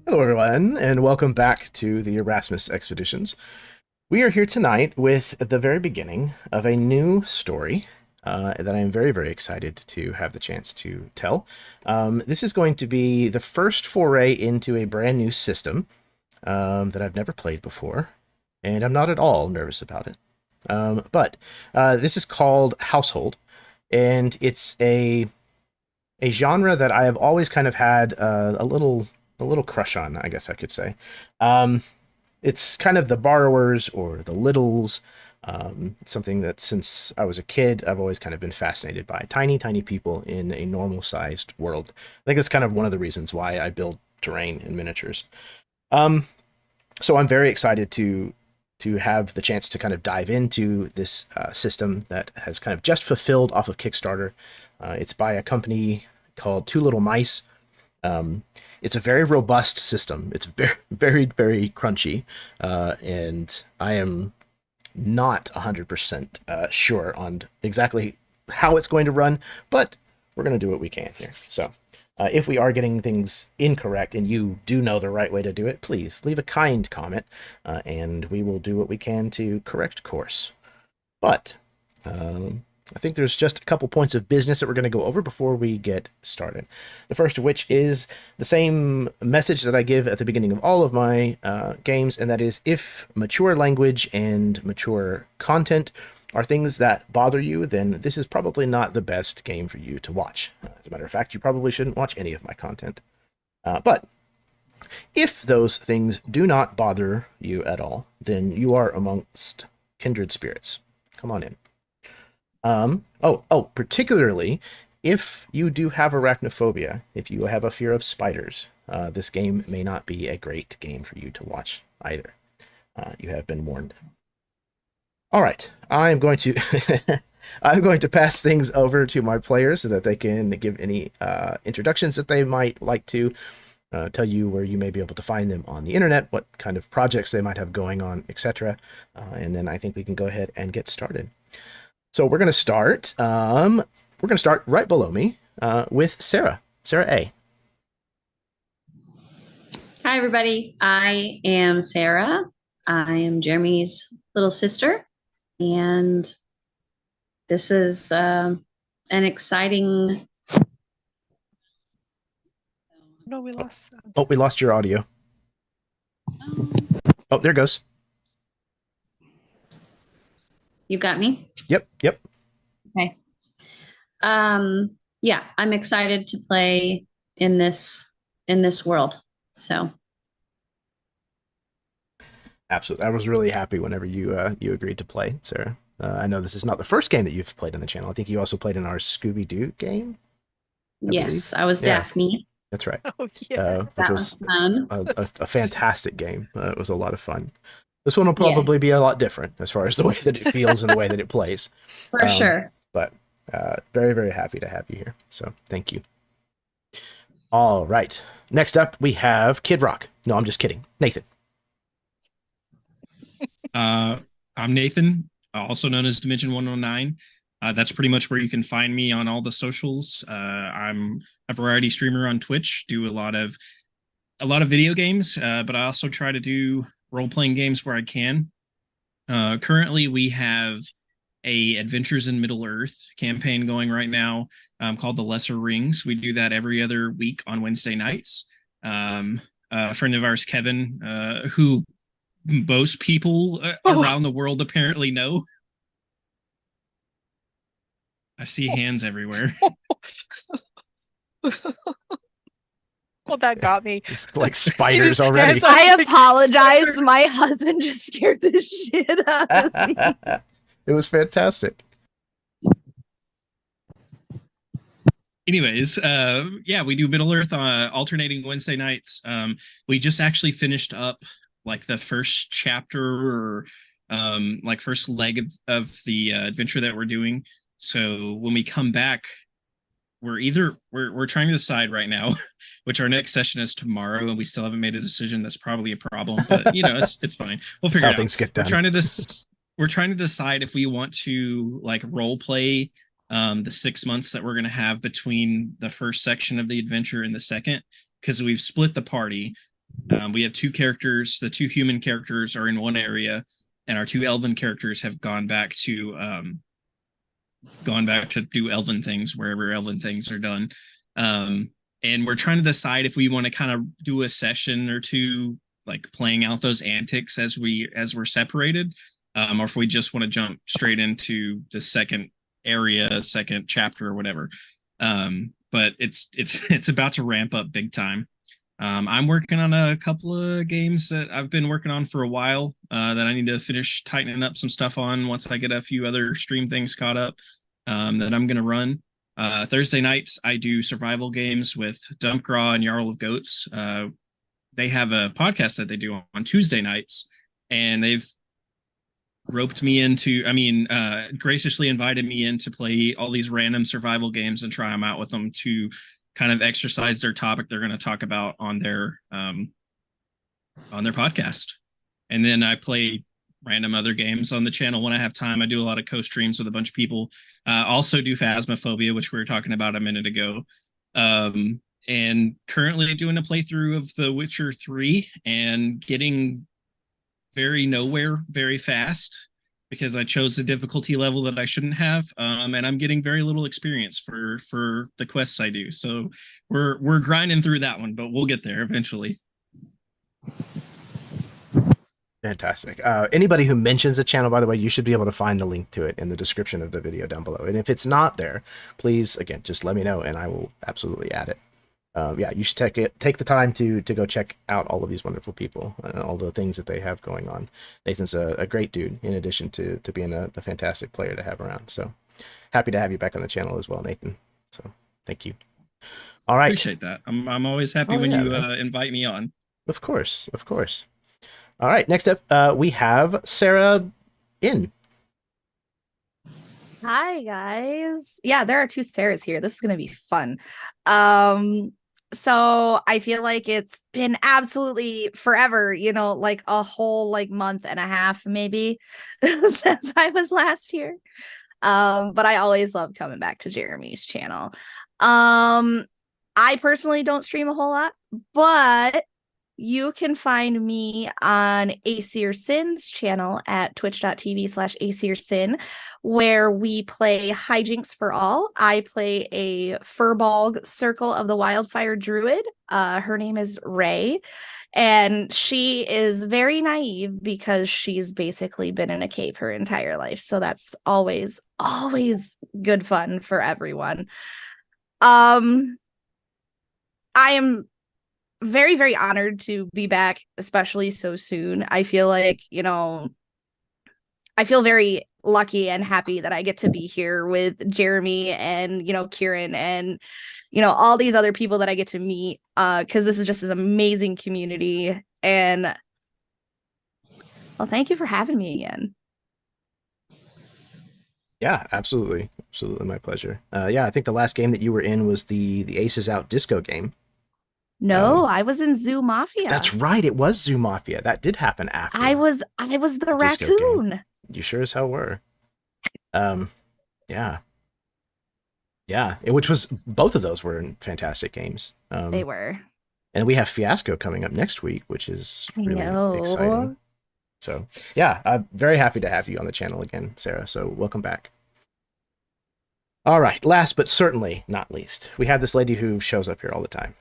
Hello, everyone, and welcome back to the Erasmus Expeditions. We are here tonight with the very beginning of a new story that I am very, very excited to have the chance to tell. This is going to be the first foray into a brand new system that I've never played before, and I'm not at all nervous about it. But this is called Household, and it's a genre that I have always kind of had a little crush on, I guess I could say. It's kind of the borrowers or the littles, something that since I was a kid, I've always kind of been fascinated by tiny, tiny people in a normal sized world. I think that's kind of one of the reasons why I build terrain and miniatures. Um, so I'm very excited to have the chance to kind of dive into this system that has kind of just fulfilled off of Kickstarter. It's by a company called Two Little Mice. It's a very robust system. It's very, very, very crunchy, and I am not 100% sure on exactly how it's going to run, but we're going to do what we can here. So, if we are getting things incorrect and you do know the right way to do it, please leave a kind comment, and we will do what we can to correct course. But I think there's just a couple points of business that we're going to go over before we get started. The first of which is the same message that I give at the beginning of all of my games, and that is if mature language and mature content are things that bother you, then this is probably not the best game for you to watch. As a matter of fact, you probably shouldn't watch any of my content. But if those things do not bother you at all, then you are amongst kindred spirits. Come on in. Particularly if you do have arachnophobia, if you have a fear of spiders, this game may not be a great game for you to watch either. You have been warned. All right, I'm going to I'm going to pass things over to my players so that they can give any introductions that they might like to, tell you where you may be able to find them on the internet, what kind of projects they might have going on, etc. And then I think we can go ahead and get started. So we're going to start. We're going to start right below me with Sarah. Sarah A. Hi, everybody. I am Sarah. I am Jeremy's little sister, and this is an exciting. No, we lost sound. Oh, we lost your audio. Oh, there it goes. You got me? Yep. Okay. Yeah, I'm excited to play in this world. So Absolutely. I was really happy whenever you agreed to play, Sarah. I know this is not the first game that you've played on the channel. I think you also played in our Scooby-Doo game. yes, I was Daphne. That's right. Oh yeah, Which That was fun. a fantastic game. It was a lot of fun. This one will probably be a lot different as far as the way that it feels and the way that it plays. For sure. But very, very happy to have you here. So thank you. All right. Next up, we have Kid Rock. No, I'm just kidding. Nathan. I'm Nathan, also known as Dimension 109. That's pretty much where you can find me on all the socials. I'm a variety streamer on Twitch, do a lot of video games, but I also try to do role-playing games where I can. Currently, we have a Adventures in Middle-earth campaign going right now called The Lesser Rings. We do that every other week on Wednesday nights. A friend of ours, Kevin, who most people around the world apparently know. I see hands everywhere. well, that got me. It's like spiders already. I apologize. My husband just scared the shit out of me. It was fantastic. Anyways, yeah, we do Middle Earth alternating Wednesday nights. We just actually finished up like the first chapter or like first leg of the adventure that we're doing. So when we come back, we're trying to decide right now, which our next session is tomorrow, and we still haven't made a decision. That's probably a problem, but you know, it's fine. We'll figure it out. Things get done. We're trying to decide if we want to like role play the 6 months that we're going to have between the first section of the adventure and the second, because we've split the party. We have 2 characters. The 2 human characters are in one area, and our 2 elven characters have gone back to do elven things wherever elven things are done. And we're trying to decide if we want to kind of do a session or two, like playing out those antics as we're separated, or if we just want to jump straight into the second area, second chapter, or whatever. But it's about to ramp up big time. I'm working on a couple of games that I've been working on for a while, that I need to finish tightening up some stuff on once I get a few other stream things caught up, that I'm going to run. Thursday nights, I do survival games with Dumpgraw and Jarl of Goats. They have a podcast that they do on Tuesday nights, and they've graciously invited me in to play all these random survival games and try them out with them to kind of exercise their topic they're going to talk about on their podcast. And then I play random other games on the channel when I have time. I do a lot of co-streams with a bunch of people. Also do Phasmophobia, which we were talking about a minute ago. And currently doing a playthrough of The Witcher 3 and getting very nowhere very fast because I chose a difficulty level that I shouldn't have. And I'm getting very little experience for the quests I do. So we're grinding through that one, but we'll get there eventually. Fantastic. Anybody who mentions the channel, by the way, you should be able to find the link to it in the description of the video down below. And if it's not there, please, again, just let me know and I will absolutely add it. Yeah, you should take the time to go check out all of these wonderful people and all the things that they have going on. Nathan's a great dude, in addition to being a fantastic player to have around. So happy to have you back on the channel as well, Nathan. So thank you. All right. Appreciate that. I'm always happy when you invite me on. Of course, of course. All right, next up, we have Sarah in. Hi guys. Yeah, there are 2 Sarahs here. This is gonna be fun. So I feel like it's been absolutely forever, like a whole month and a half maybe since I was last here. But I always love coming back to Jeremy's channel. I personally don't stream a whole lot, but you can find me on Aesir Sin's channel at twitch.tv/AesirSin, where we play Hijinks for All. I play a Furbolg Circle of the Wildfire Druid. Her name is Ray, and she is very naive because she's basically been in a cave her entire life. So that's always good fun for everyone. I am very, very honored to be back, especially so soon. I feel like, I feel very lucky and happy that I get to be here with Jeremy and, Kieran and, all these other people that I get to meet, because this is just an amazing community. And, well, thank you for having me again. Yeah, absolutely. Absolutely my pleasure. Yeah, I think the last game that you were in was the Aces Out disco game. No, I was in Zoo Mafia. That's right. It was Zoo Mafia. That did happen after. I was the raccoon. You sure as hell were. Yeah. Which was, both of those were fantastic games. They were. And we have Fiasco coming up next week, which is really exciting. So yeah, I'm very happy to have you on the channel again, Sarah. So welcome back. All right. Last but certainly not least, we have this lady who shows up here all the time.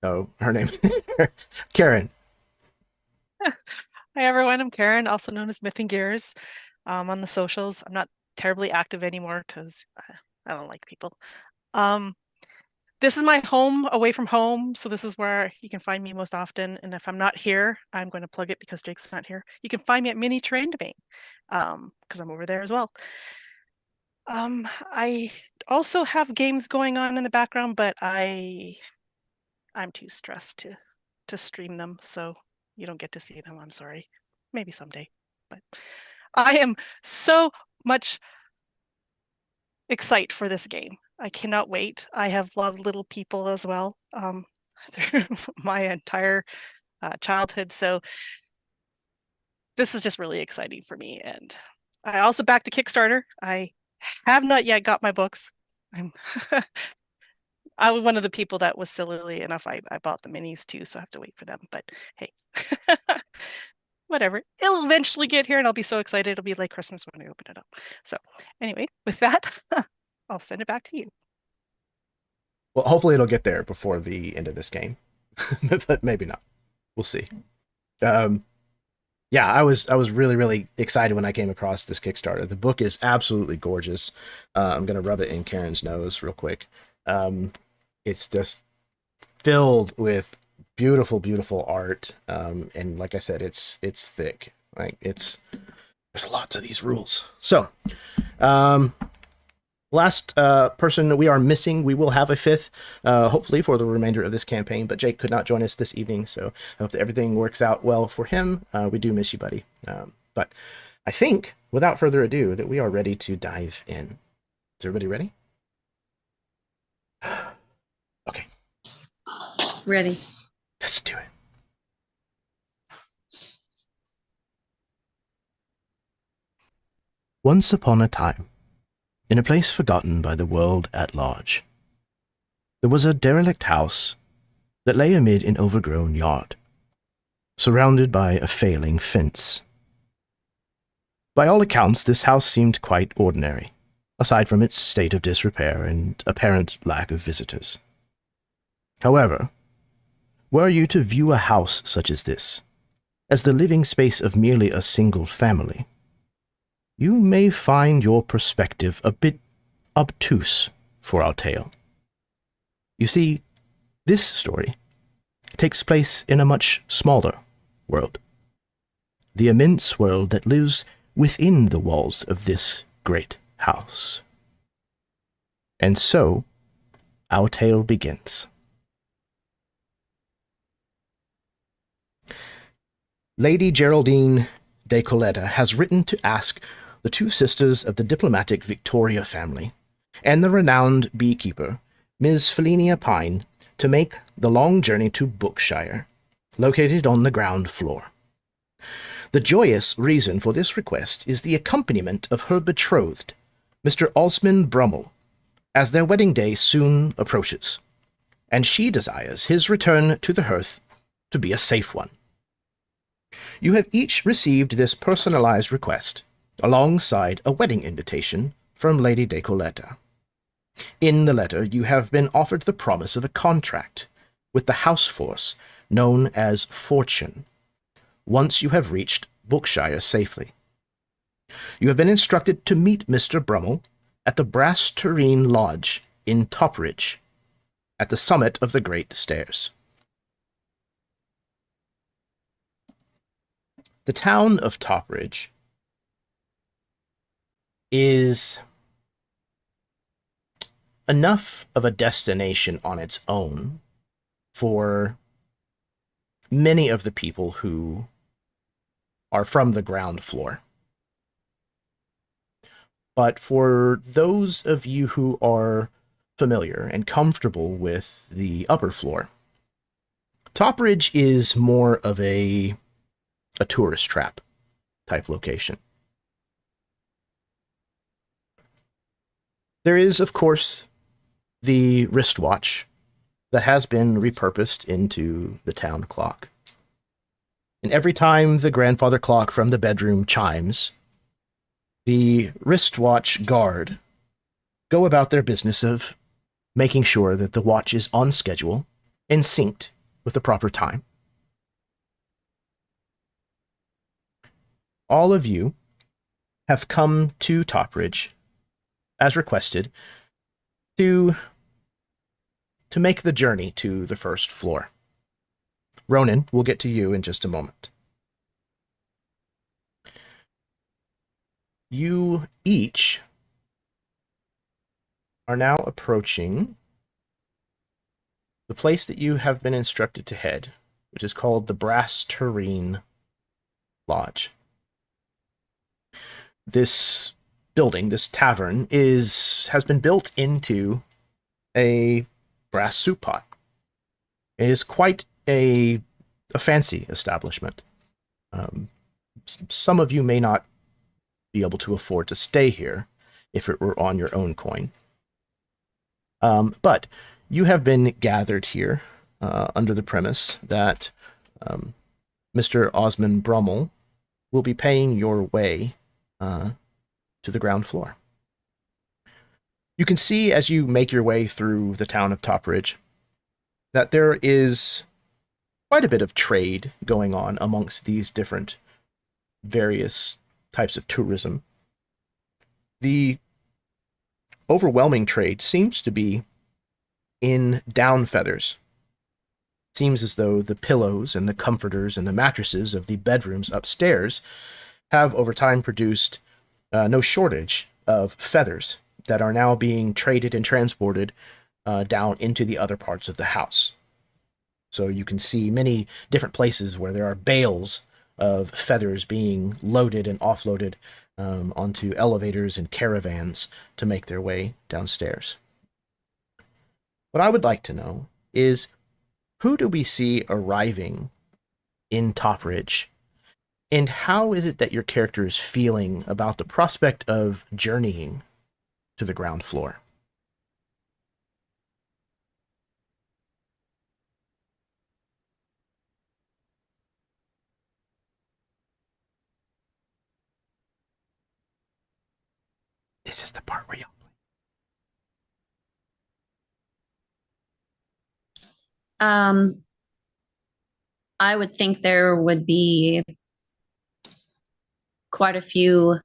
So her name, Karen. Hi everyone, I'm Karen, also known as Myth and Gears, on the socials. I'm not terribly active anymore because I don't like people. This is my home away from home, so this is where you can find me most often. And if I'm not here, I'm going to plug it because Jake's not here. You can find me at Mini Terrain Domain, because I'm over there as well. I also have games going on in the background, but I'm too stressed to stream them, so you don't get to see them. I'm sorry. Maybe someday. But I am so much excited for this game. I cannot wait. I have loved Little People as well through my entire childhood, so this is just really exciting for me. And I also backed the Kickstarter. I have not yet got my books. I was one of the people that was sillily enough. I bought the minis too, so I have to wait for them. But hey, whatever. It'll eventually get here, and I'll be so excited. It'll be like Christmas when I open it up. So anyway, with that, I'll send it back to you. Well, hopefully it'll get there before the end of this game, but maybe not. We'll see. Yeah, I was really, really excited when I came across this Kickstarter. The book is absolutely gorgeous. I'm gonna rub it in Karen's nose real quick. It's just filled with beautiful, beautiful art. And like I said, it's thick. Like there's a lot to these rules. So, last person we are missing. We will have a fifth, hopefully for the remainder of this campaign, but Jake could not join us this evening, so I hope that everything works out well for him. We do miss you, buddy. But I think, without further ado, that we are ready to dive in. Is everybody ready? Okay. Ready. Let's do it. Once upon a time, in a place forgotten by the world at large, there was a derelict house that lay amid an overgrown yard, surrounded by a failing fence. By all accounts, this house seemed quite ordinary, aside from its state of disrepair and apparent lack of visitors. However, were you to view a house such as this as the living space of merely a single family, you may find your perspective a bit obtuse for our tale. You see, this story takes place in a much smaller world, the immense world that lives within the walls of this great house. And so, our tale begins. Lady Geraldine de Colletta has written to ask the two sisters of the diplomatic Victoria family and the renowned beekeeper, Ms. Felinia Pine, to make the long journey to Bookshire, located on the ground floor. The joyous reason for this request is the accompaniment of her betrothed, Mr. Osman Brummell, as their wedding day soon approaches, and she desires his return to the Hearth to be a safe one. You have each received this personalized request, alongside a wedding invitation from Lady de Colletta. In the letter, you have been offered the promise of a contract with the house force known as Fortune, once you have reached Bookshire safely. You have been instructed to meet Mr. Brummell at the Brass Tureen Lodge in Downridge, at the summit of the Great Stairs. The town of Downridge is enough of a destination on its own for many of the people who are from the ground floor. But for those of you who are familiar and comfortable with the upper floor, Downridge is more of a tourist trap type location. There is, of course, the wristwatch that has been repurposed into the town clock. And every time the grandfather clock from the bedroom chimes, the wristwatch guard go about their business of making sure that the watch is on schedule and synced with the proper time. All of you have come to Downridge, as requested, to make the journey to the first floor. Ronan, we'll get to you in just a moment. You each are now approaching the place that you have been instructed to head, which is called the Brass Tureen Lodge. This building, this tavern, has been built into a brass soup pot. It is quite a fancy establishment. Some of you may not be able to afford to stay here if it were on your own coin. But You have been gathered here under the premise that Mr. Osman Brummell will be paying your way to the ground floor. You can see as you make your way through the town of Topridge that there is quite a bit of trade going on amongst these different various types of tourism. The overwhelming trade seems to be in down feathers. It seems as though the pillows and the comforters and the mattresses of the bedrooms upstairs have over time produced no shortage of feathers that are now being traded and transported down into the other parts of the house. So you can see many different places where there are bales of feathers being loaded and offloaded onto elevators and caravans to make their way downstairs. What I would like to know is, who do we see arriving in Topridge, and how is it that your character is feeling about the prospect of journeying to the ground floor? This is the part where you I would think there would be quite a few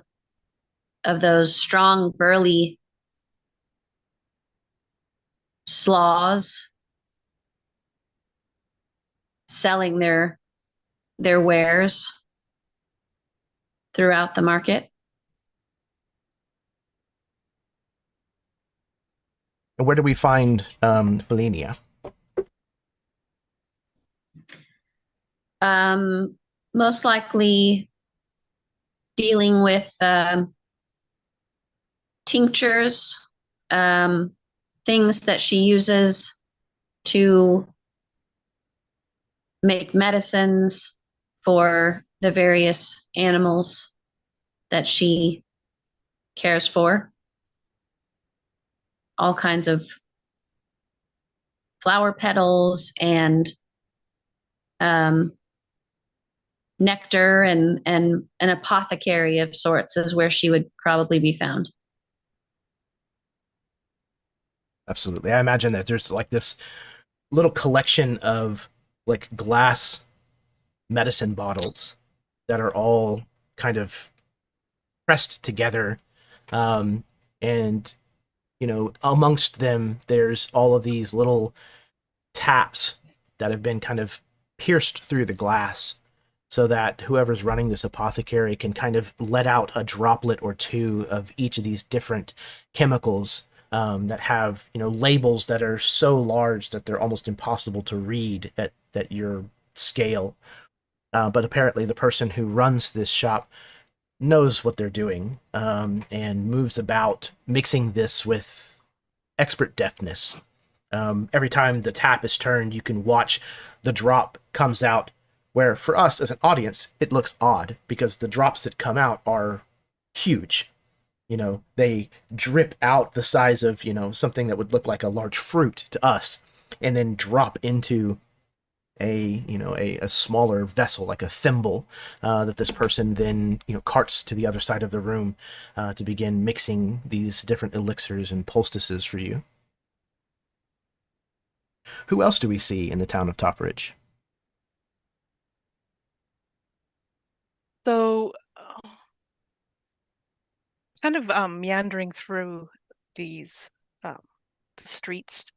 of those strong, burly slaws selling their wares throughout the market. And where do we find Felinia? Most likely dealing with tinctures, things that she uses to make medicines for the various animals that she cares for. All kinds of flower petals and nectar, and an apothecary of sorts is where she would probably be found. Absolutely. I imagine that there's like this little collection of like glass medicine bottles that are all kind of pressed together. And, you know, amongst them, there's all of these little taps that have been kind of pierced through the glass so that whoever's running this apothecary can kind of let out a droplet or two of each of these different chemicals that have, you know, labels that are so large that they're almost impossible to read at your scale. But apparently the person who runs this shop knows what they're doing, and moves about mixing this with expert deftness. Every time the tap is turned, you can watch the drop comes out, where for us as an audience, it looks odd because the drops that come out are huge. You know, they drip out the size of, you know, something that would look like a large fruit to us, and then drop into a, you know, a smaller vessel, like a thimble, that this person then, you know, carts to the other side of the room to begin mixing these different elixirs and poultices for you. Who else do we see in the town of Topridge? So kind of meandering through these the streets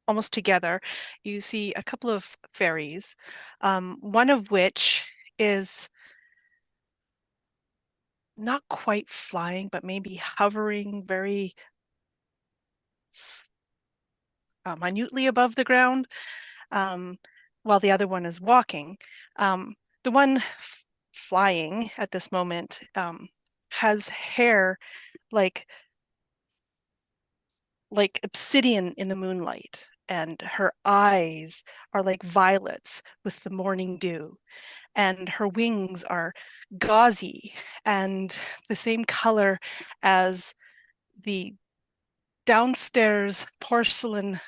almost together, you see a couple of fairies, one of which is not quite flying, but maybe hovering very minutely above the ground, while the other one is walking. The one flying at this moment has hair like obsidian in the moonlight, and her eyes are like violets with the morning dew, and her wings are gauzy and the same color as the downstairs porcelain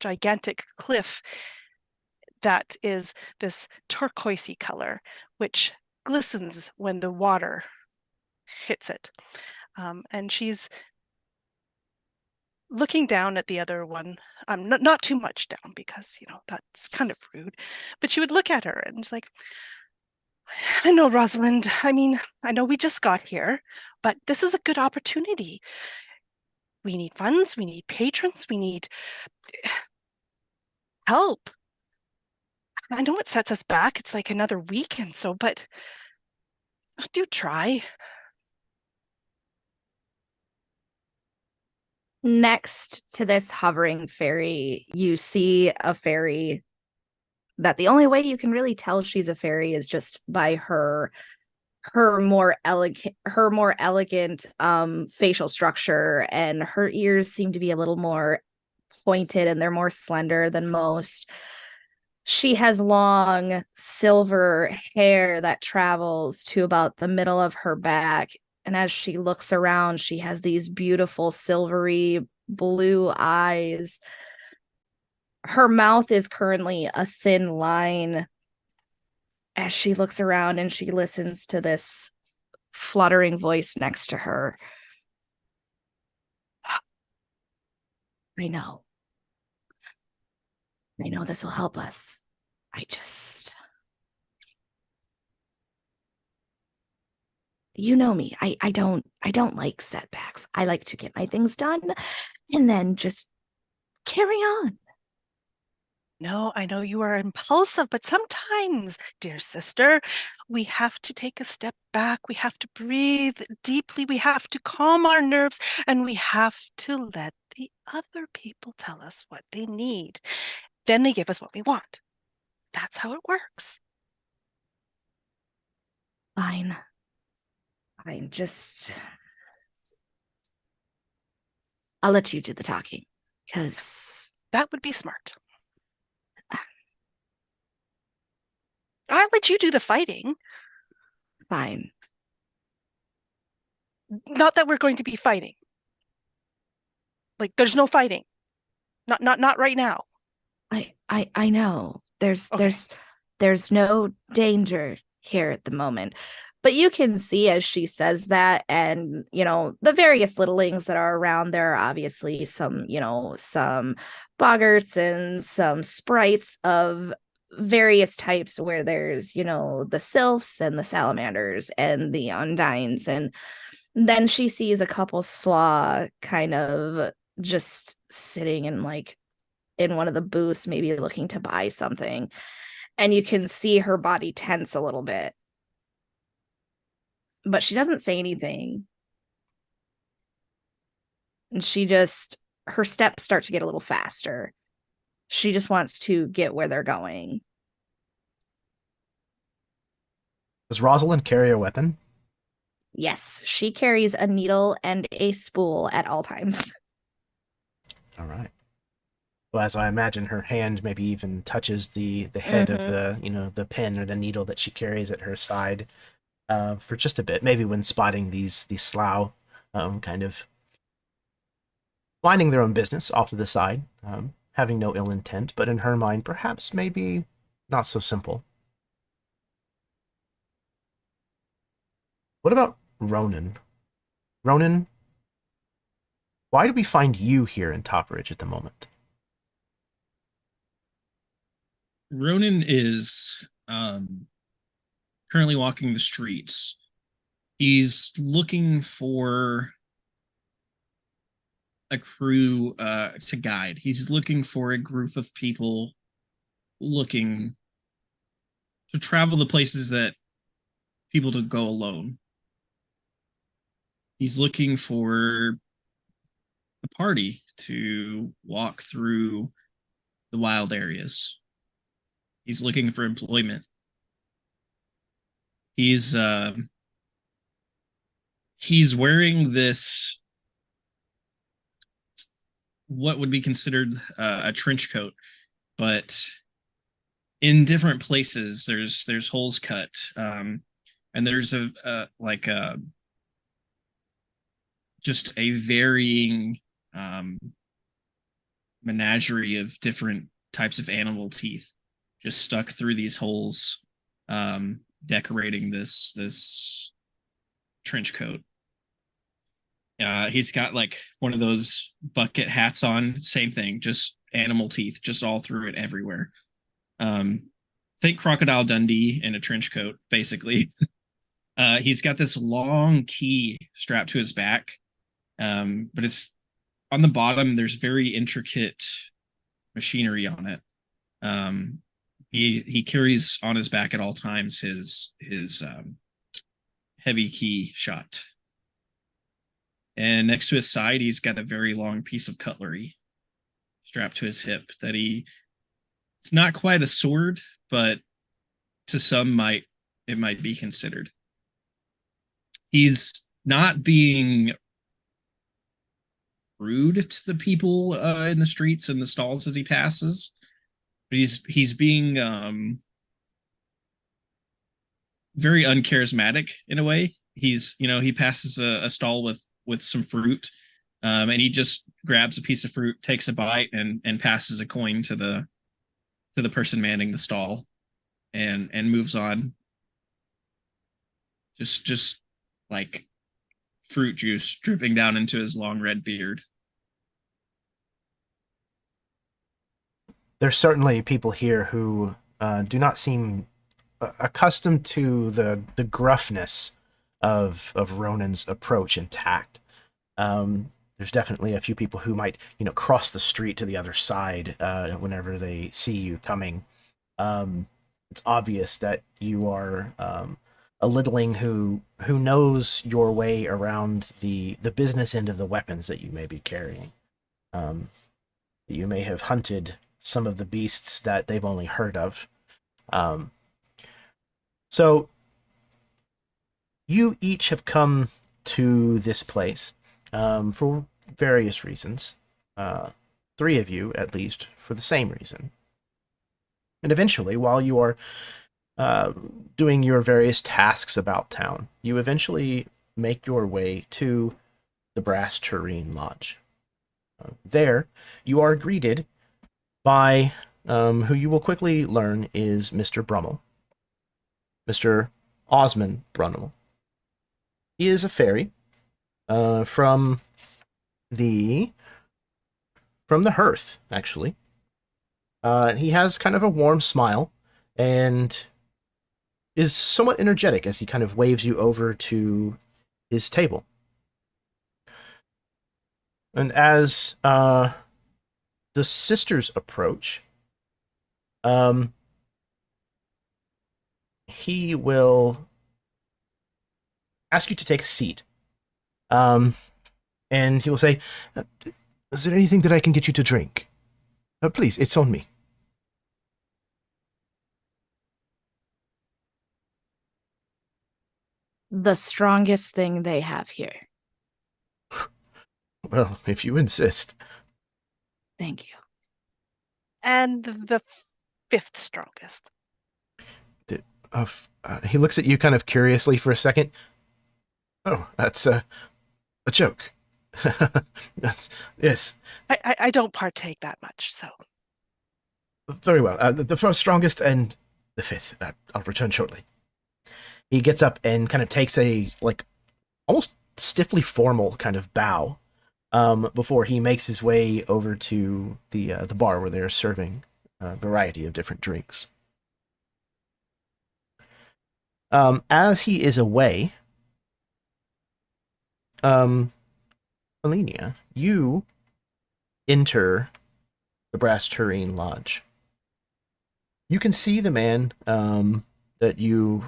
gigantic cliff that is this turquoisey color, which glistens when the water hits it. And she's looking down at the other one, not too much down because, that's kind of rude, but she would look at her and it's like, I know, Rosalind. I mean, I know we just got here, but this is a good opportunity. We need funds, we need patrons, we need help. I know it sets us back. It's like another week and so, but do try. Next to this hovering fairy, you see a fairy that the only way you can really tell she's a fairy is just by her more elegant facial structure, and her ears seem to be a little more pointed and they're more slender than most. She has long silver hair that travels to about the middle of her back, and as she looks around, she has these beautiful silvery blue eyes. Her mouth is currently a thin line as she looks around and she listens to this fluttering voice next to her. I know this will help us. You know me. I don't like setbacks. I like to get my things done and then just carry on. No, I know you are impulsive, but sometimes, dear sister, we have to take a step back. We have to breathe deeply. We have to calm our nerves, and we have to let the other people tell us what they need. Then they give us what we want. That's how it works. Fine. Just I'll let you do the talking, because that would be smart. I'll let you do the fighting. Fine. Not that we're going to be fighting. Like, there's no fighting. Not right now. I know. There's no danger here at the moment. But you can see as she says that, and the various littlings that are around, there are obviously some boggarts and some sprites of various types, where there's the sylphs and the salamanders and the undines, and then she sees a couple slaw kind of just sitting in one of the booths, maybe looking to buy something, and you can see her body tense a little bit, but she doesn't say anything, and her steps start to get a little faster. She just wants to get where they're going. Does Rosalind carry a weapon? Yes, she carries a needle and a spool at all times. All right. Well, as I imagine, her hand maybe even touches the head of the pen or the needle that she carries at her side for just a bit. Maybe when spotting these slough, kind of minding their own business off to the side, having no ill intent, but in her mind, perhaps maybe not so simple. What about Ronan? Ronan, why do we find you here in Topridge at the moment? Ronan is currently walking the streets. He's looking for a crew to guide. He's looking for a group of people looking to travel the places that people to go alone. He's looking for a party to walk through the wild areas. He's looking for employment. He's wearing this, what would be considered a trench coat, but in different places there's holes cut, and there's just a varying menagerie of different types of animal teeth just stuck through these holes, decorating this trench coat. He's got like one of those bucket hats on, same thing, just animal teeth just all through it everywhere. Think Crocodile Dundee in a trench coat, basically. He's got this long key strapped to his back, but it's on the bottom. There's very intricate machinery on it. He carries on his back at all times his heavy key shot. And next to his side, he's got a very long piece of cutlery strapped to his hip that it's not quite a sword, but to some it might be considered. He's not being rude to the people in the streets and the stalls as he passes, but he's being very uncharismatic in a way. He passes a stall with some fruit, and he just grabs a piece of fruit, takes a bite, and passes a coin to the person manning the stall, and moves on. Just like fruit juice dripping down into his long red beard. There's certainly people here who do not seem accustomed to the gruffness of Ronan's approach and tact. There's definitely a few people who might, cross the street to the other side whenever they see you coming. It's obvious that you are a littling who knows your way around the business end of the weapons that you may be carrying. You may have hunted some of the beasts that they've only heard of. So you each have come to this place for various reasons. 3 of you, at least, for the same reason. And eventually, while you are doing your various tasks about town, you eventually make your way to the Brass Tureen Lodge. There, you are greeted by who you will quickly learn is Mr. Brummell. Mr. Osman Brummell. He is a fairy from the Hearth, actually. He has kind of a warm smile and is somewhat energetic as he kind of waves you over to his table. And as the sisters approach, he will ask you to take a seat. And he will say, is there anything that I can get you to drink? Please, it's on me. The strongest thing they have here. Well, if you insist. Thank you. And the 5th strongest. He looks at you kind of curiously for a second. Oh, that's a joke. Yes. I don't partake that much, so. Very well. The 1st strongest and the 5th. I'll return shortly. He gets up and kind of takes a, almost stiffly formal kind of bow before he makes his way over to the bar where they're serving a variety of different drinks. As he is away, Alenia, you enter the Brass Tureen Lodge. You can see the man that you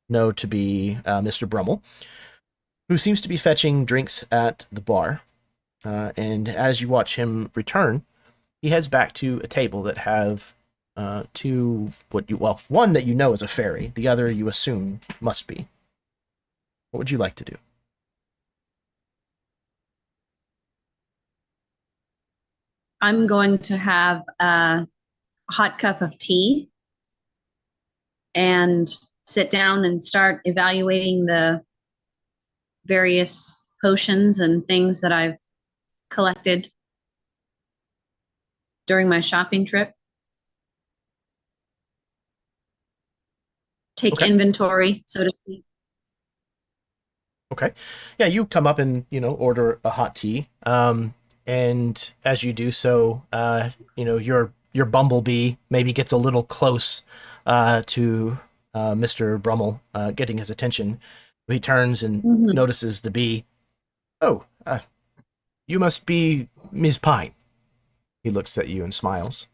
know to be Mr. Brummell, who seems to be fetching drinks at the bar. And as you watch him return, he heads back to a table that have one that you know is a fairy, the other you assume must be. What would you like to do? I'm going to have a hot cup of tea and sit down and start evaluating the various potions and things that I've collected. during my shopping trip. Take Okay. inventory, so to speak. Okay. Yeah, you come up and, order a hot tea. And as you do so, your bumblebee maybe gets a little close to Mr. Brummell, getting his attention. He turns and Mhm. notices the bee. Oh, you must be Ms. Pine. He looks at you and smiles.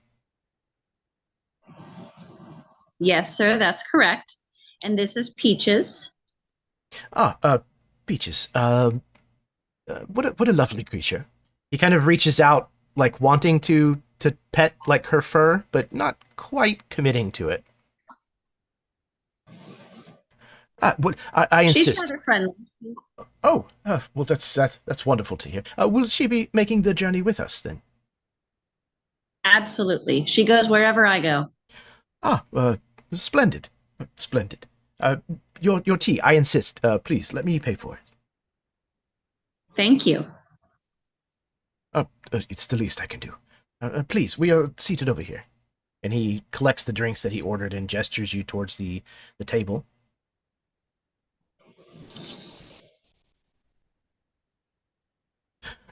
Yes, sir, that's correct. And this is Peaches. Peaches. What a lovely creature. He kind of reaches out, like wanting to pet like her fur, but not quite committing to it. I She's insist. rather friendly. Oh, well, that's wonderful to hear. Will she be making the journey with us then? Absolutely. She goes wherever I go. Splendid, splendid. Your tea, I insist. Please let me pay for it. Thank you. It's the least I can do. Please, we are seated over here. And he collects the drinks that he ordered and gestures you towards the table.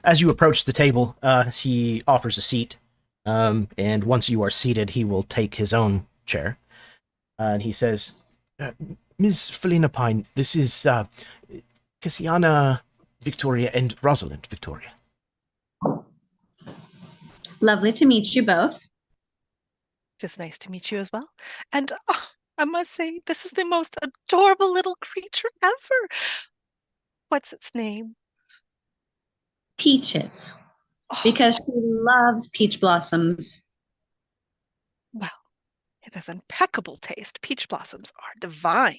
As you approach the table, he offers a seat. And once you are seated, he will take his own chair. And he says, Ms. Felina Pine, this is Cassiana Victoria and Rosalind Victoria. Lovely to meet you both. Just nice to meet you as well. And I must say, this is the most adorable little creature ever. What's its name? Peaches. Oh, Because she loves peach blossoms. well, it has impeccable taste. Peach blossoms are divine.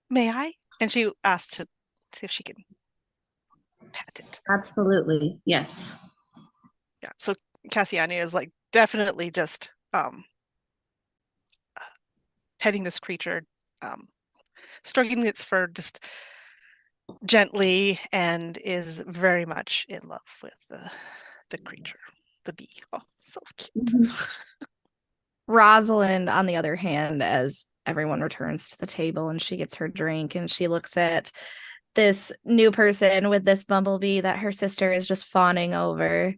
May I? And she asked to see if she can pet it. Absolutely. Yes. Yeah. So Cassiania is like definitely just petting this creature, stroking its fur just gently, and is very much in love with the creature, the bee. Oh, so cute. Mhm. Rosalind, on the other hand, as everyone returns to the table and she gets her drink and she looks at this new person with this bumblebee that her sister is just fawning over,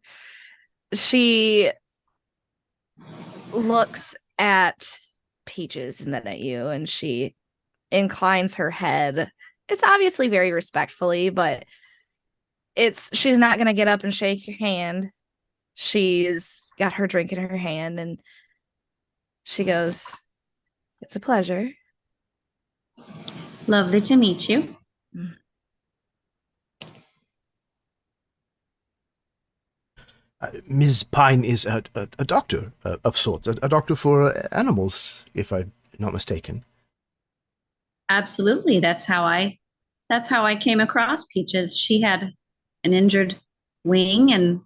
she looks at Peaches and then at you, and she inclines her head. It's obviously very respectfully, but she's not going to get up and shake your hand. She's got her drink in her hand and she goes, "It's a pleasure." Lovely to meet you. Ms. Pine is a doctor of sorts, a doctor for animals, if I'm not mistaken. Absolutely. That's how I came across Peaches. She had an injured wing and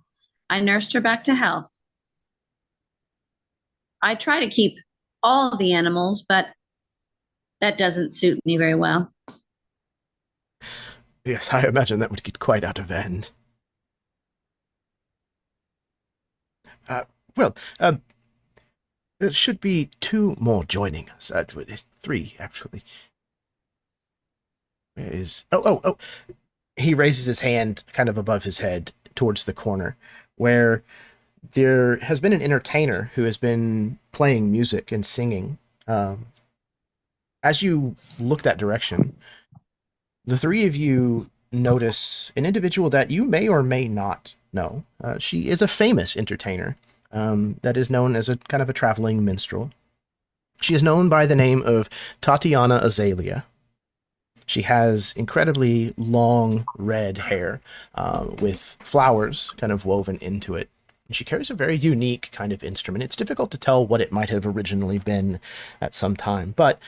I nursed her back to health. I try to keep all of the animals, but that doesn't suit me very well. Yes, I imagine that would get quite out of hand. There should be 2 more joining us. 3, actually. Where is... Oh. He raises his hand kind of above his head towards the corner, where there has been an entertainer who has been playing music and singing. As you look that direction, the 3 of you notice an individual that you may or may not know. She is a famous entertainer that is known as a kind of a traveling minstrel. She is known by the name of Tatiana Azalea. She has incredibly long red hair with flowers kind of woven into it. And she carries a very unique kind of instrument. It's difficult to tell what it might have originally been at some time, but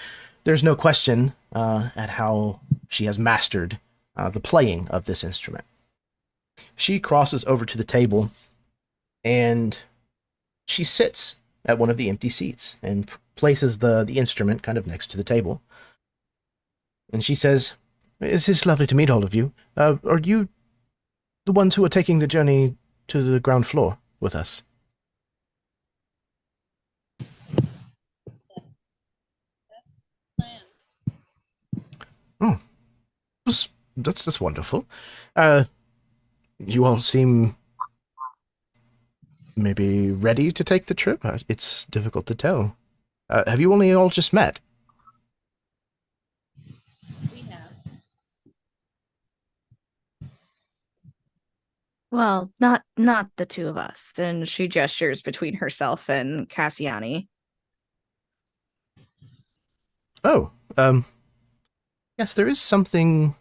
there's no question at how she has mastered the playing of this instrument. She crosses over to the table and she sits at one of the empty seats and places the instrument kind of next to the table. And she says, "It is lovely to meet all of you. Are you the ones who are taking the journey to the ground floor with us?" Oh, that's wonderful. You all seem maybe ready to take the trip. It's difficult to tell. Have you only all just met? We have. Well, not the two of us. And she gestures between herself and Cassiani. Oh, yes, there is something.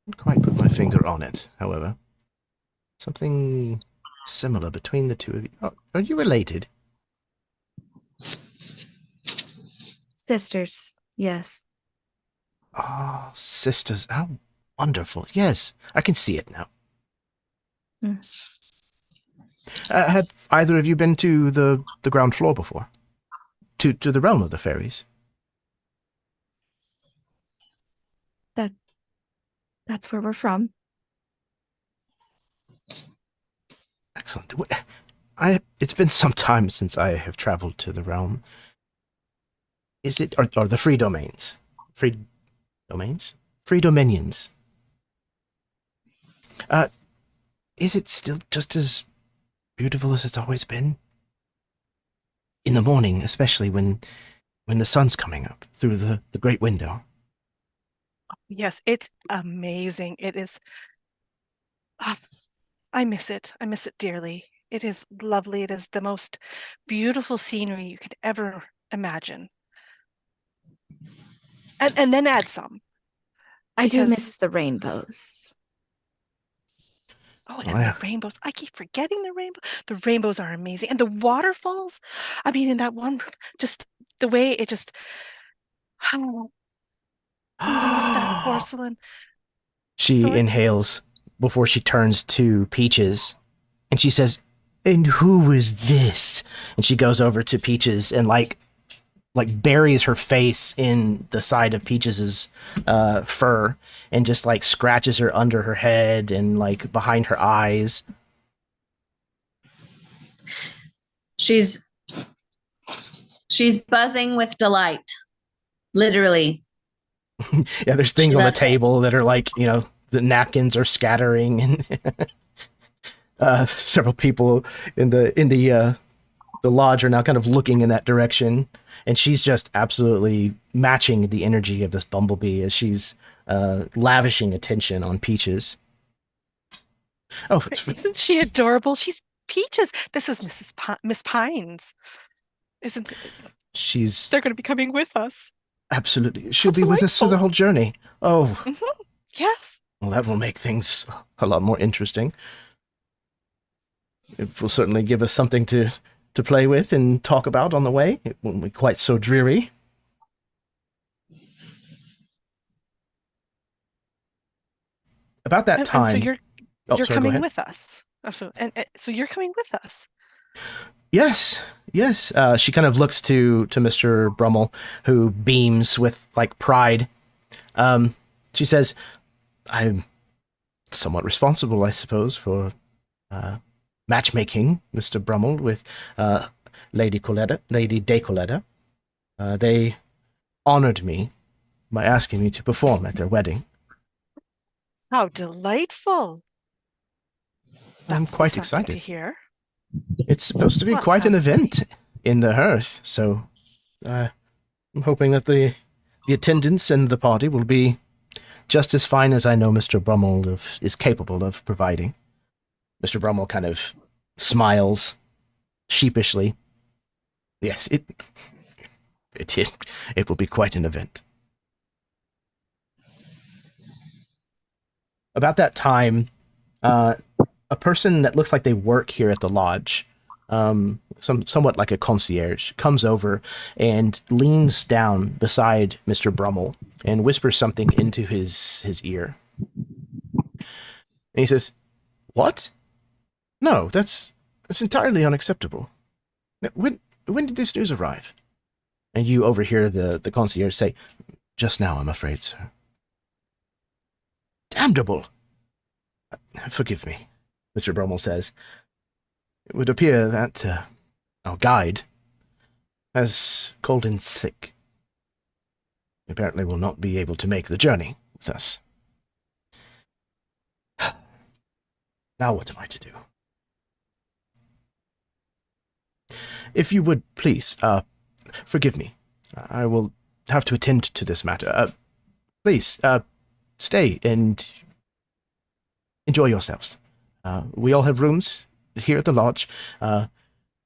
I can't quite put my finger on it, however. Something similar between the two of you. Oh, are you related? Sisters, yes. Oh, sisters, how wonderful. Yes, I can see it now. Hmm. Have either of you been to the ground floor before? To the realm of the fairies? That's where we're from. Excellent. It's been some time since I have traveled to the realm. Is it, or the free domains? Free domains? Free dominions. Is it still just as beautiful as it's always been? In the morning, especially when the sun's coming up through the great window. Yes, it's amazing. It is. Ah, I miss it. I miss it dearly. It is lovely. It is the most beautiful scenery you could ever imagine. And then add some. I do Because- miss the rainbows. Oh, Oh, and yeah. the rainbows. I keep forgetting the rainbow. The rainbows are amazing. And the waterfalls. I mean, in that one, just the way it just glistens off that porcelain. She Sorry? inhales before she turns to Peaches, and she says, "And who is this?" And she goes over to Peaches and like buries her face in the side of Peaches's fur and just like scratches her under her head and like behind her eyes. She's buzzing with delight. Literally. Yeah, there's things on the That's it. table that are like, the napkins are scattering, and several people in the lodge are now kind of looking in that direction, and she's just absolutely matching the energy of this bumblebee as she's lavishing attention on Peaches. Oh, Isn't she adorable? She's Peaches. This is Miss Pines. Isn't she's they're going to be coming with us? absolutely. She'll How be with us through the delightful. whole journey. Oh, Yes. well, that will make things a lot more interesting. It will certainly give us something to play with and talk about on the way. It won't be quite so dreary. About that time. And so you're sorry, go coming ahead. with us. Absolutely. And so you're coming with us. Yes. She kind of looks to Mr. Brummell, who beams with like pride. She says, "I'm somewhat responsible, I suppose, for matchmaking, Mr. Brummell, with Lady de Colletta. They honored me by asking me to perform at their wedding. How delightful. I'm That will be quite something excited. to hear. It's supposed to be Well, quite an that's event in the Hearth, so I'm hoping that the attendance and the party will be just as fine as I know Mr. Brummell is capable of providing." Mr. Brummell kind of smiles sheepishly. Yes, it will be quite an event. About that time, a person that looks like they work here at the lodge, somewhat like a concierge, comes over and leans down beside Mr. Brummell and whispers something into his ear. And he says, "What? No, that's entirely unacceptable. When did this news arrive?" And you overhear the concierge say, "Just now, I'm afraid, sir." "Damnable! Forgive me," Mr. Brummell says. "It would appear that our guide has called in sick." apparently will not be able to make the journey with us. Now what am I to do? If you would please, forgive me. I will have to attend to this matter. Please, stay and enjoy yourselves. We all have rooms here at the lodge.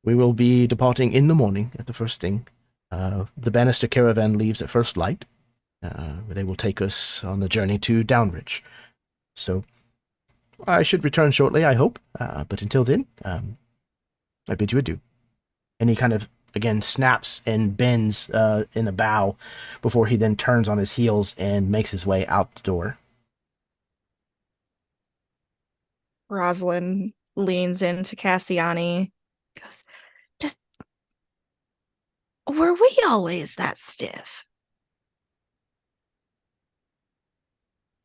We will be departing in the morning at the first thing. The Bannister caravan leaves at first light. They will take us on the journey to Downridge. So I should return shortly, I hope. But until then, I bid you adieu. And he kind of, again, snaps and bends in a bow before he then turns on his heels and makes his way out the door. Rosalind leans into Cassiani, goes, just, were we always that stiff?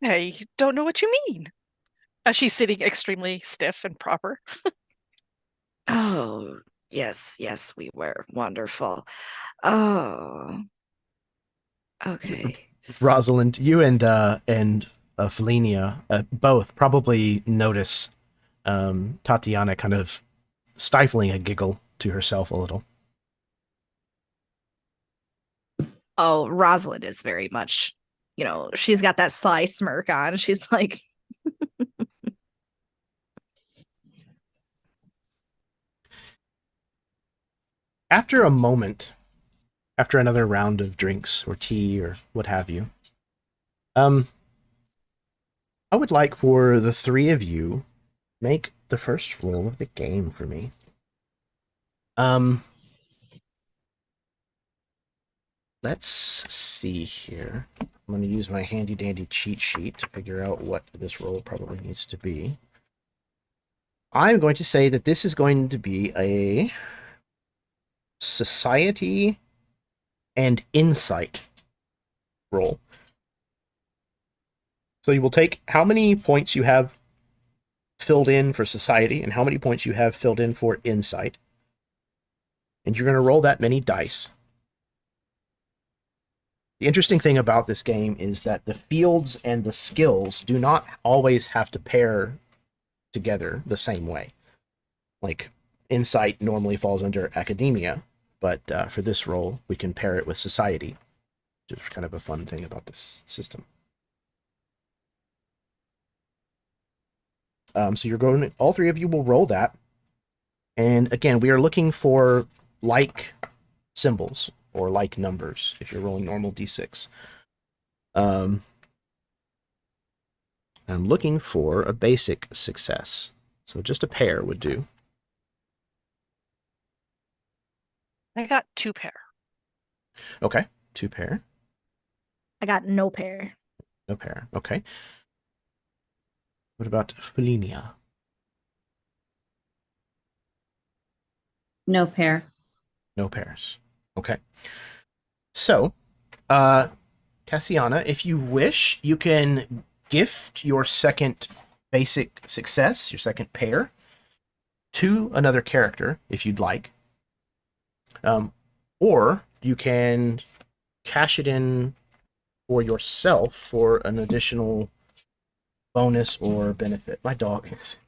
I don't know what you mean. She's sitting extremely stiff and proper. Oh, yes, we were. Wonderful. Oh, okay. Rosalind, you and Felinia both probably notice Tatiana kind of stifling a giggle to herself a little. Oh, Rosalind is very much, she's got that sly smirk on. She's like, after a moment, after another round of drinks or tea or what have you, I would like for the three of you make the first roll of the game for me. Let's see here. I'm going to use my handy dandy cheat sheet to figure out what this roll probably needs to be. I'm going to say that this is going to be a society and insight roll. So you will take how many points you have filled in for society and how many points you have filled in for insight. And you're going to roll that many dice. The interesting thing about this game is that the fields and the skills do not always have to pair together the same way. Like, insight normally falls under academia, but for this role, we can pair it with society, which is kind of a fun thing about this system. So you're going, all three of you will roll that. And again, we are looking for like symbols or like numbers if you're rolling normal d6. I'm looking for a basic success. So just a pair would do. I got 2 pair. Okay, 2 pair. I got no pair. No pair. Okay. What about Felinia? No pair. No pairs. Okay. So, Cassiana, if you wish, you can gift your second basic success, your second pair, to another character, if you'd like. Or you can cash it in for yourself for an additional bonus or benefit. My dog is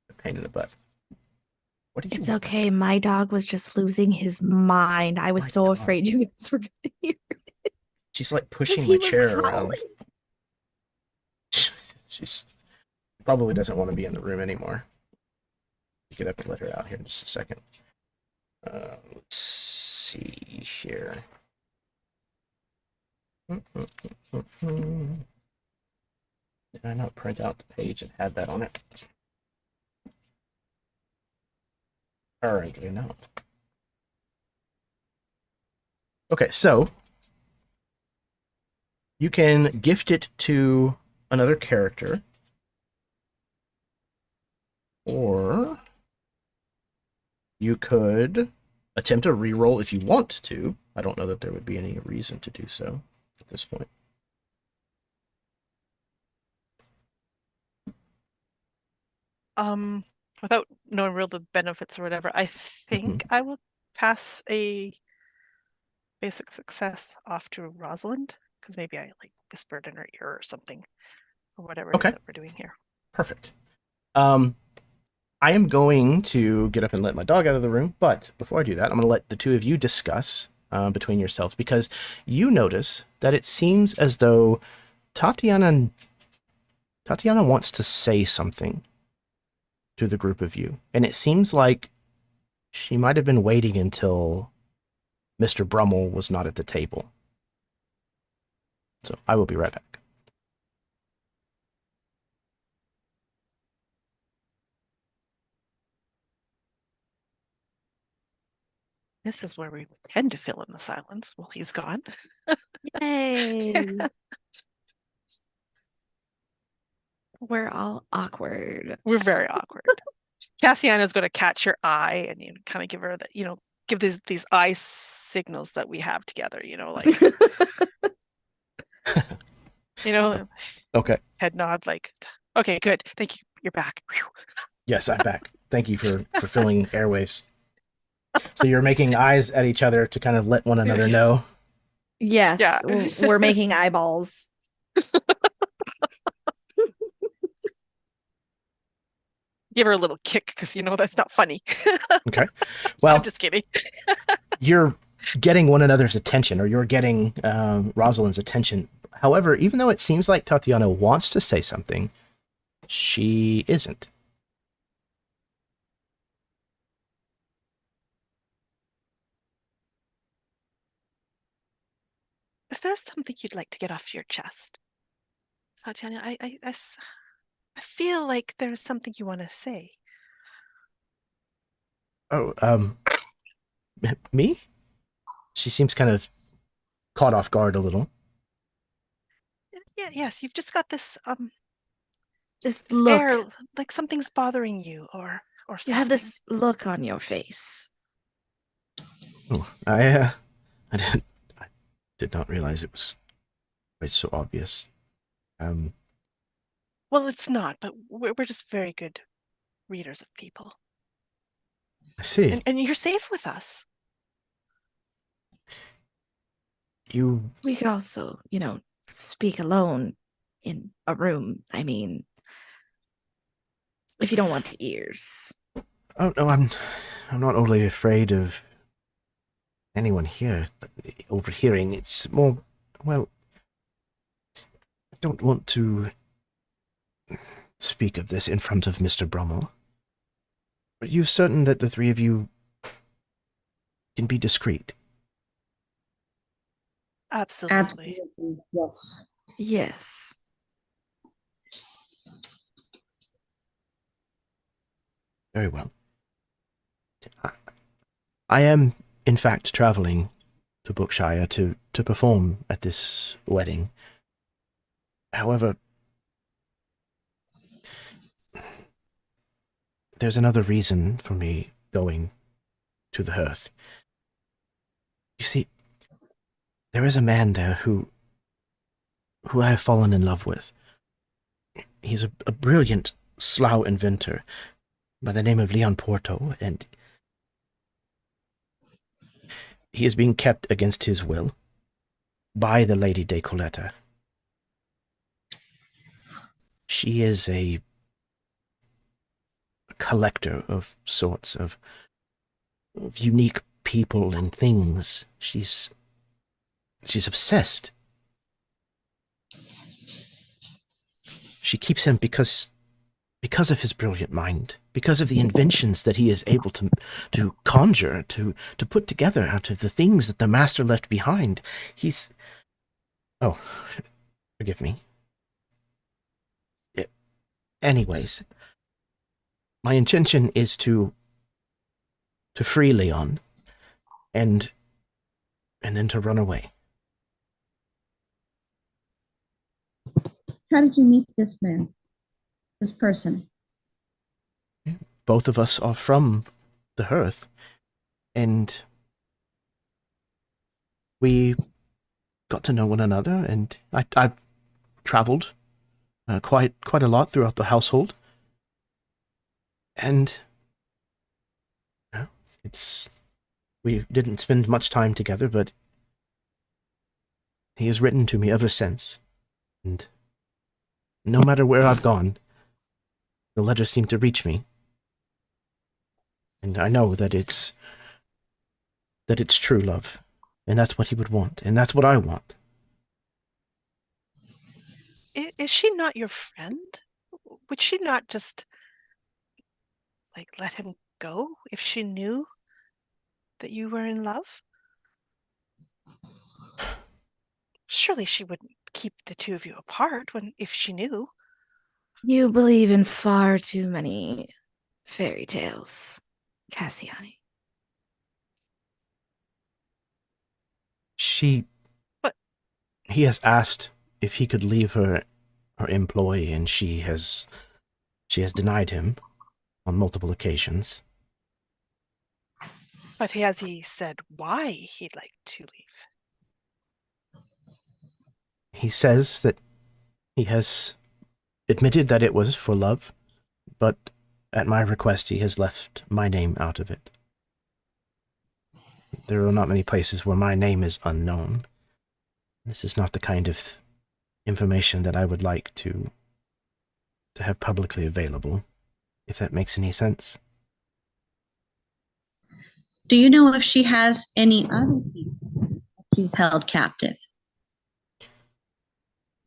a pain in the butt. What do you It's want? okay. My dog was just losing his mind. I was My so God. afraid you guys were going to hear it. She's like 'Cause pushing he my was chair around. howling. She's probably doesn't want to be in the room anymore. Get up and let her out here in just a second. Let's see here. Did I not print out the page and have that on it? Apparently not. Okay, so you can gift it to another character, or you could attempt a reroll if you want to. I don't know that there would be any reason to do so at this point. Without knowing real the benefits or whatever, I think I will pass a basic success off to Rosalind, because maybe I like whispered in her ear or something, or whatever it Okay. is that we're doing here. Perfect. I am going to get up and let my dog out of the room, but before I do that, I'm going to let the two of you discuss between yourselves, because you notice that it seems as though Tatiana wants to say something to the group of you, and it seems like she might have been waiting until Mr. Brummell was not at the table. So I will be right back. This is where we tend to fill in the silence while he's gone. Yay. We're all awkward. We're very awkward. Cassiana's going to catch your eye and kind of give her that, give these eye signals that we have together, like, Okay. head nod, like, okay, good. Thank you. You're back. Whew. Yes, I'm back. Thank you for filling airwaves. So you're making eyes at each other to kind of let one another Yes. know. Yes, Yeah. we're making eyeballs. Give her a little kick because that's not funny. Okay. Well, I'm just kidding. you're getting one another's attention, or you're getting Rosalind's attention. However, even though it seems like Tatiana wants to say something, she isn't. Is there something you'd like to get off your chest? Tatiana, I feel like there's something you want to say. Oh, me? She seems kind of caught off guard a little. Yeah, yes, you've just got this This this look. air, like something's bothering you or You something. have this look on your face. Oh, I did not realize it was quite so obvious. Well, it's not, but we're just very good readers of people. I see. And you're safe with us. We could also, speak alone in a room. I mean, if you don't want the ears. Oh no, I'm not overly afraid of anyone here overhearing. It's more, well, I don't want to speak of this in front of Mr. Brummell. Are you certain that the three of you can be discreet? Absolutely. Yes. Yes. Very well. I am, in fact, traveling to Bookshire to perform at this wedding. However, there's another reason for me going to the Hearth. You see, there is a man there who I have fallen in love with. He's a brilliant slough inventor by the name of Leon Porto, and he is being kept against his will by the Lady de Colletta. She is a collector of sorts of unique people and things. She's obsessed. She keeps him because of his brilliant mind, because of the inventions that he is able to conjure, to put together out of the things that the master left behind. He's... Oh, forgive me. Anyways, my intention is to free Leon and then to run away. How did you meet this man? This person? Both of us are from the Hearth, and we got to know one another, and I've traveled quite a lot throughout the household, and we didn't spend much time together, but He has written to me ever since, and no matter where I've gone, the letters seem to reach me. And I know that it's true love, and that's what he would want, and that's what I want. Is she not your friend? Would she not just, like, let him go if she knew that you were in love? Surely she wouldn't keep the two of you apart if she knew. You believe in far too many fairy tales, Cassiani. He has asked if he could leave her employ, and she has denied him on multiple occasions. But has he said why he'd like to leave? He says that he has admitted that it was for love, but at my request he has left my name out of it. There are not many places where my name is unknown. This is not the kind of information that I would like to have publicly available, if that makes any sense. Do you know if she has any other people she's held captive?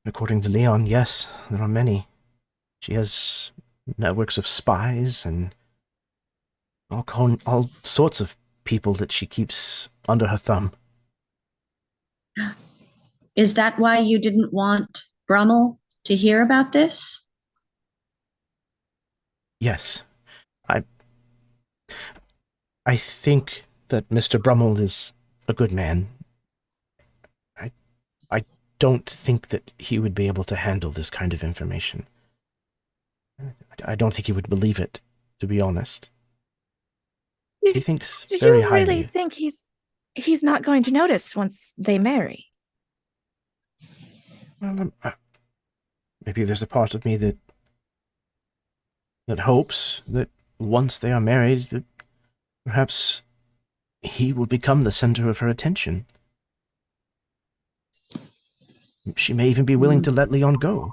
According to Leon, yes, there are many. She has networks of spies and all sorts of people that she keeps under her thumb. Is that why you didn't want Brummell to hear about this? Yes. I think that Mr. Brummell is a good man. I don't think that he would be able to handle this kind of information. I don't think he would believe it, to be honest. He thinks very highly. Do you really think he's not going to notice once they marry? Well, maybe there's a part of me that hopes that once they are married, that perhaps he will become the center of her attention. She may even be willing to let Leon go.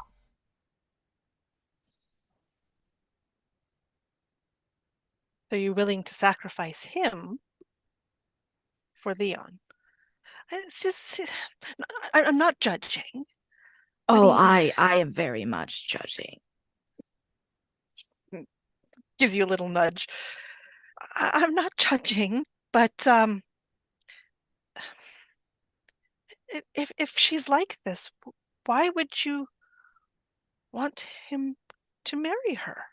Are you willing to sacrifice him for Leon? It's just, I'm not judging. Oh, I am very much judging. Gives you a little nudge. I'm not judging, but if she's like this, why would you want him to marry her?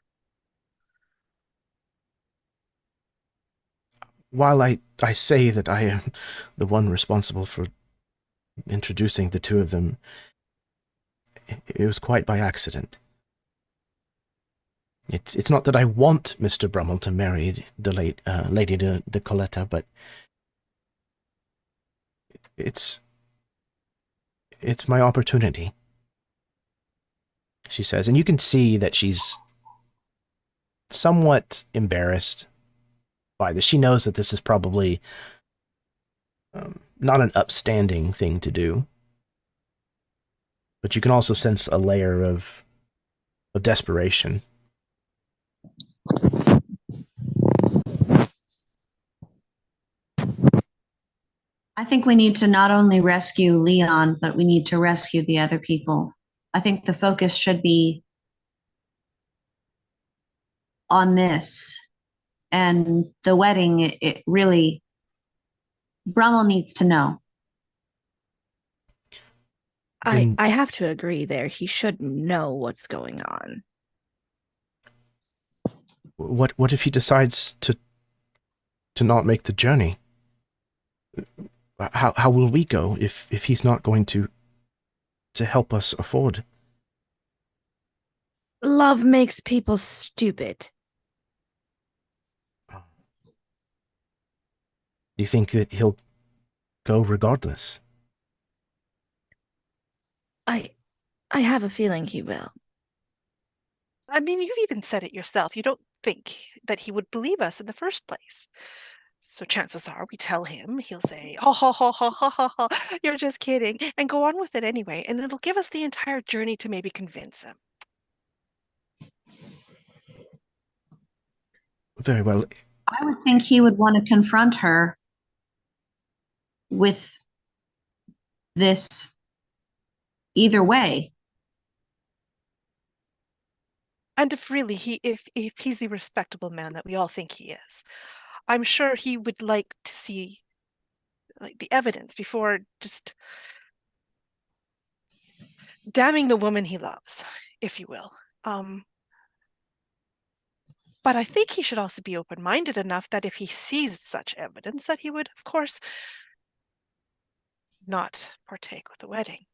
While I say that I am the one responsible for introducing the two of them, it was quite by accident. It's not that I want Mr. Brummell to marry Lady de Colletta, but it's my opportunity, she says. And you can see that she's somewhat embarrassed by this. She knows that this is probably not an upstanding thing to do, but you can also sense a layer of desperation. I think we need to not only rescue Leon, but we need to rescue the other people. I think the focus should be on this. And the wedding, it really, Brummell needs to know. I have to agree there. He should know what's going on. What if he decides to not make the journey? How will we go if he's not going to help us afford? Love makes people stupid. Do you think that he'll go regardless? I have a feeling he will. I mean, you've even said it yourself. You don't think that he would believe us in the first place. So chances are we tell him, he'll say, "Oh, ha, ha, ha, ha, ha, ha, you're just kidding," and go on with it anyway. And it'll give us the entire journey to maybe convince him. Very well. I would think he would want to confront her with this either way. And if really if he's the respectable man that we all think he is, I'm sure he would like to see like the evidence before just damning the woman he loves, if you will. But I think he should also be open-minded enough that if he sees such evidence, that he would, of course, not partake with the wedding.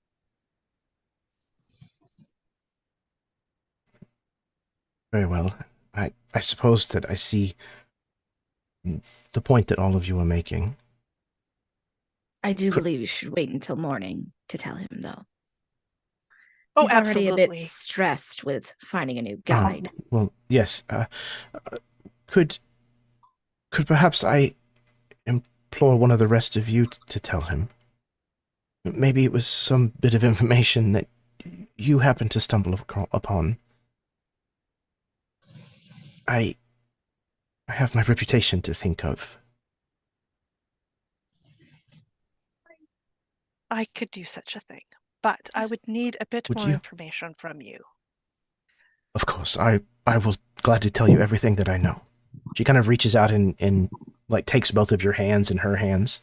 Very well. I suppose that I see the point that all of you are making. I do believe you should wait until morning to tell him, though. Oh, He's already a bit absolutely. stressed with finding a new guide. Well, yes. Could perhaps I implore one of the rest of you to tell him? Maybe it was some bit of information that you happened to stumble upon. I have my reputation to think of. I could do such a thing, but I would need a bit more information from you. Of course, I will gladly tell you everything that I know. She kind of reaches out and like takes both of your hands in her hands.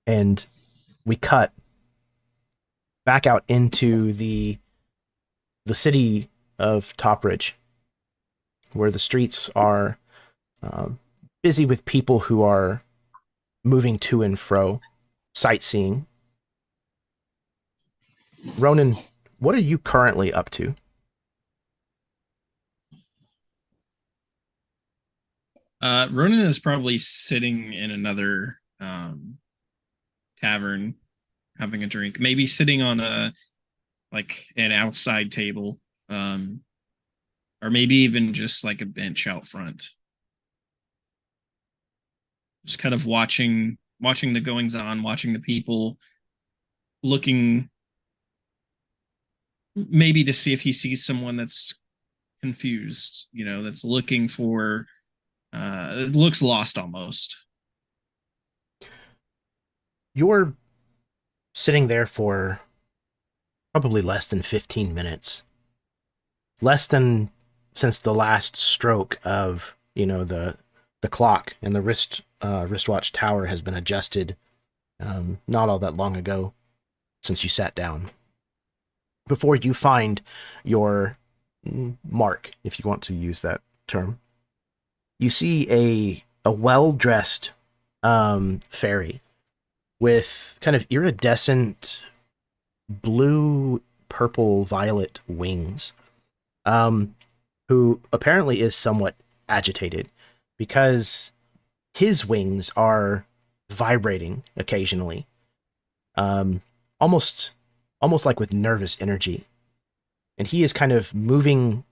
And we cut back out into the city of Topridge, where the streets are busy with people who are moving to and fro, sightseeing. Ronan, what are you currently up to? Ronan is probably sitting in another tavern having a drink, maybe sitting on an outside table, or maybe even just like a bench out front, just kind of watching the goings on, watching the people, looking maybe to see if he sees someone that's confused, that's looking for looks lost almost. You're sitting there for probably less than 15 minutes. Less than since the last stroke of, the clock and the wristwatch tower has been adjusted not all that long ago since you sat down. Before you find your mark, if you want to use that term. You see a well-dressed fairy with kind of iridescent blue, purple, violet wings, who apparently is somewhat agitated because his wings are vibrating occasionally, almost like with nervous energy. And he is kind of moving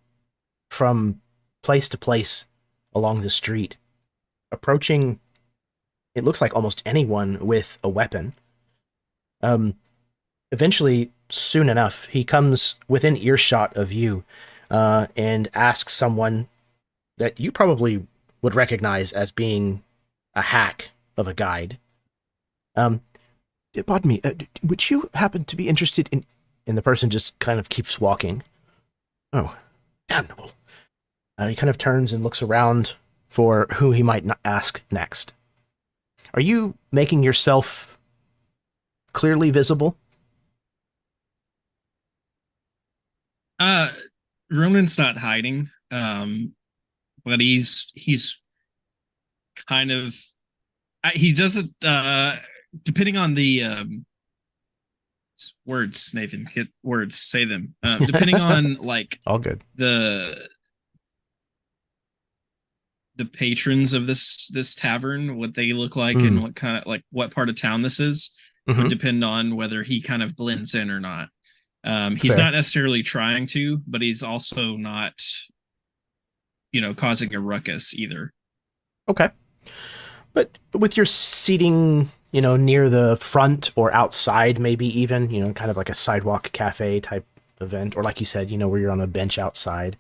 from place to place along the street, approaching, it looks like almost anyone with a weapon. Eventually, soon enough, he comes within earshot of you and asks someone that you probably would recognize as being a hack of a guide. Pardon me, would you happen to be interested in... And the person just kind of keeps walking. Oh, damnable. He kind of turns and looks around for who he might ask next. Are you making yourself clearly visible? Ronan's not hiding, but he's kind of... he doesn't... depending on the... words, Nathan, get words, say them. Depending on like all good the patrons of this tavern, what they look like and what kind of like what part of town this is would depend on whether he kind of blends in or not. He's not necessarily trying to, but he's also not causing a ruckus either. Okay. But with your seating, near the front or outside, maybe even, kind of like a sidewalk cafe type event, or like you said, where you're on a bench outside.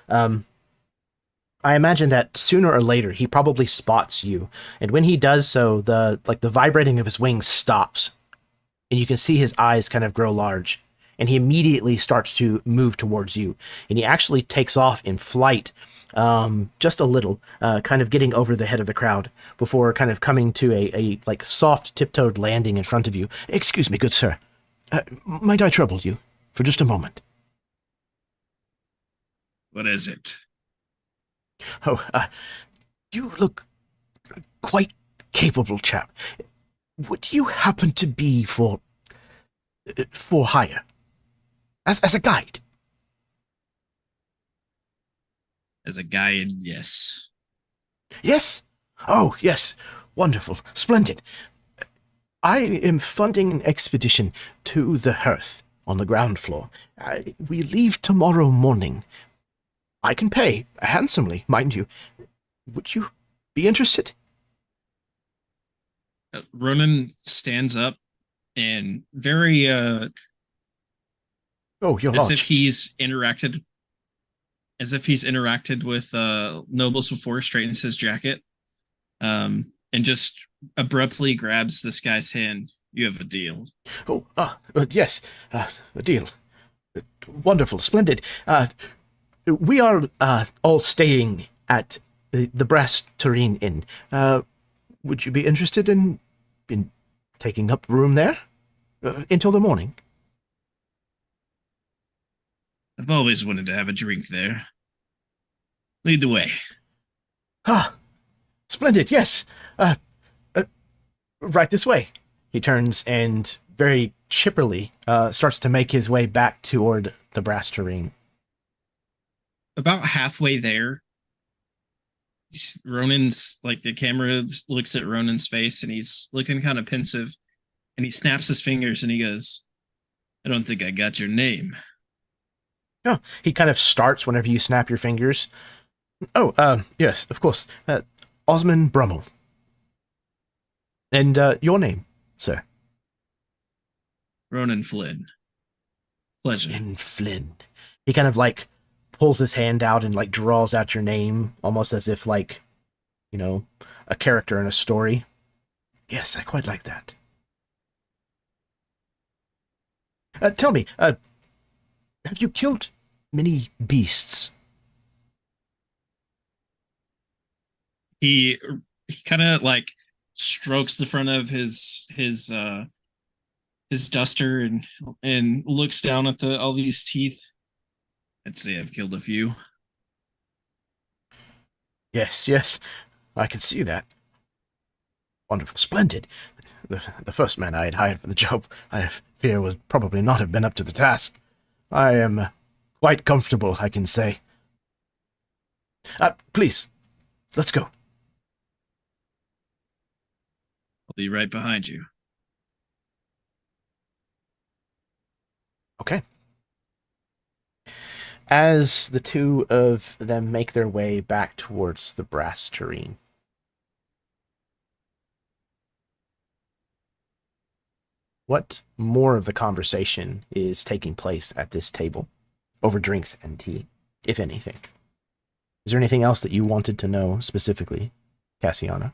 I imagine that sooner or later he probably spots you, and when he does so, the vibrating of his wings stops, and you can see his eyes kind of grow large, and he immediately starts to move towards you, and he actually takes off in flight, just a little, kind of getting over the head of the crowd before kind of coming to a like soft tiptoed landing in front of you. Excuse me, good sir. Might I trouble you for just a moment? What is it? Oh, you look quite capable, chap. Would you happen to be for hire? As a guide? As a guide, yes. Yes? Oh, yes. Wonderful. Splendid. I am funding an expedition to the Hearth on the ground floor. We leave tomorrow morning. I can pay handsomely, mind you. Would you be interested? Ronan stands up and very Oh, you're as large. if he's interacted with nobles before, straightens his jacket, and just abruptly grabs this guy's hand. You have a deal. Oh, yes, a deal. Wonderful, splendid. We are all staying at the Brass Tureen Inn. Would you be interested in taking up room there until the morning? I've always wanted to have a drink there. Lead the way. Ah, splendid, yes. Right this way. He turns and very chipperly starts to make his way back toward the Brass Tureen. About halfway there, Ronan's like the camera looks at Ronan's face and he's looking kind of pensive, and he snaps his fingers and he goes, "I don't think I got your name." Oh, he kind of starts whenever you snap your fingers. Oh, yes, of course. Osman Brummell. And your name, sir? Ronan Flynn. Pleasure. And Flynn. He kind of like pulls his hand out and like draws out your name, almost as if like, a character in a story. Yes, I quite like that. Tell me, have you killed many beasts? He kind of like strokes the front of his duster and looks down at all these teeth. I'd say I've killed a few. Yes, I can see that. Wonderful, splendid. The first man I had hired for the job, I fear, would probably not have been up to the task. I am quite comfortable, I can say. Please, let's go. I'll be right behind you. Okay. As the two of them make their way back towards the Brass Tureen, what more of the conversation is taking place at this table, over drinks and tea, if anything? Is there anything else that you wanted to know specifically, Cassiana?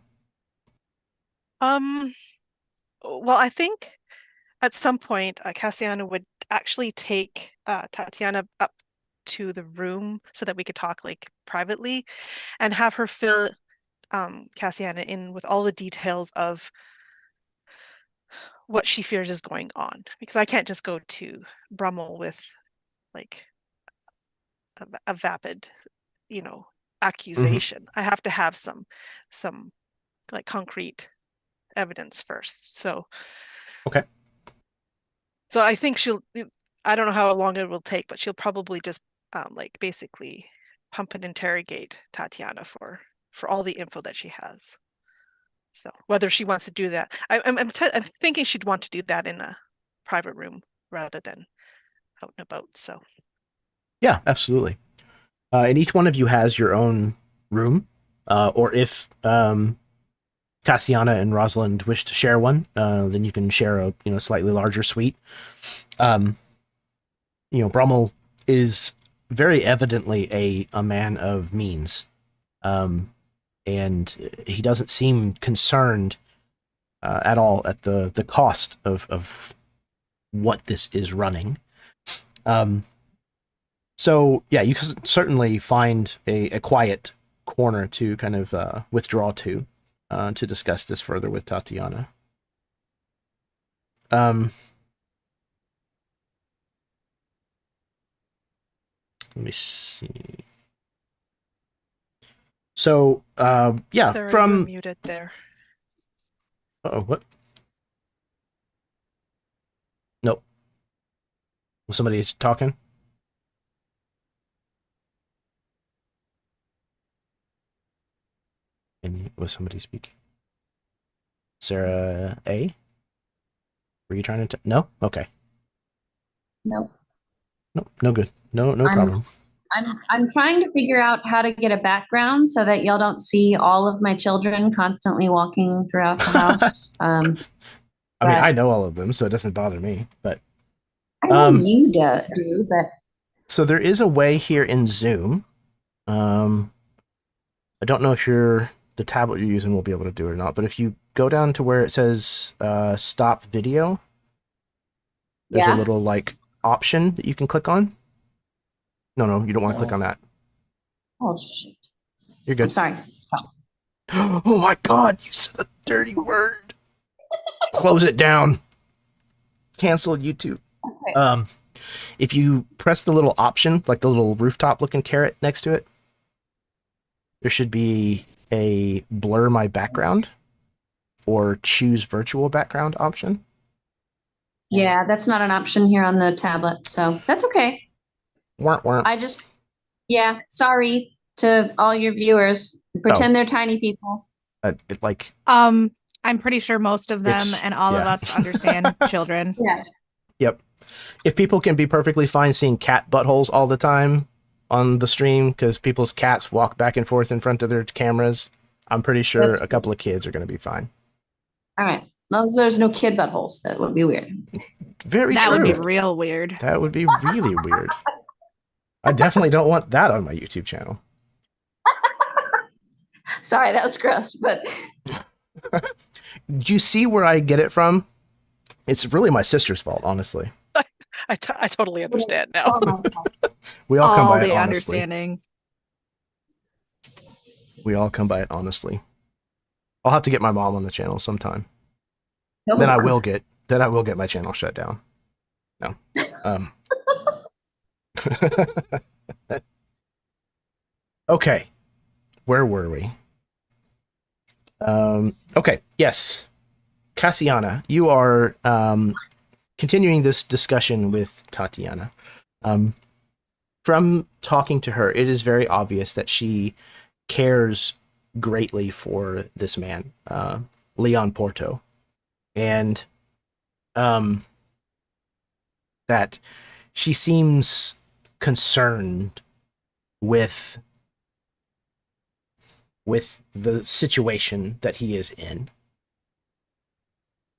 Well, I think at some point, Cassiana would actually take Tatiana up to the room so that we could talk like privately, and have her fill Cassiana in with all the details of what she fears is going on, because I can't just go to Brummel with like a vapid, accusation. I have to have some like concrete evidence first. So Okay. So I think I don't know how long it will take, but she'll probably just like basically pump and interrogate Tatiana for all the info that she has. So whether she wants to do that, I'm thinking she'd want to do that in a private room rather than out and about. So Yeah, absolutely. And each one of you has your own room, or if Cassiana and Rosalind wish to share one, then you can share a slightly larger suite. Brummell is very evidently a man of means, and he doesn't seem concerned at all at the cost of what this is running. So yeah, you can certainly find a quiet corner to kind of withdraw to discuss this further with Tatiana. Let me see. So yeah, Sarah, from you're muted there. oh, what? Nope. Somebody's talking. And was somebody speaking? Sarah A? Were you trying to? No. Okay. Nope. No. No good. No I'm- problem. I'm trying to figure out how to get a background so that y'all don't see all of my children constantly walking throughout the house. I mean, but- I know all of them, so it doesn't bother me. But I know you do, but so there is a way here in Zoom. I don't know if the tablet you're using will be able to do it or not, but if you go down to where it says stop video, there's a little like option that you can click on. No, you don't want to click on that. Oh shit! You're I'm good. sorry. Oh my god, you said a dirty word. Close it down. Cancel YouTube. Okay. If you press the little option, like the little rooftop looking carrot next to it, there should be a blur my background or choose virtual background option. Yeah, that's not an option here on the tablet, so that's okay. Weren't. Sorry to all your viewers. Pretend they're tiny people. I'm pretty sure most of them It's- and all of yeah. us understand children. Yeah. Yep. If people can be perfectly fine seeing cat buttholes all the time on the stream because people's cats walk back and forth in front of their cameras, I'm pretty sure That's a couple of kids are going to be fine. All right. As long as there's no kid buttholes, that would be weird. Very That true. would be real weird. That would be really weird. I definitely don't want that on my YouTube channel. Sorry, that was gross, but Do you see where I get it from? It's really my sister's fault, honestly. I totally understand now. oh my God. We all come All by it the honestly. understanding. We all come by it honestly. I'll have to get my mom on the channel sometime. No. Then I will get my channel shut down. No. Okay. Where were we? Okay. Yes. Cassiana, you are continuing this discussion with Tatiana. From talking to her, it is very obvious that she cares greatly for this man, Leon Porto, and that she seems concerned with the situation that he is in.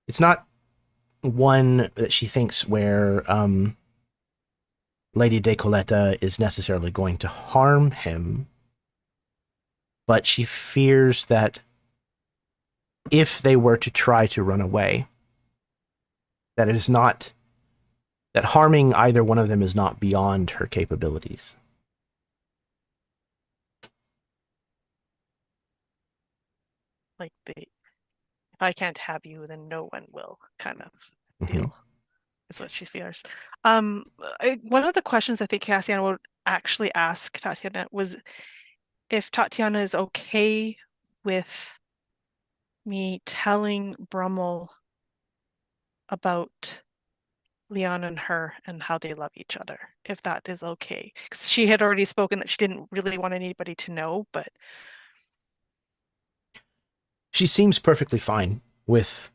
It's not one that she thinks where Lady de Colletta is necessarily going to harm him, but she fears that if they were to try to run away, that it is not, that harming either one of them is not beyond her capabilities. Like if I can't have you, then no one will kind of Mhm. deal. Is what she fears. One of the questions I think Cassiana would actually ask Tatiana was if Tatiana is okay with me telling Brummell about Leon and her and how they love each other, if that is okay. Because she had already spoken that she didn't really want anybody to know, but She seems perfectly fine with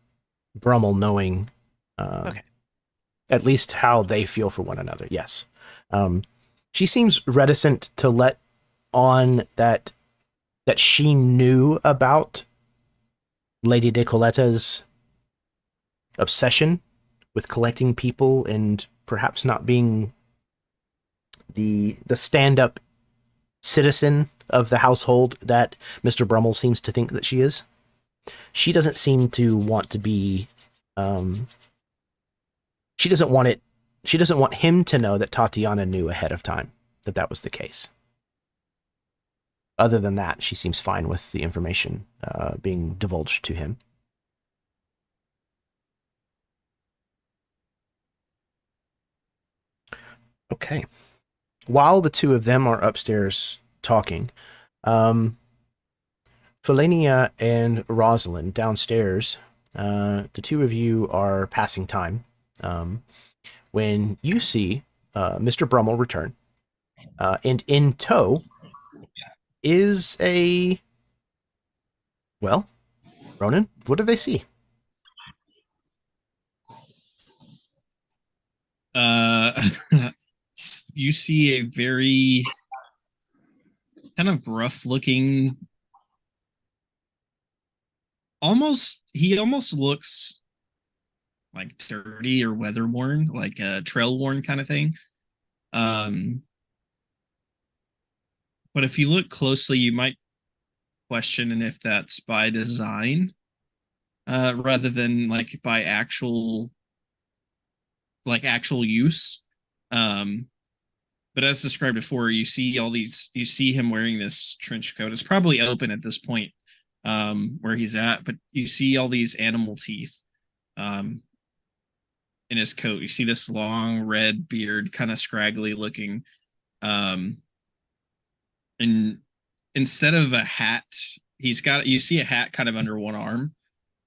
Brummell knowing Okay. at least how they feel for one another. Yes. She seems reticent to let on that she knew about Lady de Colletta's obsession with collecting people and perhaps not being the stand-up citizen of the household that Mr. Brummell seems to think that she is. She doesn't seem to want to be she doesn't want him to know that Tatiana knew ahead of time that that was the case. Other than that, she seems fine with the information being divulged to him. Okay. While the two of them are upstairs talking, Felania and Rosalind downstairs, the two of you are passing time when you see Mr. Brummell return. And in tow is well, Ronan, what do they see? You see a very kind of rough looking, he almost looks like dirty or weather worn, like a trail worn kind of thing. But if you look closely, you might question if that's by design, rather than like by actual use. But as described before, you see him wearing this trench coat. It's probably open at this point, where he's at, but you see all these animal teeth in his coat. You see this long red beard, kind of scraggly looking. And instead of a hat, you see a hat kind of under one arm.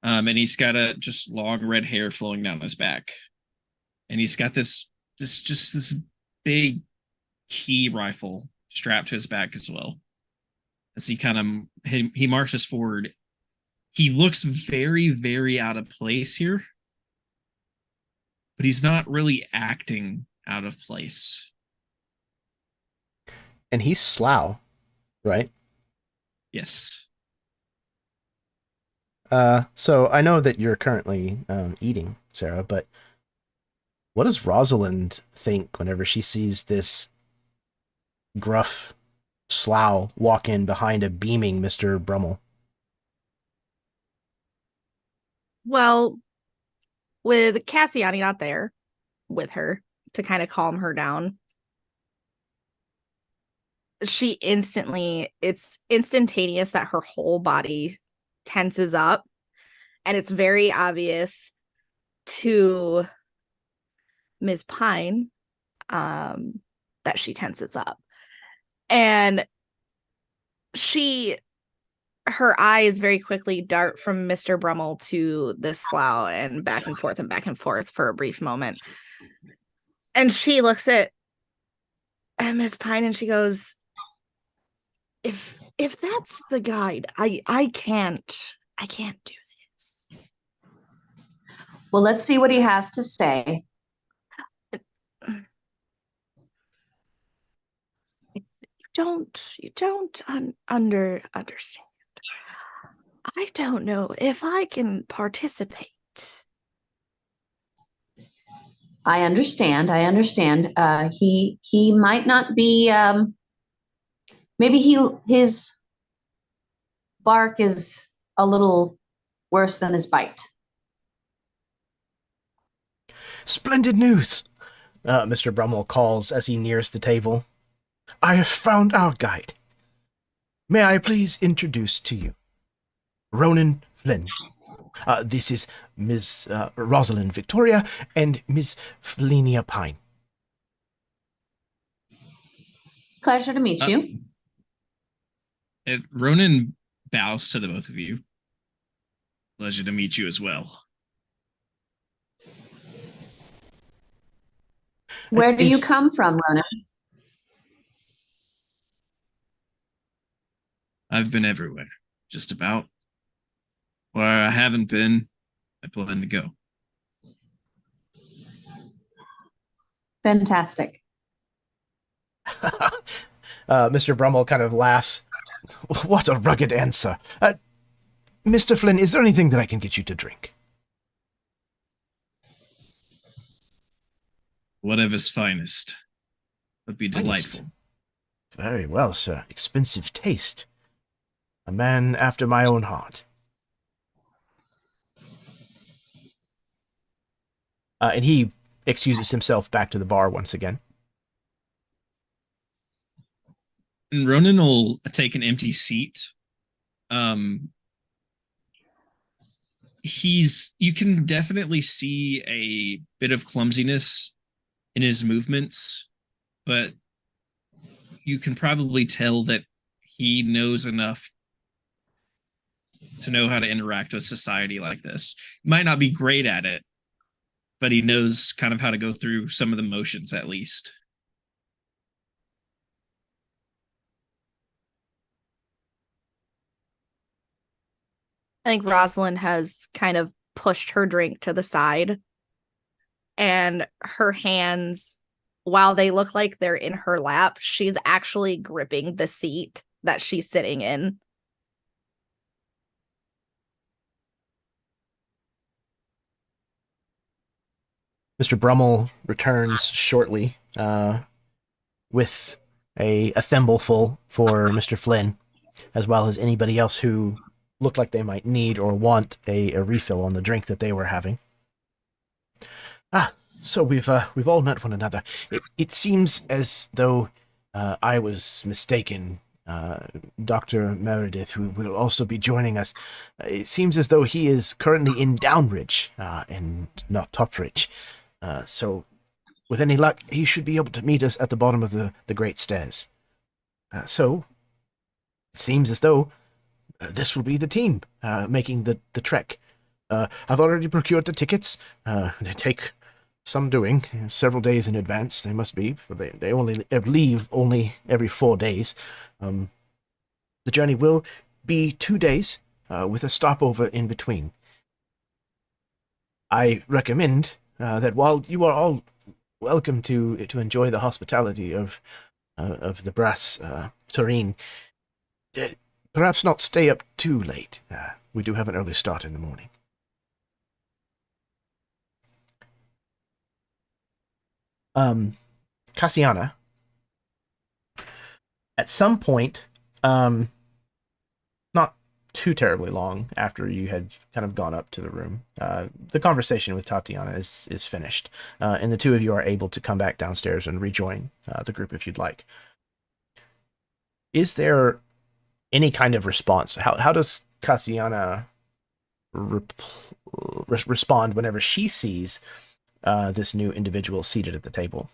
And he's got just long red hair flowing down his back. And he's got this big key rifle strapped to his back as well. As he marches forward, he looks very, very out of place here, but he's not really acting out of place. And he's Slough, right? Yes. So I know that you're currently eating, Sarah, but what does Rosalind think whenever she sees this gruff Slough walk in behind a beaming Mr. Brummell? Well, with Cassiani not there with her to kind of calm her down, it's instantaneous that her whole body tenses up, and it's very obvious to Ms. Pine that she tenses up. And her eyes very quickly dart from Mr. Brummell to this Slough and back and forth for a brief moment. And she looks at Ms. Pine and she goes, if that's the guide, I can't do this. Well, let's see what he has to say. You don't understand. I don't know if I can participate. I understand. He might not be. Maybe his bark is a little worse than his bite. Splendid news! Mr. Brummell calls as he nears the table. I have found our guide. May I please introduce to you Ronan Flynn. This is Ms. Rosalind Victoria and Ms. Felania Pine. Pleasure to meet you. Ronan bows to the both of you. Pleasure to meet you as well. Where do you come from, Ronan? I've been everywhere, just about. Where I haven't been, I plan to go. Fantastic. Mr. Brummell kind of laughs. What a rugged answer. Mr. Flynn, is there anything that I can get you to drink? Whatever's finest would be Finest? delightful. Very well, sir. Expensive taste. A man after my own heart. And he excuses himself back to the bar once again. And Ronan will take an empty seat. You can definitely see a bit of clumsiness in his movements, but you can probably tell that he knows enough to know how to interact with society like this. He might not be great at it, but he knows kind of how to go through some of the motions at least. I think Rosalind has kind of pushed her drink to the side, and her hands, while they look like they're in her lap, she's actually gripping the seat that she's sitting in. Mr. Brummell returns shortly with a thimbleful for Mr. Flynn, as well as anybody else who looked like they might need or want a refill on the drink that they were having. So we've all met one another. It seems as though I was mistaken. Dr. Meredith, who will also be joining us, it seems as though he is currently in Downridge and not Topridge. So with any luck, he should be able to meet us at the bottom of the Great Stairs. So it seems as though this will be the team making the trek. I've already procured the tickets. They take some doing, several days in advance. They must be, for they only leave only every 4 days. The journey will be 2 days with a stopover in between. I recommend that while you are all welcome to enjoy the hospitality of the Brass Tureen, perhaps not stay up too late. We do have an early start in the morning. Cassiana, at some point, not too terribly long after you had kind of gone up to the room, the conversation with Tatiana is finished, and the two of you are able to come back downstairs and rejoin the group if you'd like. Is there any kind of response? How does Cassiana respond whenever she sees this new individual seated at the table?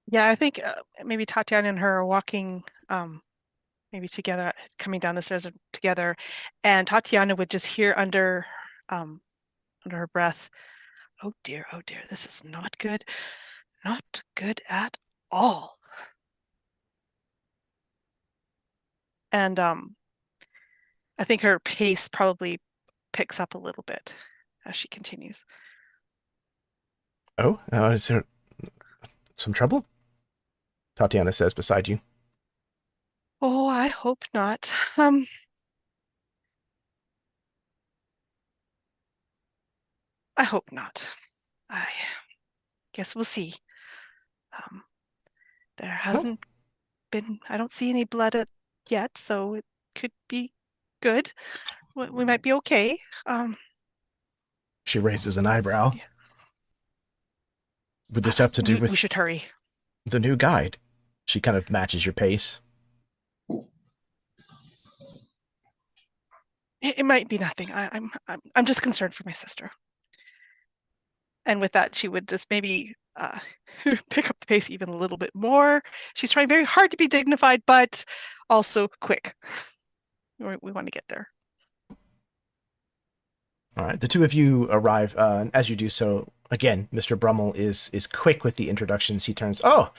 Yeah, I think maybe Tatiana and her are walking maybe together, coming down the stairs together, and Tatiana would just hear under her breath, oh dear, this is not good at all. And I think her pace probably picks up a little bit as she continues. Oh, is there some trouble? Tatiana says beside you. Oh, I hope not. I hope not. I guess we'll see. There hasn't been, I don't see any blood yet, so it could be good. We might be okay. She raises an eyebrow. Yeah. Would this have to do with we should hurry. the new guide? She kind of matches your pace. It might be nothing. I'm just concerned for my sister. And with that, she would just maybe pick up the pace even a little bit more. She's trying very hard to be dignified, but also quick. We want to get there. All right, the two of you arrive, and as you do so, again, Mr. Brummell is quick with the introductions. He turns, oh,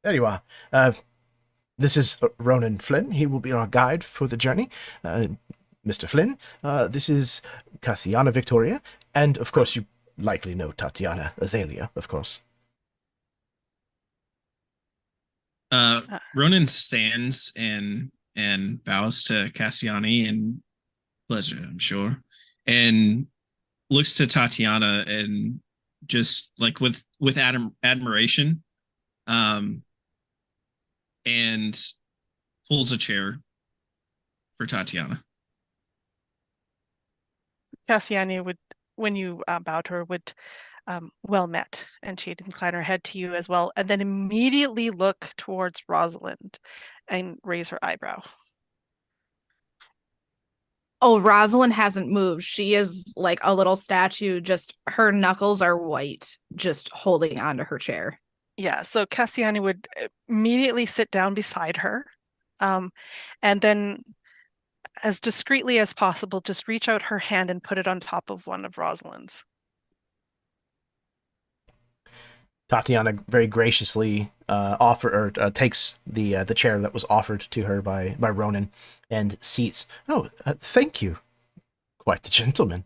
there you are. This is Ronan Flynn. He will be our guide for the journey. Mr. Flynn, this is Cassiana Victoria, and of course you likely know Tatiana Azalea, of course. Ronan stands and and bows to Cassiani and pleasure, I'm sure, and looks to Tatiana and just like with admiration, and pulls a chair for Tatiana. Cassiani would, when you bowed to her, would well met, and she'd incline her head to you as well, and then immediately look towards Rosalind and raise her eyebrow. Oh, Rosalind hasn't moved. She is like a little statue, just her knuckles are white, just holding onto her chair. Yeah, so Cassiani would immediately sit down beside her, and then as discreetly as possible, just reach out her hand and put it on top of one of Rosalind's. Tatiana very graciously takes the chair that was offered to her by Ronan and seats. Oh, thank you. Quite the gentleman.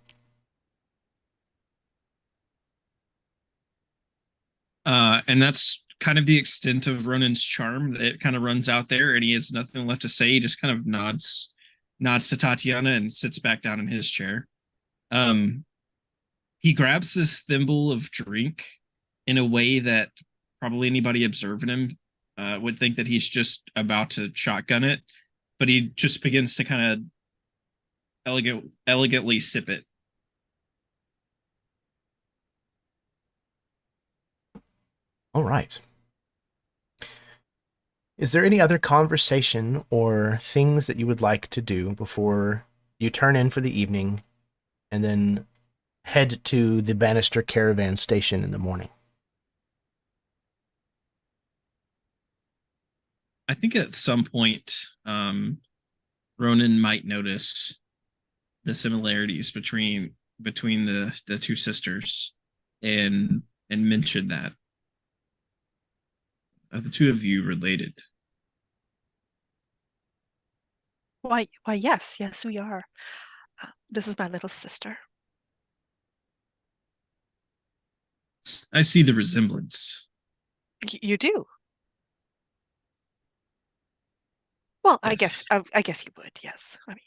And that's kind of the extent of Ronan's charm. It kind of runs out there, and he has nothing left to say. He just kind of nods to Tatiana and sits back down in his chair. He grabs this thimble of drink in a way that probably anybody observing him would think that he's just about to shotgun it, but he just begins to kind of elegantly sip it. All right. Is there any other conversation or things that you would like to do before you turn in for the evening and then head to the Bannister Caravan Station in the morning? I think at some point, Ronan might notice the similarities between the two sisters, and mention that. Are the two of you related? Why, yes, we are. This is my little sister. I see the resemblance. You do? Well, Yes. I guess you would, yes. I mean,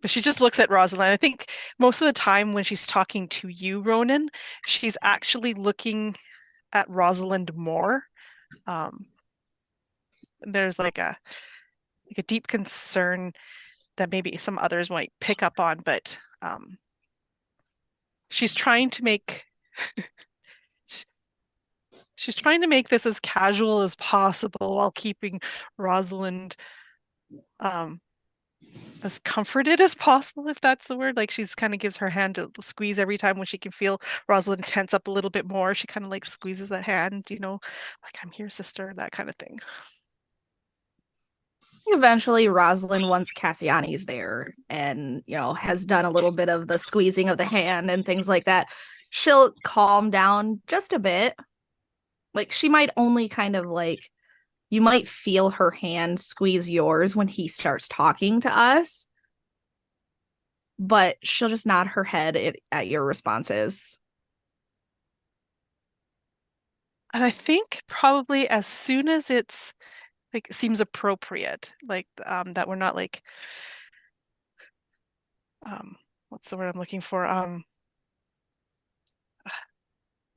but she just looks at Rosalind. I think most of the time when she's talking to you, Ronan, she's actually looking at Rosalind more. There's like a deep concern that maybe some others might pick up on, but she's trying to make she's trying to make this as casual as possible while keeping Rosalind as comforted as possible, if that's the word. Like, she's kind of gives her hand a squeeze every time when she can feel Rosalind tense up a little bit more. She kind of like squeezes that hand, like, I'm here, sister, that kind of thing. Eventually, Rosalind, once Cassiani's there and, has done a little bit of the squeezing of the hand and things like that, she'll calm down just a bit. Like, she might only kind of like, you might feel her hand squeeze yours when he starts talking to us, but she'll just nod her head at your responses. And I think probably as soon as it's like seems appropriate, like that we're not like what's the word I'm looking for?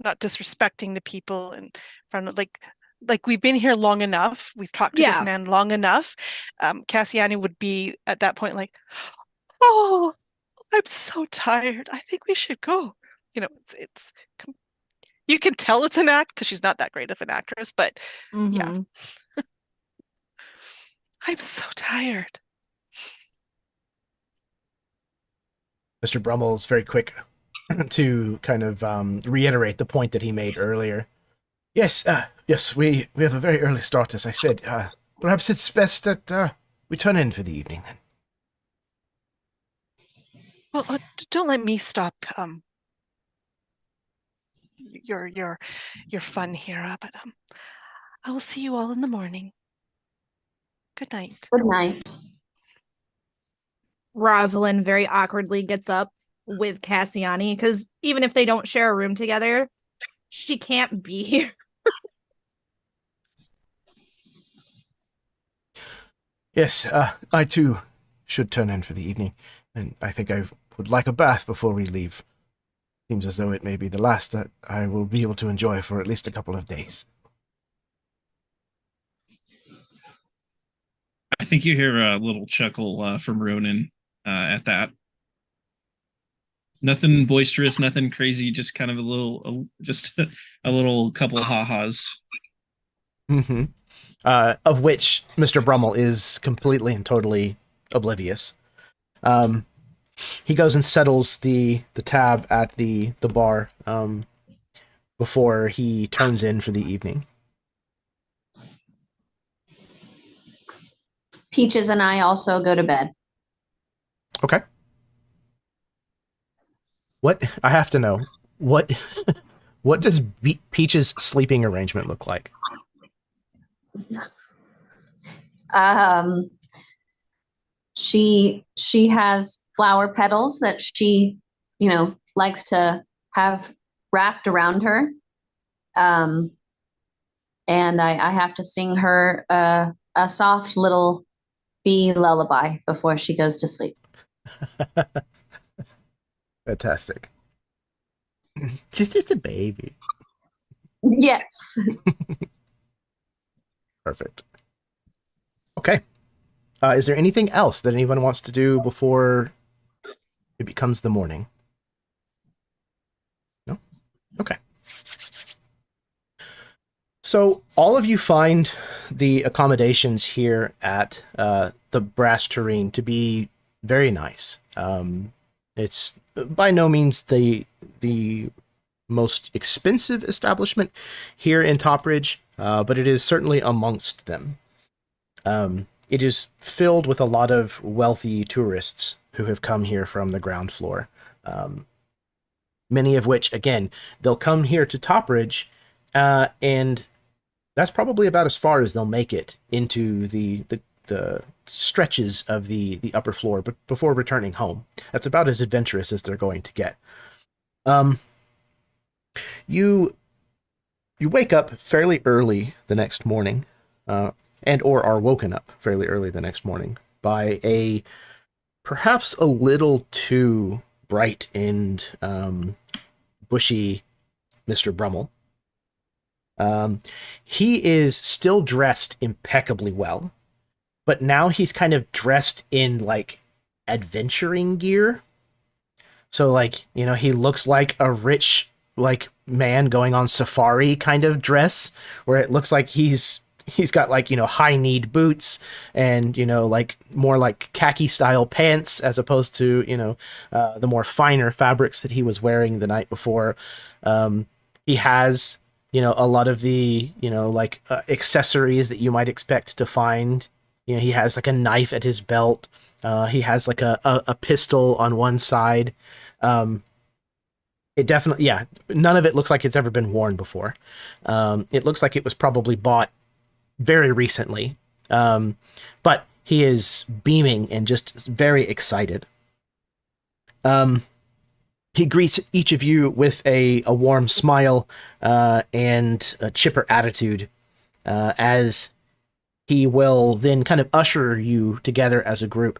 Not disrespecting the people in front of like we've been here long enough. We've talked to this man long enough. Cassiani would be at that point like, oh, I'm so tired. I think we should go. It's you can tell it's an act because she's not that great of an actress, but yeah. I'm so tired. Mr. Brummell is very quick to kind of reiterate the point that he made earlier. Yes, we have a very early start, as I said. Perhaps it's best that we turn in for the evening, then. Well, don't let me stop your fun here, but I will see you all in the morning. Good night. Good night. Rosalind very awkwardly gets up with Cassiani because even if they don't share a room together, she can't be here. Yes, I too should turn in for the evening, and I think I would like a bath before we leave. Seems as though it may be the last that I will be able to enjoy for at least a couple of days. I think you hear a little chuckle from Ronan at that. Nothing boisterous, nothing crazy, just kind of a little couple ha-has. Mm-hmm. Of which Mr. Brummell is completely and totally oblivious. He goes and settles the tab at the bar before he turns in for the evening. Peaches and I also go to bed. Okay. What I have to know, what what does Peach's sleeping arrangement look like? She has flower petals that she, likes to have wrapped around her. And I have to sing her a soft little bee lullaby before she goes to sleep. Fantastic. She's just a baby. Yes. Perfect. Okay. Is there anything else that anyone wants to do before it becomes the morning? No? Okay. So all of you find the accommodations here at the Brass Tureen to be very nice. It's by no means the most expensive establishment here in Topridge, but it is certainly amongst them. It is filled with a lot of wealthy tourists who have come here from the ground floor. Many of which, again, they'll come here to Topridge, and that's probably about as far as they'll make it into the stretches of the upper floor, but before returning home. That's about as adventurous as they're going to get. You wake up fairly early the next morning, and or are woken up fairly early the next morning by a perhaps a little too bright and bushy Mr. Brummell. He is still dressed impeccably well, but now he's kind of dressed in like adventuring gear. So like, he looks like a rich like man going on safari kind of dress, where it looks like he's got like, high-kneed boots and, like more like khaki style pants as opposed to, the more finer fabrics that he was wearing the night before. He has, a lot of the, like accessories that you might expect to find. He has like a knife at his belt. He has like a pistol on one side. It definitely, yeah, none of it looks like it's ever been worn before. It looks like it was probably bought very recently. But he is beaming and just very excited. He greets each of you with a warm smile and a chipper attitude as he will then kind of usher you together as a group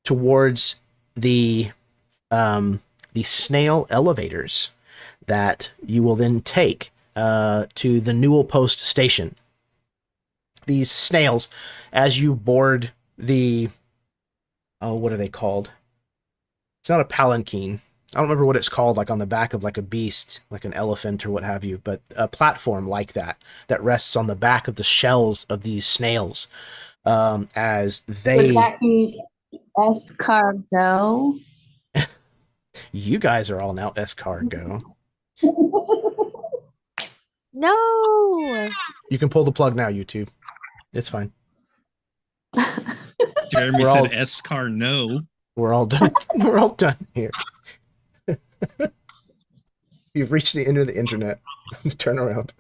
towards the snail elevators that you will then take to the Newell Post station. These snails, as you board what are they called? It's not a palanquin. I don't remember what it's called, like on the back of like a beast, like an elephant or what have you, but a platform like that rests on the back of the shells of these snails. As they... Would that be escargot? You guys are all now escargot. No. You can pull the plug now, YouTube. It's fine. Jeremy said Escar no. We're all done. We're all done here. You've reached the end of the internet. Turn around.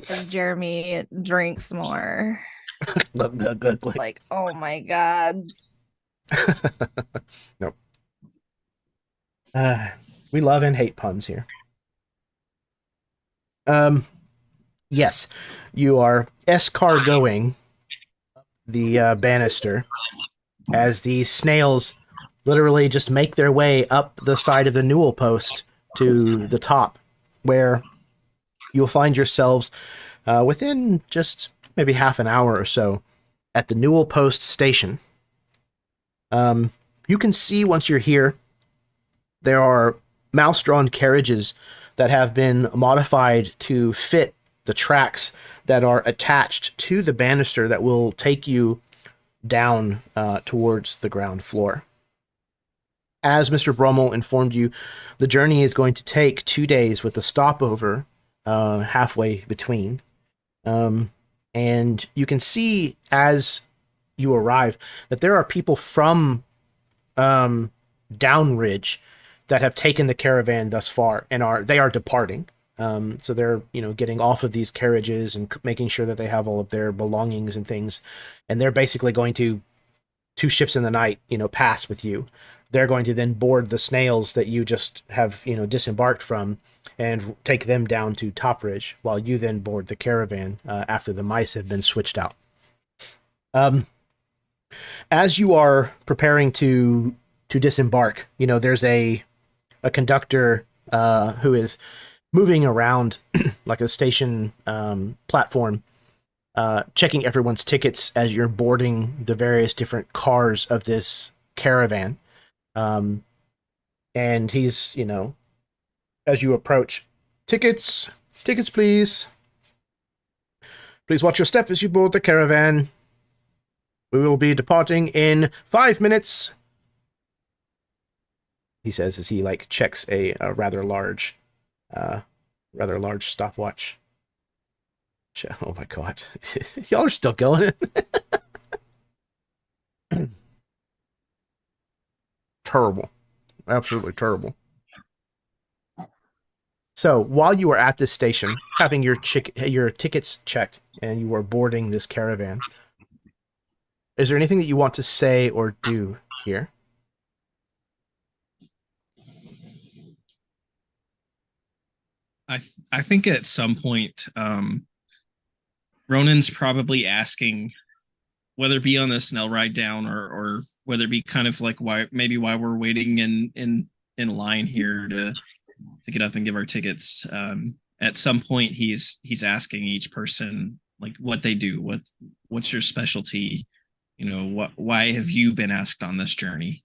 As Jeremy drinks more. Like, oh my god. Nope. We love and hate puns here. Yes, you are escargoing the banister as these snails literally just make their way up the side of the newel post to the top, where you'll find yourselves within just maybe half an hour or so at the newel post station. You can see once you're here, there are mouse-drawn carriages that have been modified to fit the tracks that are attached to the banister that will take you down towards the ground floor. As Mr. Brummell informed you, the journey is going to take 2 days with a stopover halfway between. And you can see as you arrive that there are people from Downridge that have taken the caravan thus far and they are departing. So they're, getting off of these carriages and making sure that they have all of their belongings and things. And they're basically going to 2 ships in the night, pass with you. They're going to then board the snails that you just have, disembarked from and take them down to Topridge, while you then board the caravan after the mice have been switched out. As you are preparing to disembark, there's a conductor who is moving around like a station platform, checking everyone's tickets as you're boarding the various different cars of this caravan. And he's, as you approach, tickets, please. Please watch your step as you board the caravan. We will be departing in 5 minutes. He says as he checks a rather large stopwatch. Oh my god. Y'all are still going. Terrible. Absolutely terrible. So, while you are at this station, having your tickets checked and you are boarding this caravan, is there anything that you want to say or do here? I think at some point, Ronan's probably asking whether it be on the Snell ride down or whether it be kind of like why we're waiting in line here to get up and give our tickets. At some point, he's asking each person what they do, what's your specialty, why have you been asked on this journey?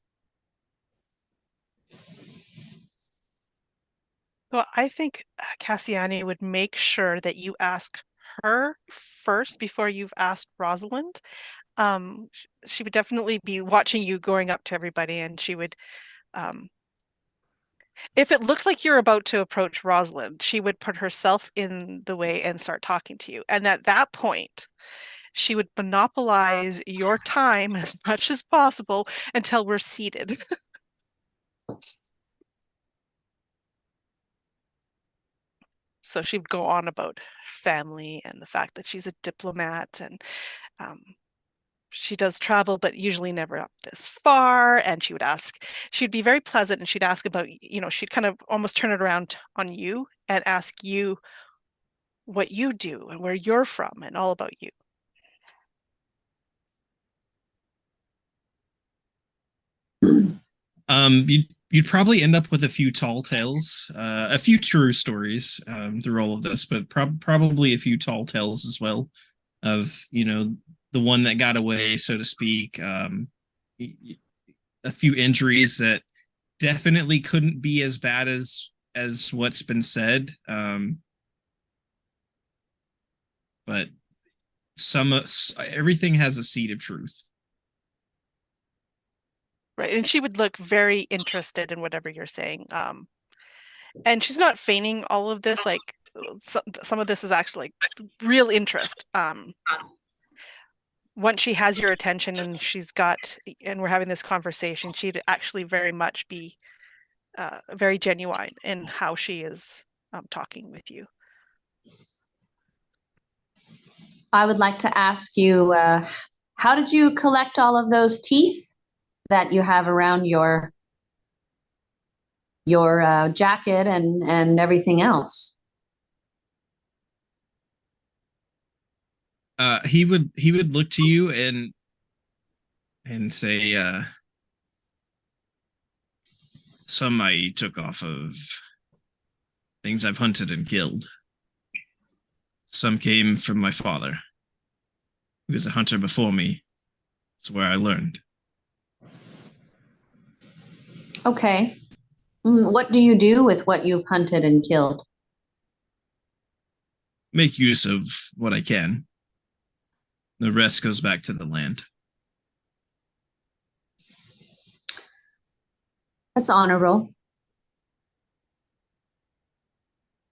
So I think Cassiani would make sure that you ask her first before you've asked Rosalind. She would definitely be watching you going up to everybody, and she would, if it looked like you're about to approach Rosalind, she would put herself in the way and start talking to you. And at that point, she would monopolize your time as much as possible until we're seated. So she would go on about family and the fact that she's a diplomat, and she does travel, but usually never up this far. And she'd be very pleasant, and she'd ask about, she'd kind of almost turn it around on you and ask you what you do and where you're from and all about you. You'd probably end up with a few tall tales, a few true stories through all of this, but probably a few tall tales as well of, the one that got away, so to speak, a few injuries that definitely couldn't be as bad as what's been said. But everything has a seed of truth. Right. And she would look very interested in whatever you're saying. And she's not feigning all of this. Some of this is actually real interest. Once she has your attention and we're having this conversation, she'd actually very much be very genuine in how she is talking with you. I would like to ask you, how did you collect all of those teeth that you have around your jacket and everything else? He would look to you and say, some I took off of things I've hunted and killed. Some came from my father. He was a hunter before me. That's where I learned. Okay. What do you do with what you've hunted and killed? Make use of what I can. The rest goes back to the land. That's honorable.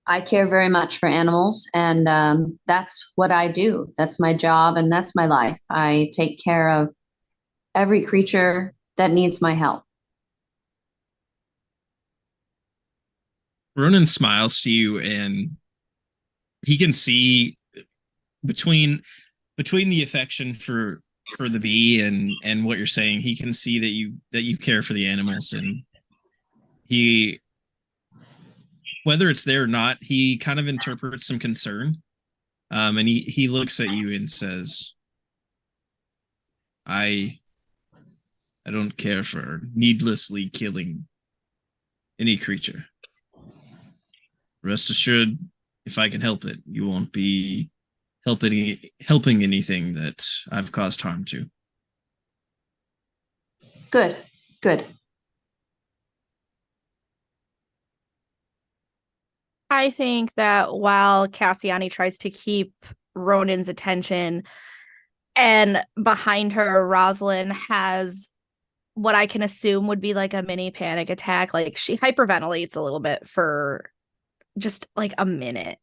I care very much for animals, and that's what I do. That's my job, and that's my life. I take care of every creature that needs my help. Ronan smiles to you, and he can see between the affection for the bee and what you're saying. He can see that you care for the animals, and he, whether it's there or not, he kind of interprets some concern. And he looks at you and says, I don't care for needlessly killing any creature. Rest assured, if I can help it, you won't be helping anything that I've caused harm to. Good, good. I think that while Cassiani tries to keep Ronan's attention, and behind her, Rosalind has what I can assume would be like a mini panic attack. Like she hyperventilates a little bit for just like a minute.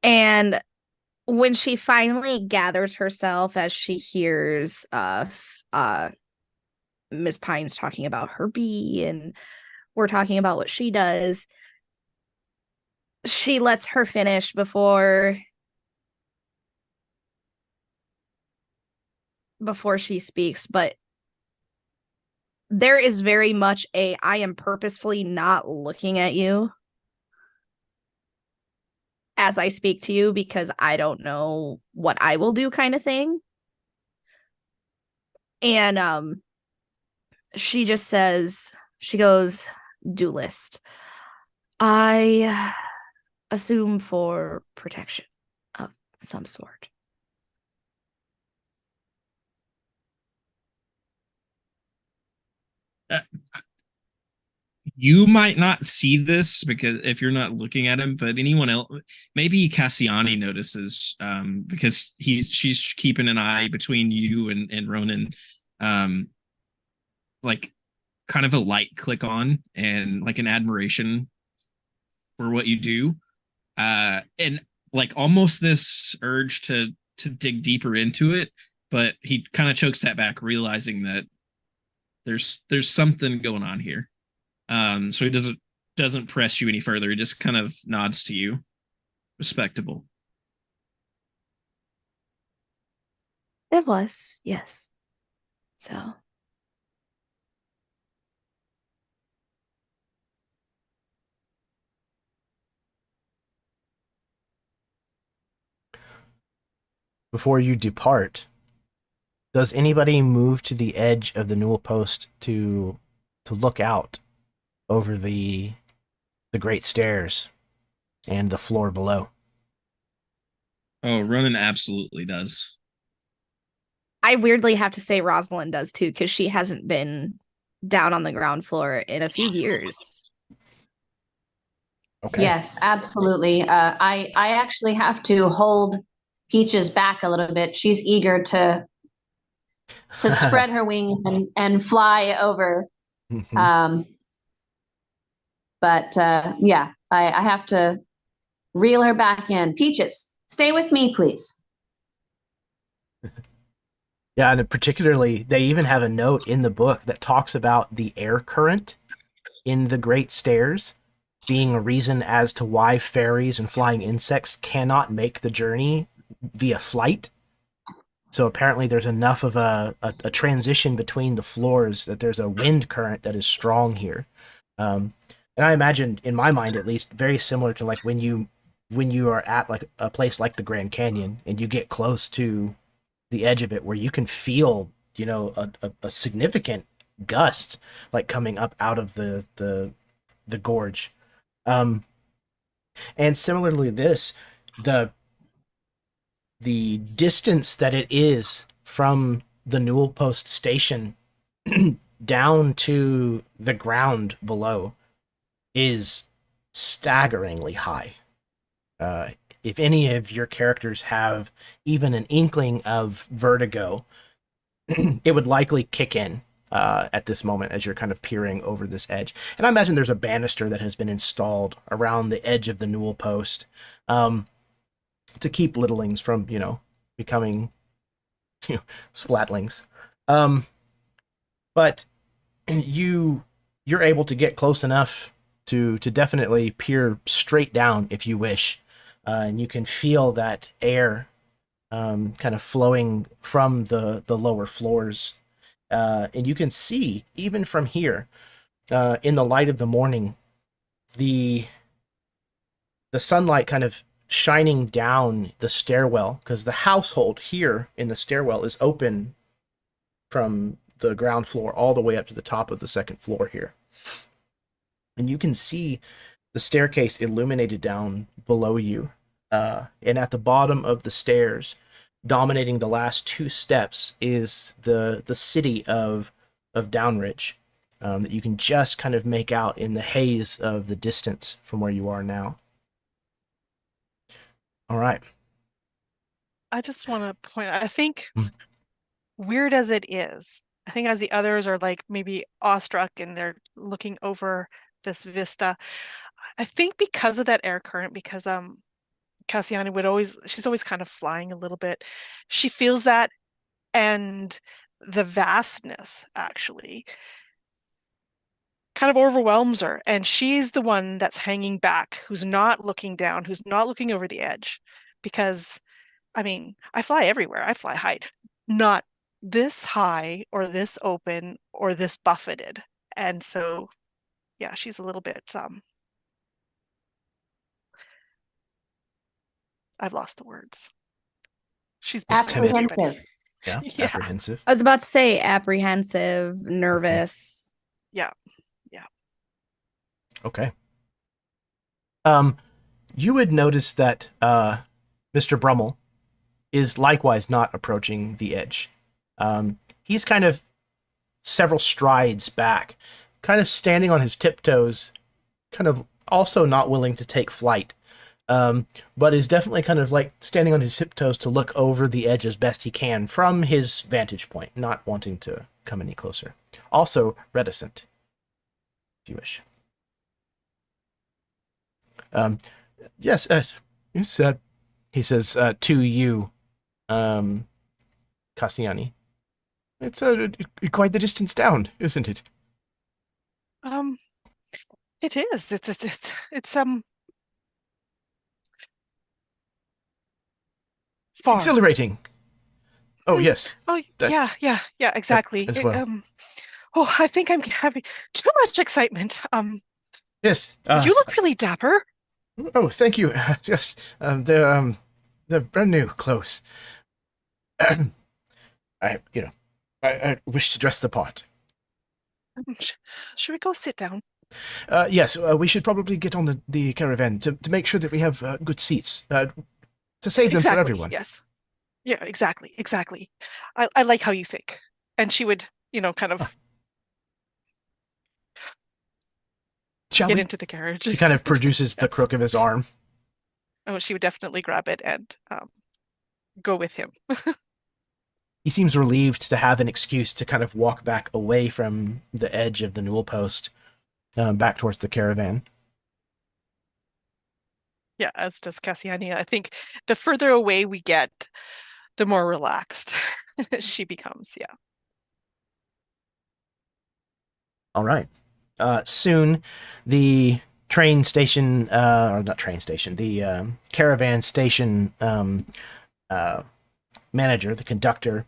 And when she finally gathers herself as she hears Miss Pines talking about her bee and we're talking about what she does, she lets her finish before she speaks. But there is very much I am purposefully not looking at you as I speak to you because I don't know what I will do kind of thing. And she just says, she goes, duelist. I assume for protection of some sort. You might not see this because if you're not looking at him, but anyone else, maybe Cassiani notices, because she's keeping an eye between you and Ronan, like kind of a light click on and like an admiration for what you do, and like almost this urge to dig deeper into it, but he kind of chokes that back, realizing that there's something going on here. So he doesn't press you any further. He just kind of nods to you. Respectable. It was, yes. So Before you depart, does anybody move to the edge of the newel post to look out over the great stairs and the floor below? Oh, Ronan absolutely does. I weirdly have to say Rosalind does too, because she hasn't been down on the ground floor in a few years. Okay. Yes, absolutely. I actually have to hold Peaches back a little bit. She's eager to spread her wings and fly over. But yeah, I have to reel her back in. Peaches, stay with me, please. Yeah, and particularly, they even have a note in the book that talks about the air current in the Great Stairs being a reason as to why fairies and flying insects cannot make the journey via flight. So apparently there's enough of a transition between the floors that there's a wind current that is strong here. And I imagine, in my mind at least, very similar to like when you when you are at like a place like the Grand Canyon and you get close to the edge of it where you can feel, you know, a significant gust like coming up out of the gorge. And similarly the distance that it is from the Newell Post station down to the ground below is staggeringly high. If any of your characters have even an inkling of vertigo, it would likely kick in at this moment as you're kind of peering over this edge. And I imagine there's a banister that has been installed around the edge of the Newell Post to keep littlings from, you know, becoming splatlings. But you're able to get close enough to definitely peer straight down if you wish. And you can feel that air kind of flowing from the lower floors. And you can see, even from here, in the light of the morning, the sunlight kind of shining down the stairwell, because the household here in the stairwell is open from the ground floor all the way up to the top of the second floor here. And you can see the staircase illuminated down below you. And at the bottom of the stairs, dominating the last two steps, is the city of Downridge that you can just kind of make out in the haze of the distance from where you are now. All right. I just want to point out, I think, weird as it is, I think as the others are like maybe awestruck and they're looking over this vista, I think because of that air current, because Cassiani she's always kind of flying a little bit. She feels that, and the vastness actually kind of overwhelms her, and she's the one that's hanging back, who's not looking down, who's not looking over the edge, because I mean, I fly everywhere. I fly high, not this high or this open or this buffeted. And so, yeah, she's a little bit, I've lost the words. She's Apprehensive. Yeah, Yeah. apprehensive. I was about to say apprehensive, nervous. Yeah. Okay. You would notice that Mr. Brummell is likewise not approaching the edge. He's kind of several strides back, kind of standing on his tiptoes, kind of also not willing to take flight, but is definitely kind of like standing on his tiptoes to look over the edge as best he can from his vantage point, not wanting to come any closer. Also reticent, if you wish. Yes, you said, he says to you, Cassiani. It's quite the distance down, isn't it? It is. It's far. Exhilarating. Oh yes. Oh That- yeah, exactly. as well. I think I'm having too much excitement. Yes. You look really dapper. Oh, thank you. Just they're brand new clothes. I wish to dress the part. Should we go sit down? Yes, we should probably get on the caravan to make sure that we have good seats to save them for everyone. Yes. Yeah, exactly. I like how you think. And she would, kind of Shall get we? into the carriage. He kind of produces the Yes. crook of his arm. Oh, she would definitely grab it and go with him. He seems relieved to have an excuse to kind of walk back away from the edge of the Newell Post, back towards the caravan. Yeah, as does Cassiani. I think the further away we get, the more relaxed she becomes. Yeah. All right. Soon, the train station, or not train station, the caravan station manager, the conductor,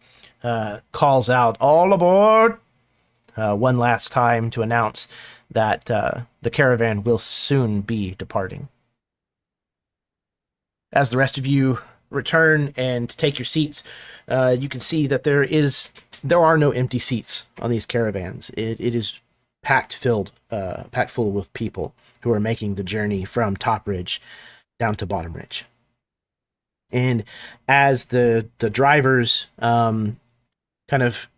calls out, "All aboard!" One last time to announce that the caravan will soon be departing. As the rest of you return and take your seats, you can see that there are no empty seats on these caravans. It is packed full with people who are making the journey from Topridge down to Bottomridge. And as the drivers kind of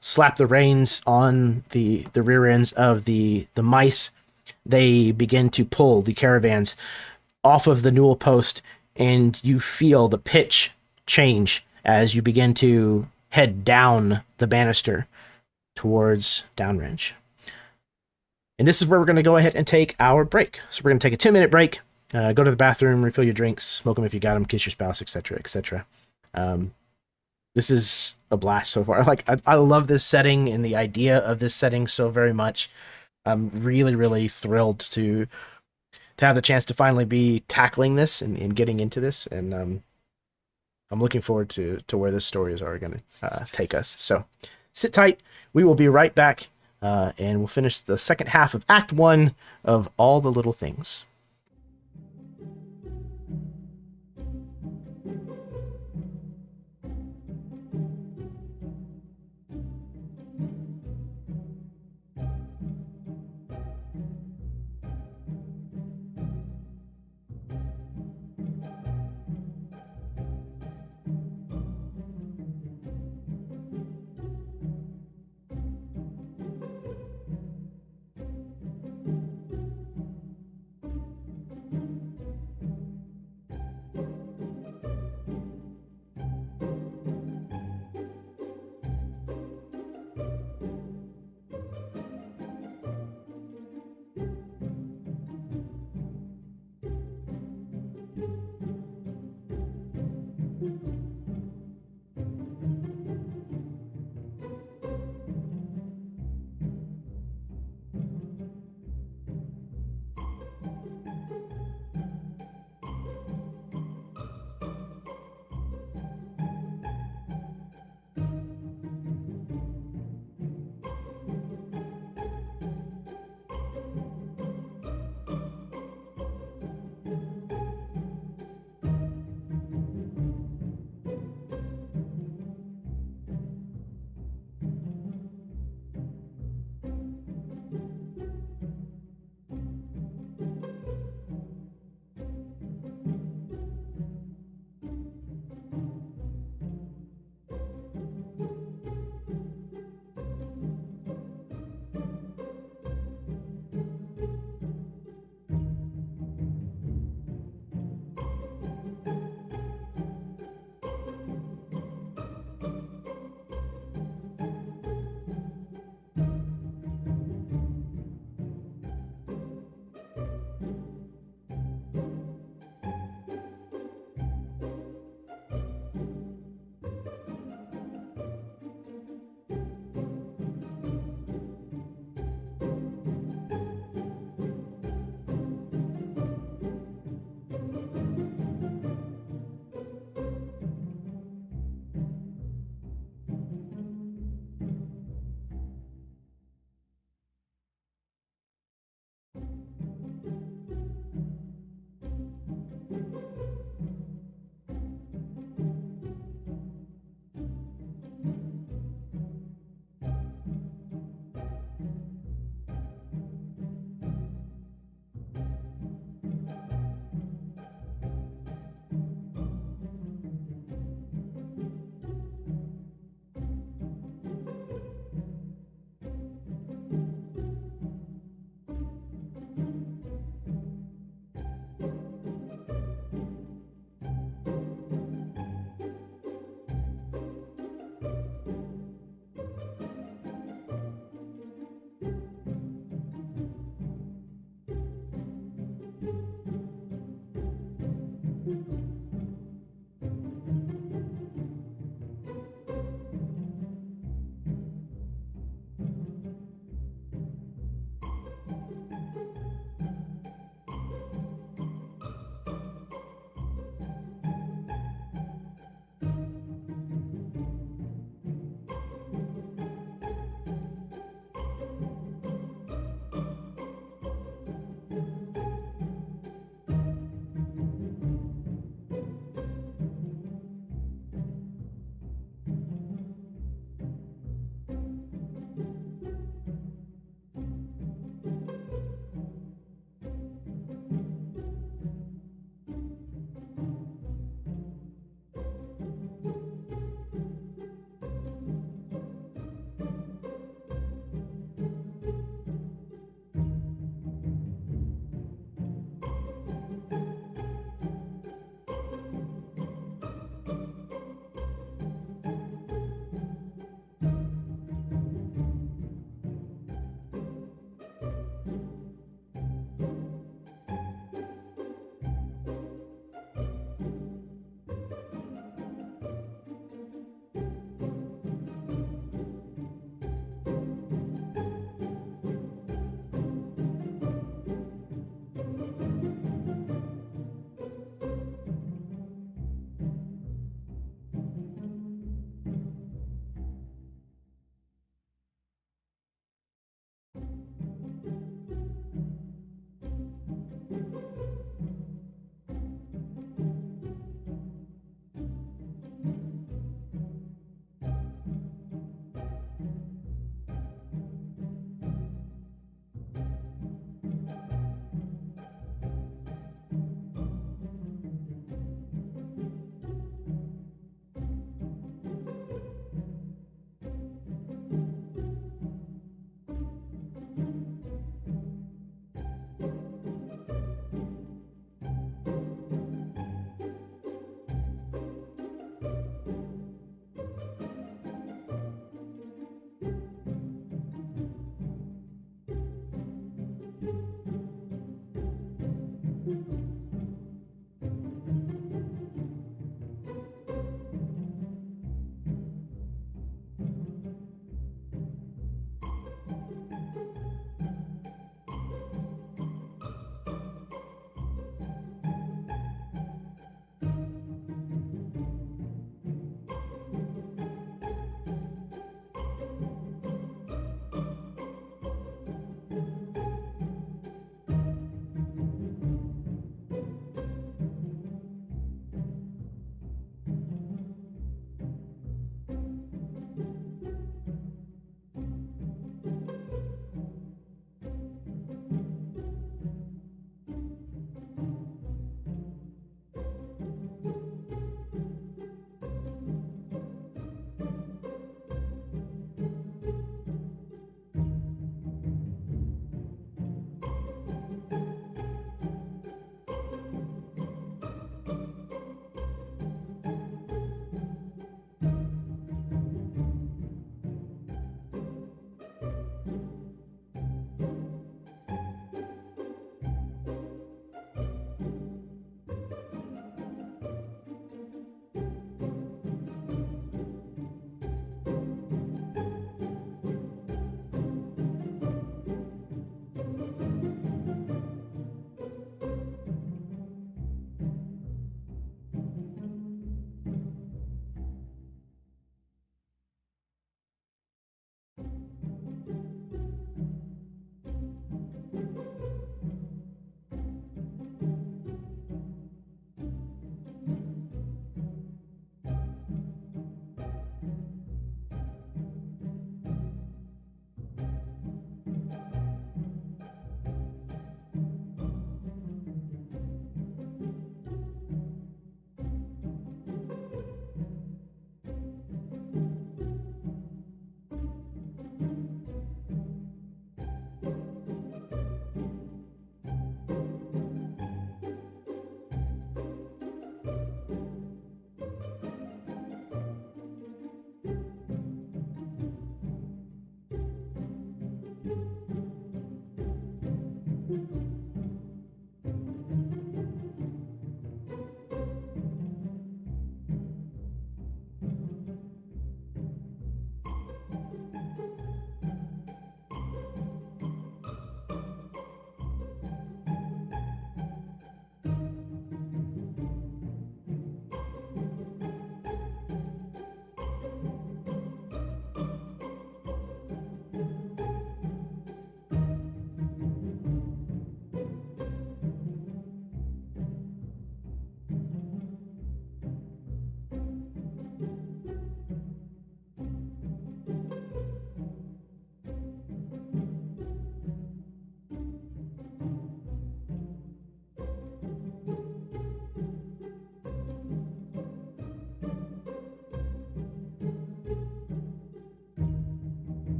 slap the reins on the rear ends of the mice, they begin to pull the caravans off of the newel post, and you feel the pitch change as you begin to head down the banister towards Downridge. And this is where we're going to go ahead and take our break. So we're going to take a 10-minute break, go to the bathroom, refill your drinks, smoke them if you got them, kiss your spouse, etc., etc. This is a blast so far. Like, I love this setting and the idea of this setting so very much. I'm really, really thrilled to have the chance to finally be tackling this and getting into this. And I'm looking forward to where this story is going to take us. So sit tight. We will be right back, and we'll finish the second half of Act 1 of All the Little Things.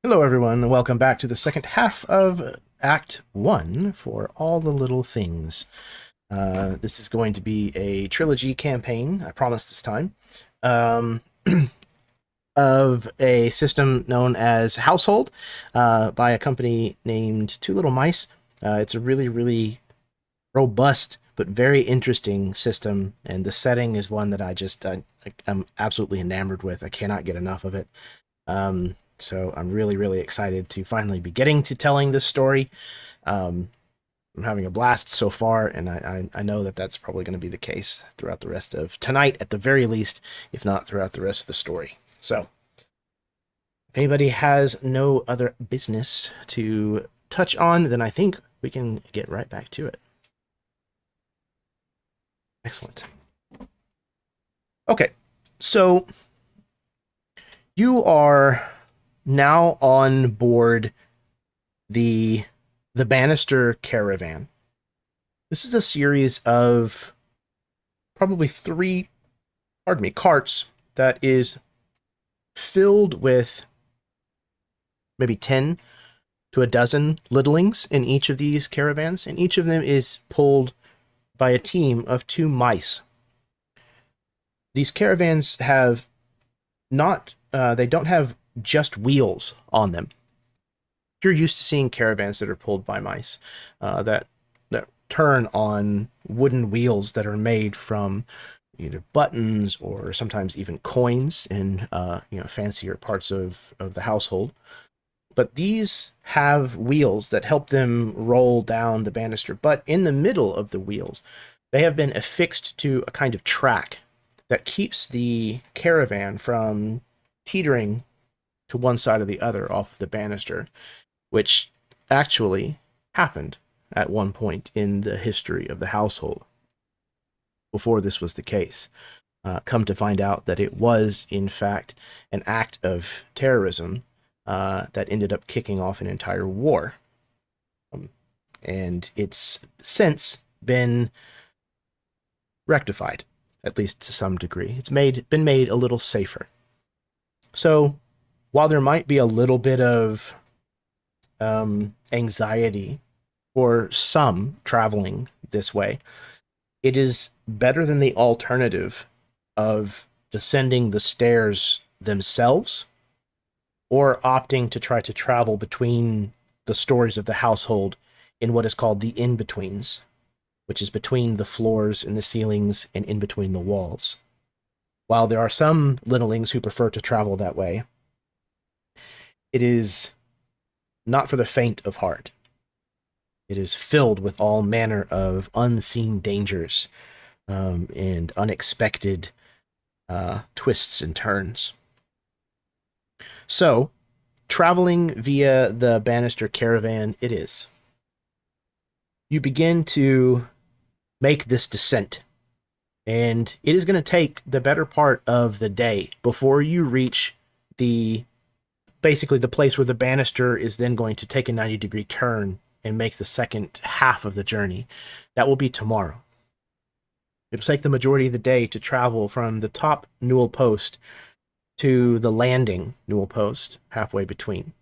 Hello, everyone, and welcome back to the second half of Act 1 for All the Little Things. This is going to be a trilogy campaign, I promise this time, of a system known as Household by a company named Two Little Mice. It's a really, really robust but very interesting system, and the setting is one that I'm absolutely enamored with. I cannot get enough of it. So I'm really, really excited to finally be getting to telling this story. I'm having a blast so far, and I know that that's probably going to be the case throughout the rest of tonight, at the very least, if not throughout the rest of the story. So, if anybody has no other business to touch on, then I think we can get right back to it. Excellent. Okay, so you are now on board the Bannister Caravan. This is a series of probably three, carts that is filled with maybe 10 to a dozen littlings in each of these caravans, and each of them is pulled by a team of 2 mice. These caravans have they don't have just wheels on them. You're used to seeing caravans that are pulled by mice that turn on wooden wheels that are made from either buttons or sometimes even coins in fancier parts of the household. But these have wheels that help them roll down the banister. But in the middle of the wheels, they have been affixed to a kind of track that keeps the caravan from teetering to one side or the other off of the banister, which actually happened at one point in the history of the household before this was the case. Come to find out that it was, in fact, an act of terrorism that ended up kicking off an entire war. And it's since been rectified, at least to some degree. It's been made a little safer. So, while there might be a little bit of anxiety for some traveling this way, it is better than the alternative of descending the stairs themselves or opting to try to travel between the stories of the household in what is called the in-betweens, which is between the floors and the ceilings and in between the walls. While there are some littlings who prefer to travel that way, it is not for the faint of heart. It is filled with all manner of unseen dangers and unexpected twists and turns. So, traveling via the Bannister Caravan it is. You begin to make this descent, and it is going to take the better part of the day before you reach basically the place where the banister is then going to take a 90-degree turn and make the second half of the journey. That will be tomorrow. It'll take the majority of the day to travel from the top newel post to the landing newel post halfway between.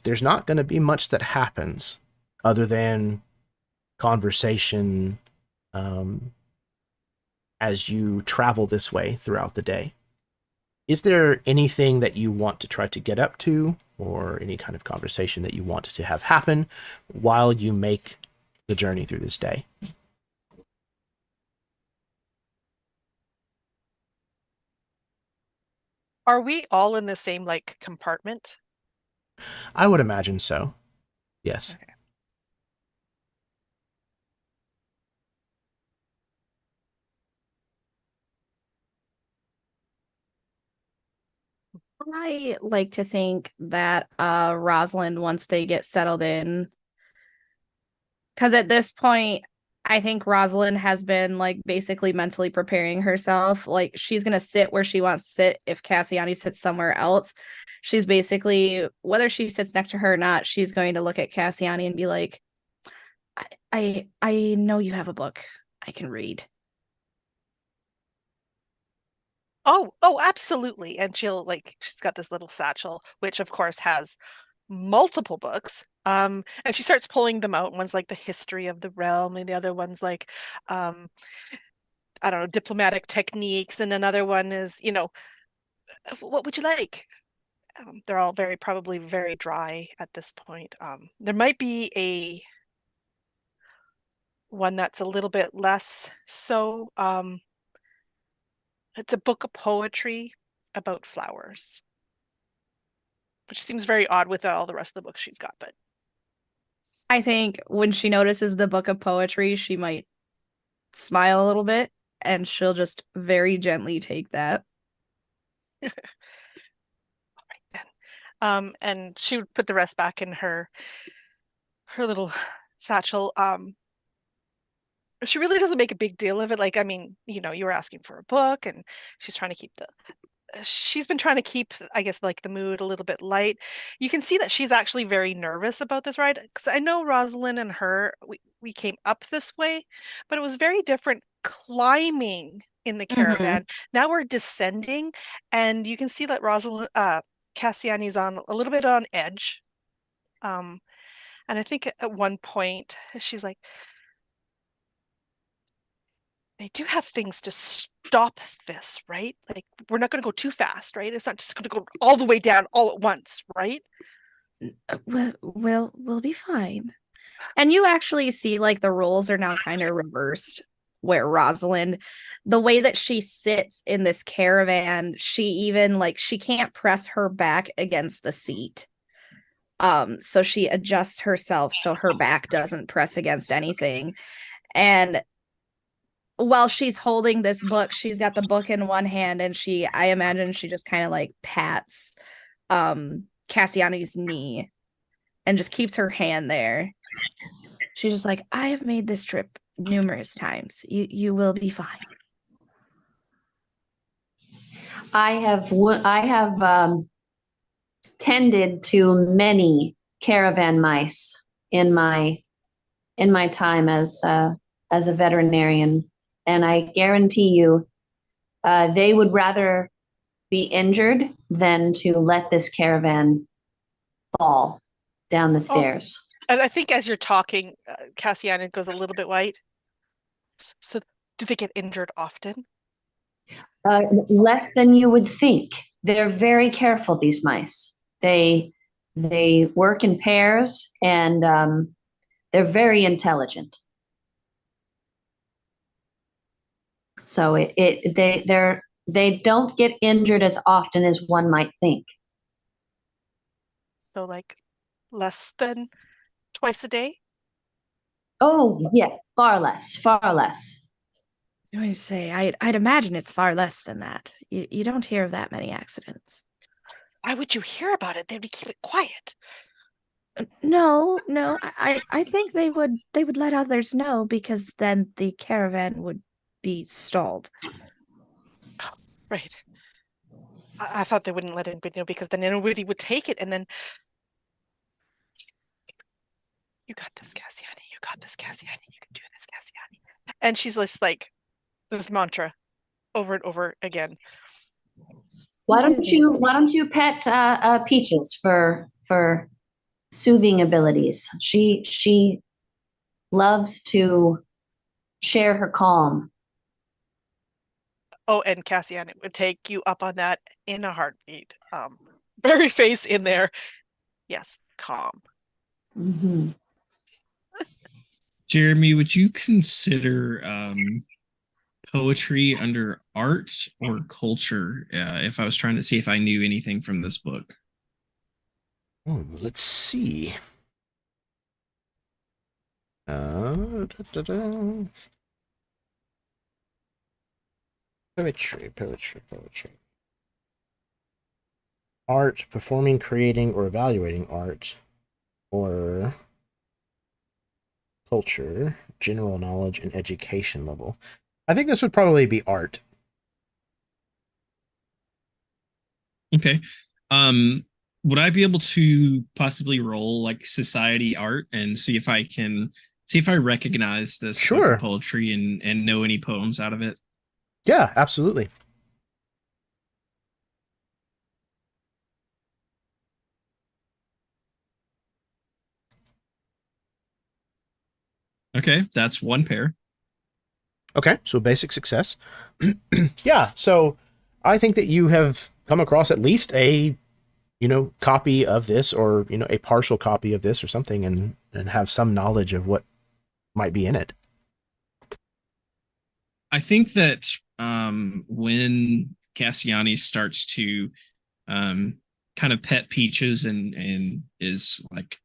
There's not going to be much that happens other than conversation as you travel this way throughout the day. Is there anything that you want to try to get up to, or any kind of conversation that you want to have happen while you make the journey through this day? Are we all in the same compartment? I would imagine so. Yes. Okay. I like to think that Rosalind, once they get settled in, because at this point, I think Rosalind has been basically mentally preparing herself. She's gonna sit where she wants to sit. If Cassiani sits somewhere else, she's basically, whether she sits next to her or not, she's going to look at Cassiani and be like, I know you have a book I can read. Oh, absolutely. And she's got this little satchel, which of course has multiple books. And she starts pulling them out. One's like the history of the realm, and the other one's like, um, I don't know, diplomatic techniques, and another one is, what would you like? They're all probably very dry at this point. There might be a one that's a little bit less so. It's a book of poetry about flowers, which seems very odd with all the rest of the books she's got, but I think when she notices the book of poetry, she might smile a little bit and she'll just very gently take that. and she would put the rest back in her little satchel. She really doesn't make a big deal of it. Like, I mean, you were asking for a book, and she's been trying to keep, I guess, like the mood a little bit light. You can see that she's actually very nervous about this ride, because I know Rosalind and her, we came up this way, but it was very different climbing in the caravan. Now we're descending, and you can see that Rosalind, Cassiani's on a little bit on edge. And I think at one point she's like, they do have things to stop this, right? Like, we're not going to go too fast, right? It's not just going to go all the way down all at once, right? We'll be fine. And you actually see like the roles are now kind of reversed, where Rosalind, the way that she sits in this caravan, she even she can't press her back against the seat. So she adjusts herself so her back doesn't press against anything. And while she's holding this book, she's got the book in one hand, and I imagine she just kind of pats Cassiani's knee and just keeps her hand there. She's just like, I have made this trip numerous times. You will be fine. I have tended to many caravan mice in my time as a veterinarian, and I guarantee you, they would rather be injured than to let this caravan fall down the stairs. And I think as you're talking, Cassiana goes a little bit white. So do they get injured often? Less than you would think. They're very careful, these mice. They work in pairs, and they're very intelligent. So they don't get injured as often as one might think. So less than twice a day? Oh, yes, far less, far less. I was going to say, I'd imagine it's far less than that. You don't hear of that many accidents. Why would you hear about it? They'd keep it quiet. No. I think they would let others know, because then the caravan would be stalled. Oh, right. I thought they wouldn't let anybody know, because then nobody would take it, and then you got this, Cassiani. You got this, Cassiani. You can do this, Cassiani. And she's just like this mantra over and over again. Why don't you pet Peaches for soothing abilities? She loves to share her calm. Oh, and Cassiani would take you up on that in a heartbeat. Very face in there. Yes, calm. Mm-hmm. Jeremy, would you consider poetry under art or culture if I was trying to see if I knew anything from this book? Oh, let's see. Poetry. Art, performing, creating, or evaluating art, or culture, general knowledge, and education level. I think this would probably be art. Okay. Would I be able to possibly roll society art and see if I recognize this book of poetry and know any poems out of it? Yeah, absolutely. Okay, that's one pair. Okay, so basic success. Yeah, so I think that you have come across at least a, copy of this, or, a partial copy of this or something, and have some knowledge of what might be in it. I think that when Cassiani starts to kind of pet Peaches and is like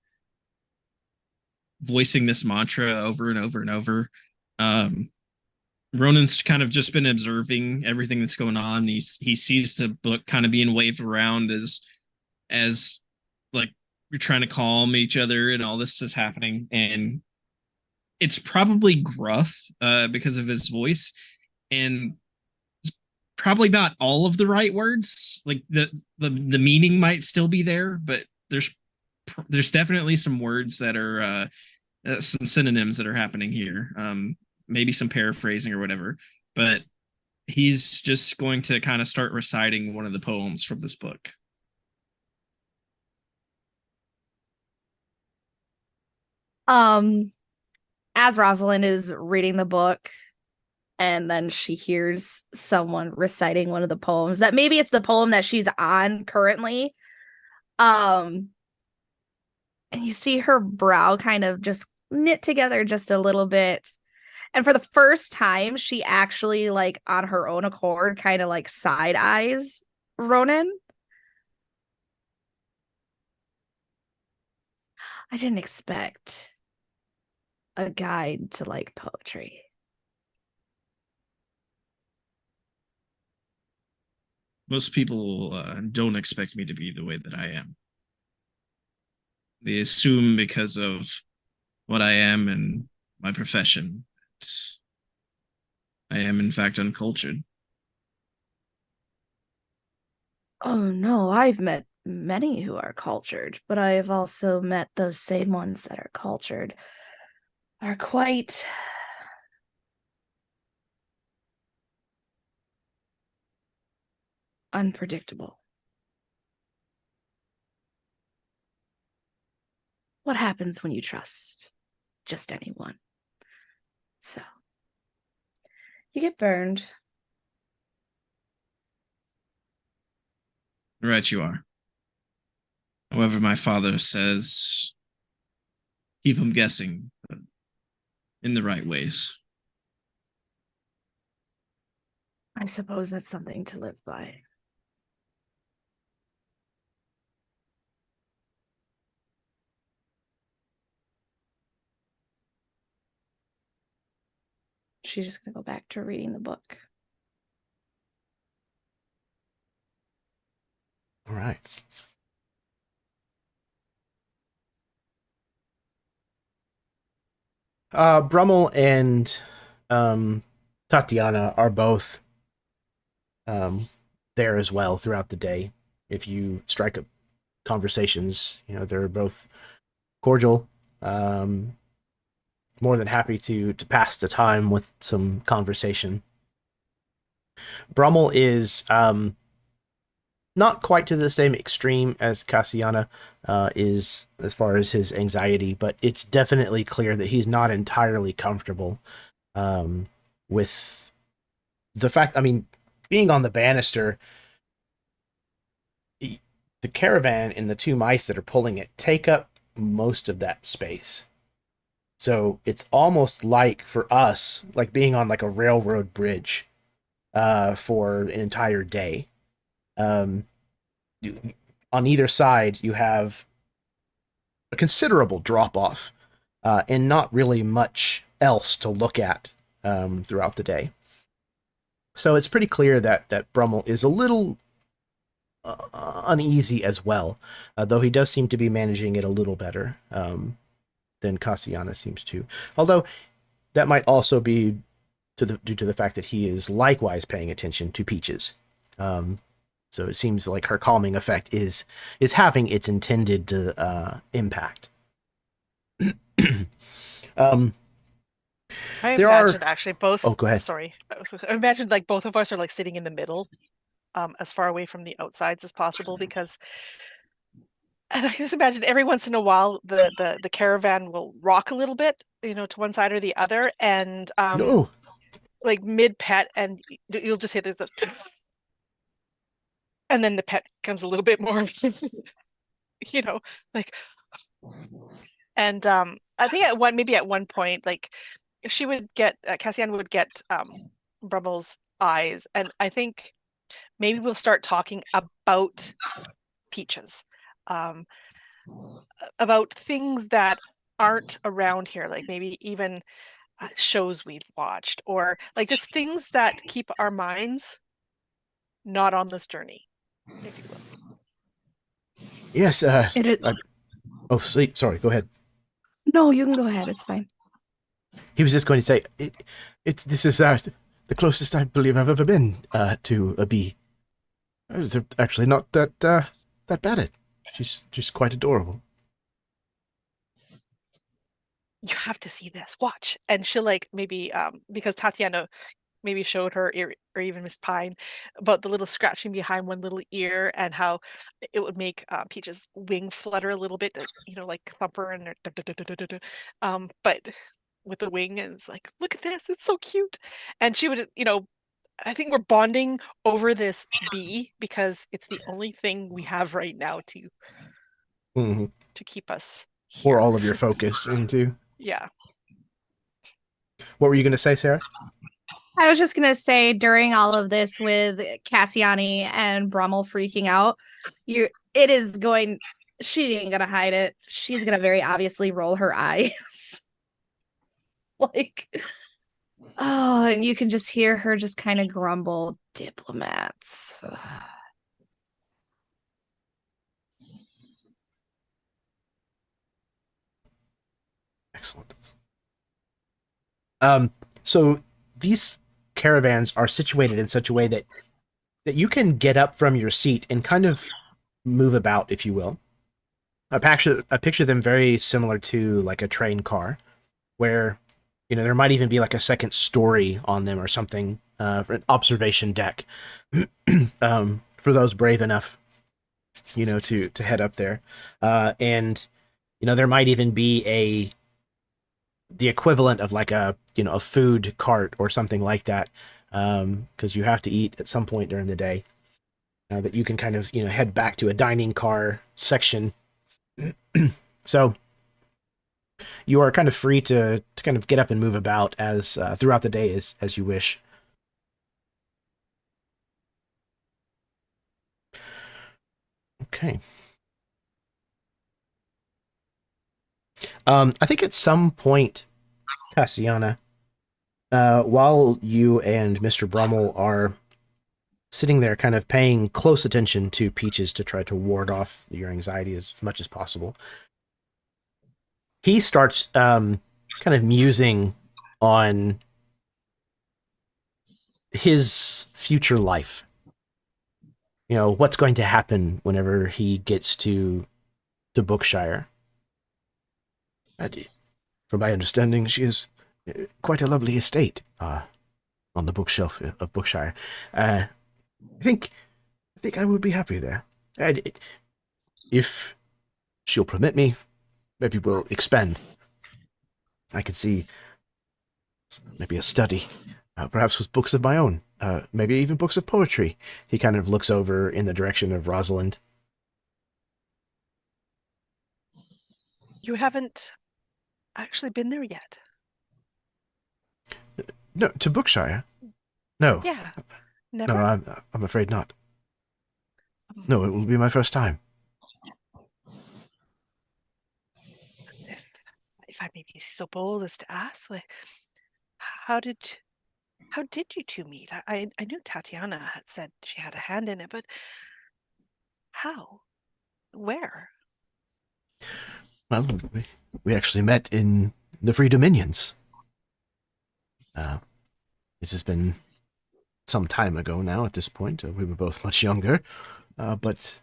voicing this mantra over and over and over, Ronan's kind of just been observing everything that's going on. He sees the book kind of being waved around as like you're trying to calm each other and all this is happening, and it's probably gruff because of his voice, and probably not all of the right words. Like the meaning might still be there, but there's definitely some words that are some synonyms that are happening here. Maybe some paraphrasing or whatever, but he's just going to kind of start reciting one of the poems from this book. As Rosalind is reading the book, and then she hears someone reciting one of the poems, that maybe it's the poem that she's on currently. And you see her brow kind of just knit together just a little bit. And for the first time, she actually, like, on her own accord, kind of like side eyes Ronan. I didn't expect a guide to like poetry. Most people don't expect me to be the way that I am. They assume because of what I am and my profession that I am in fact uncultured. Oh no, I've met many who are cultured, but I have also met those same ones that are cultured are quite unpredictable. What happens when you trust just anyone? So, you get burned. Right, you are. However, my father says, keep him guessing, but in the right ways. I suppose that's something to live by. She's just going to go back to reading the book. All right. Brummell and Tatiana are both there as well throughout the day. If you strike up conversations, they're both cordial, more than happy to pass the time with some conversation. Brummell is not quite to the same extreme as Cassiana is as far as his anxiety, but it's definitely clear that he's not entirely comfortable with the fact, being on the banister, the caravan and the two mice that are pulling it take up most of that space. So it's almost like for us, like being on like a railroad bridge for an entire day. On either side, you have a considerable drop off and not really much else to look at throughout the day. So it's pretty clear that Brummell is a little uneasy as well, though he does seem to be managing it a little better than Cassiana seems to. Although that might also be due to the fact that he is likewise paying attention to Peaches. So it seems like her calming effect is having its intended impact. I there imagine are actually both. Oh, go ahead. Sorry, I imagine like both of us are like sitting in the middle, as far away from the outsides as possible, because And I just imagine every once in a while the caravan will rock a little bit, to one side or the other, and No. like mid pet, and you'll just hear this, and then the pet comes a little bit more, like, and I think at one point, like she would get Cassian would get Brummell's eyes, and I think maybe we'll start talking about peaches. About things that aren't around here, like maybe even shows we've watched, or like just things that keep our minds not on this journey, if you will. Yes. It is. Oh, sleep. Sorry. Go ahead. No, you can go ahead. It's fine. He was just going to say, this is the closest I believe I've ever been to a bee. They're actually not that bad. She's just quite adorable. You have to see this. Watch, and she'll like maybe because Tatiana maybe showed her ear, or even Miss Pine, about the little scratching behind one little ear and how it would make Peach's wing flutter a little bit, like Thumper and but with the wing, and it's like, look at this, it's so cute. And she would, I think we're bonding over this bee because it's the only thing we have right now to keep us here. Pour all of your focus into. Yeah. What were you going to say, Sarah? I was just going to say, during all of this with Cassiani and Brummel freaking out, she ain't going to hide it. She's going to very obviously roll her eyes. Like, oh, and you can just hear her just kind of grumble, diplomats. Excellent. So these caravans are situated in such a way that you can get up from your seat and kind of move about, if you will. I picture them very similar to like a train car, where there might even be like a second story on them or something, for an observation deck, for those brave enough, to head up there, and there might even be the equivalent of like a food cart or something like that, because you have to eat at some point during the day, that you can kind of head back to a dining car section. So you are kind of free to kind of get up and move about as throughout the day as you wish. Okay. I think at some point, Cassiana, while you and Mr. Brummel are sitting there kind of paying close attention to Peaches to try to ward off your anxiety as much as possible, he starts kind of musing on his future life. What's going to happen whenever he gets to Bookshire. From my understanding, she is quite a lovely estate on the bookshelf of Bookshire. I think I would be happy there. And if she'll permit me, maybe we'll expand. I could see maybe a study, perhaps with books of my own, maybe even books of poetry. He kind of looks over in the direction of Rosalind. You haven't actually been there yet? No, to Bookshire? No. Yeah. Never? No, I'm afraid not. No, it will be my first time. If I may be so bold as to ask, like, how did you two meet? I knew Tatiana had said she had a hand in it, but how? Where? Well, we actually met in the Free Dominions. This has been some time ago now at this point. We were both much younger, but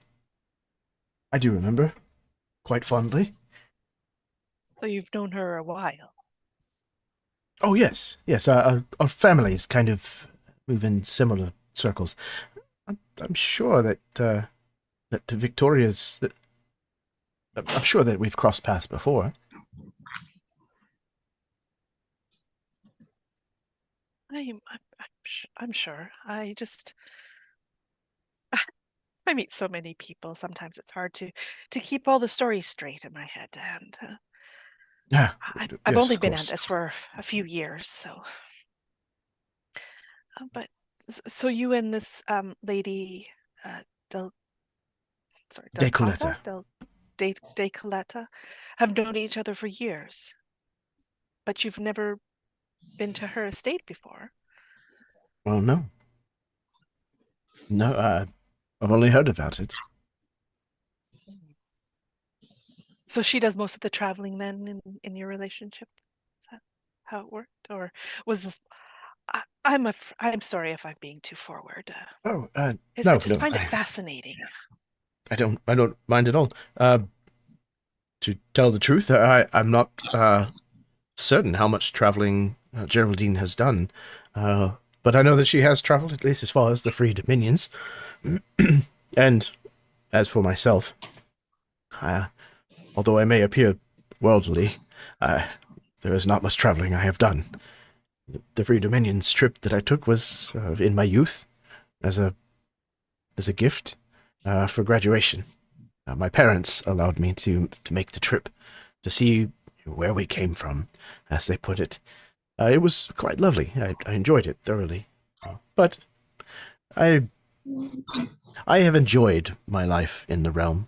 I do remember quite fondly. So you've known her a while? Oh, yes. Yes, our families kind of move in similar circles. I'm sure that Victoria's... I'm sure that we've crossed paths before. I'm sure. I meet so many people. Sometimes it's hard to keep all the stories straight in my head, and Yeah, I've yes, only of been at course. this for a few years, so. But so you and this lady, Del, sorry, De Del Colletta. Cava, De Colletta, have known each other for years, but you've never been to her estate before. Well, no. No, I've only heard about it. So she does most of the traveling then in your relationship? Is that how it worked? Or was this I'm sorry if I'm being too forward. Oh, I no, just no, find it fascinating. I don't mind at all. To tell the truth, I'm not certain how much traveling Geraldine has done, but I know that she has traveled at least as far as the Free Dominions. And as for myself, although I may appear worldly, there is not much traveling I have done. The Free Dominions trip that I took was in my youth, as a gift for graduation. My parents allowed me to make the trip to see where we came from, as they put it. It was quite lovely. I enjoyed it thoroughly. But I have enjoyed my life in the realm.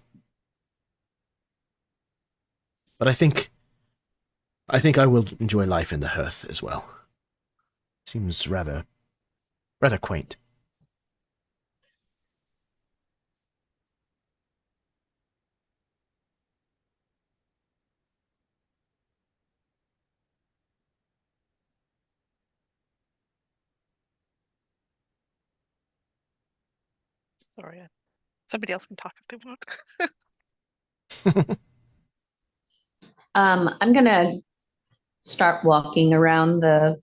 But I think I will enjoy life in the Hearth as well. Seems rather quaint. Sorry, somebody else can talk if they want. I'm gonna start walking around the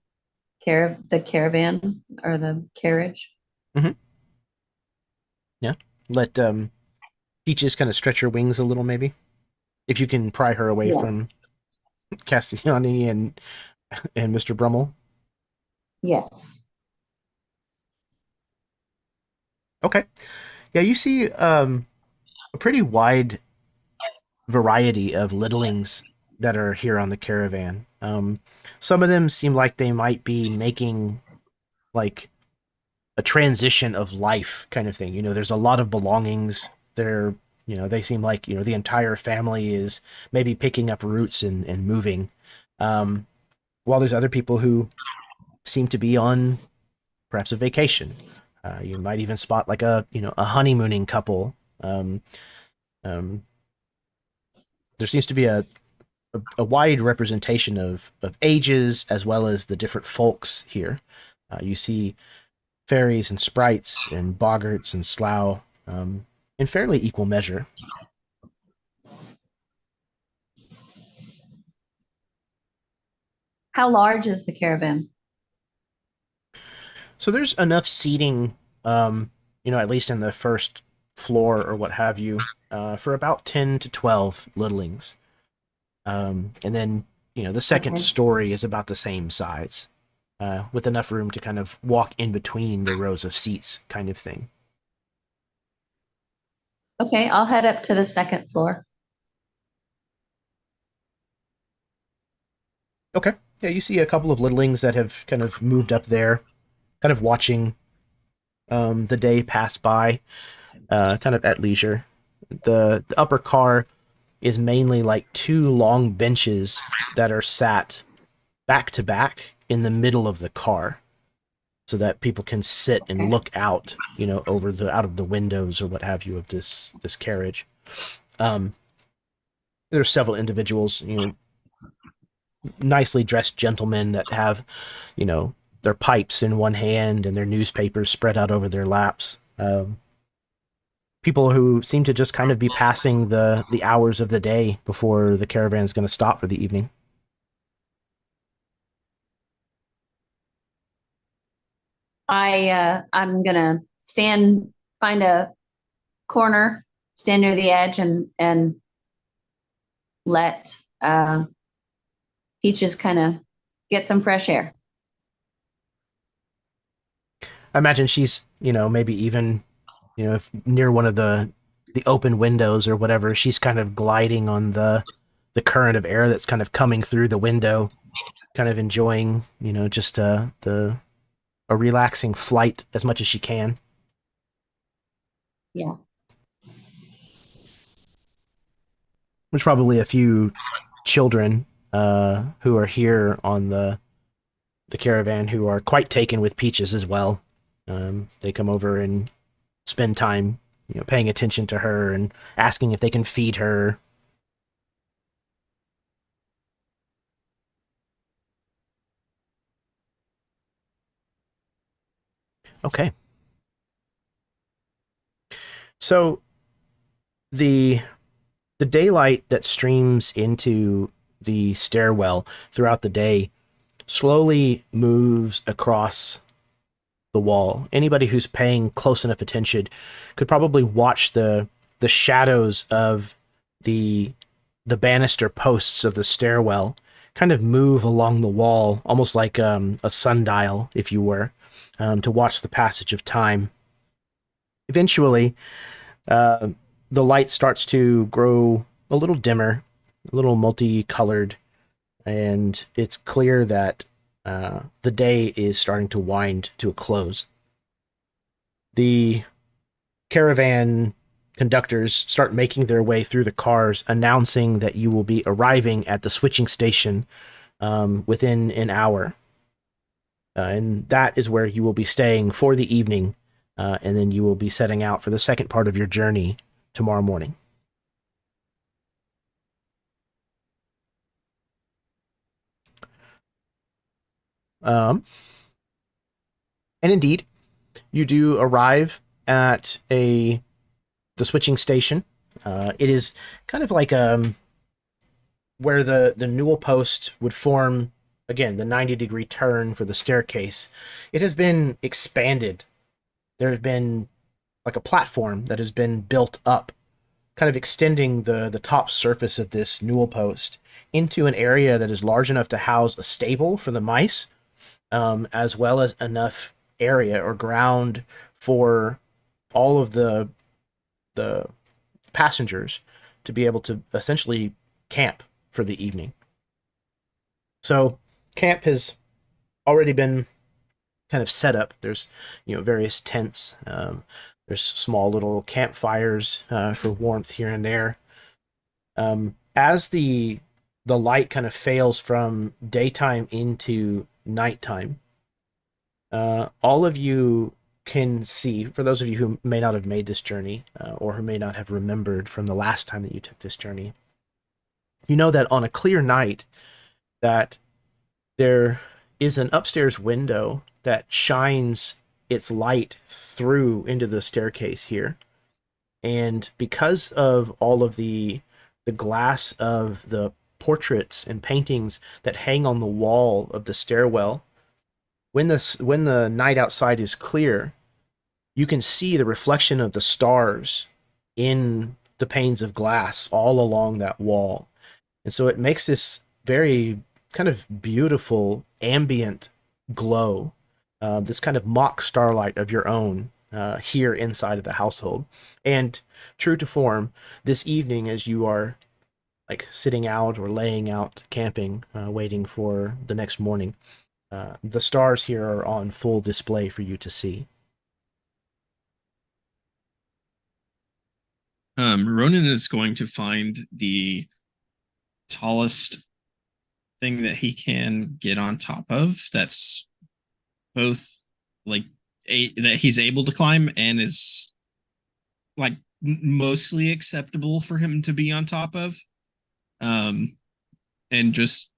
caravan or the carriage. Yeah. Let Peaches kind of stretch her wings a little, maybe. If you can pry her away from Castiani and Mr. Brummell. Yes. Okay. Yeah, you see a pretty wide variety of littlings that are here on the caravan. Some of them seem like they might be making like a transition of life kind of thing. You know, there's a lot of belongings. They seem like, the entire family is maybe picking up roots and moving. While there's other people who seem to be on perhaps a vacation. You might even spot like a honeymooning couple. There seems to be a wide representation of ages as well as the different folks here. You see fairies and sprites and boggarts and slough in fairly equal measure. How large is the caravan? So there's enough seating, at least in the first floor or what have you, for about 10 to 12 littlings. And then, the second story is about the same size, with enough room to kind of walk in between the rows of seats kind of thing. Okay, I'll head up to the second floor. Okay. Yeah, you see a couple of littlings that have kind of moved up there, kind of watching the day pass by, kind of at leisure. The upper car is mainly like two long benches that are sat back to back in the middle of the car, so that people can sit and look out, over out of the windows or what have you of this carriage. There's several individuals, nicely dressed gentlemen that have, their pipes in one hand and their newspapers spread out over their laps. People who seem to just kind of be passing the hours of the day before the caravan's going to stop for the evening. I'm gonna find a corner, stand near the edge, and let Peaches kind of get some fresh air. I imagine she's, maybe even, if near one of the open windows or whatever, she's kind of gliding on the current of air that's kind of coming through the window, kind of enjoying, just a relaxing flight as much as she can. Yeah. There's probably a few children who are here on the caravan who are quite taken with Peaches as well. They come over and spend time, paying attention to her and asking if they can feed her. Okay. So the daylight that streams into the stairwell throughout the day slowly moves across the wall. Anybody who's paying close enough attention could probably watch the shadows of the banister posts of the stairwell kind of move along the wall, almost like a sundial, if you were, to watch the passage of time. Eventually, the light starts to grow a little dimmer, a little multicolored, and it's clear that the day is starting to wind to a close. The caravan conductors start making their way through the cars, announcing that you will be arriving at the switching station within an hour. And that is where you will be staying for the evening, and then you will be setting out for the second part of your journey tomorrow morning. And indeed, you do arrive at the switching station. It is kind of like where the newel post would form, again, the 90-degree turn for the staircase. It has been expanded. There has been like a platform that has been built up, kind of extending the top surface of this newel post into an area that is large enough to house a stable for the mice, as well as enough area or ground for all of the passengers to be able to essentially camp for the evening. So camp has already been kind of set up. There's various tents. There's small little campfires for warmth here and there. As the light kind of fails from daytime into nighttime, all of you can see, for those of you who may not have made this journey or who may not have remembered from the last time that you took this journey, you know that on a clear night that there is an upstairs window that shines its light through into the staircase here. And because of all of the glass of the portraits and paintings that hang on the wall of the stairwell, when the night outside is clear, you can see the reflection of the stars in the panes of glass all along that wall. And so it makes this very kind of beautiful ambient glow, this kind of mock starlight of your own here inside of the household. And true to form, this evening as you are like sitting out or laying out camping, waiting for the next morning, the stars here are on full display for you to see. Ronan is going to find the tallest thing that he can get on top of that's both like that he's able to climb and is like mostly acceptable for him to be on top of, and just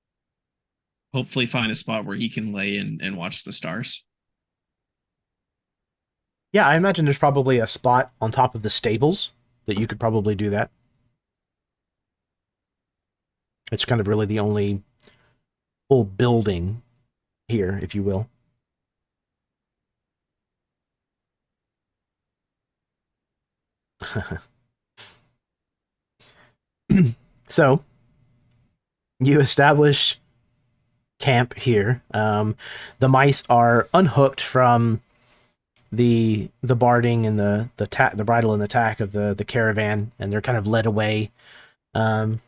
hopefully find a spot where he can lay and watch the stars. Yeah, I imagine there's probably a spot on top of the stables that you could probably do that. It's kind of really the only full building here, if you will. So, You establish camp here. The mice are unhooked from the barding and the bridle and the tack of the caravan, and they're kind of led away. They're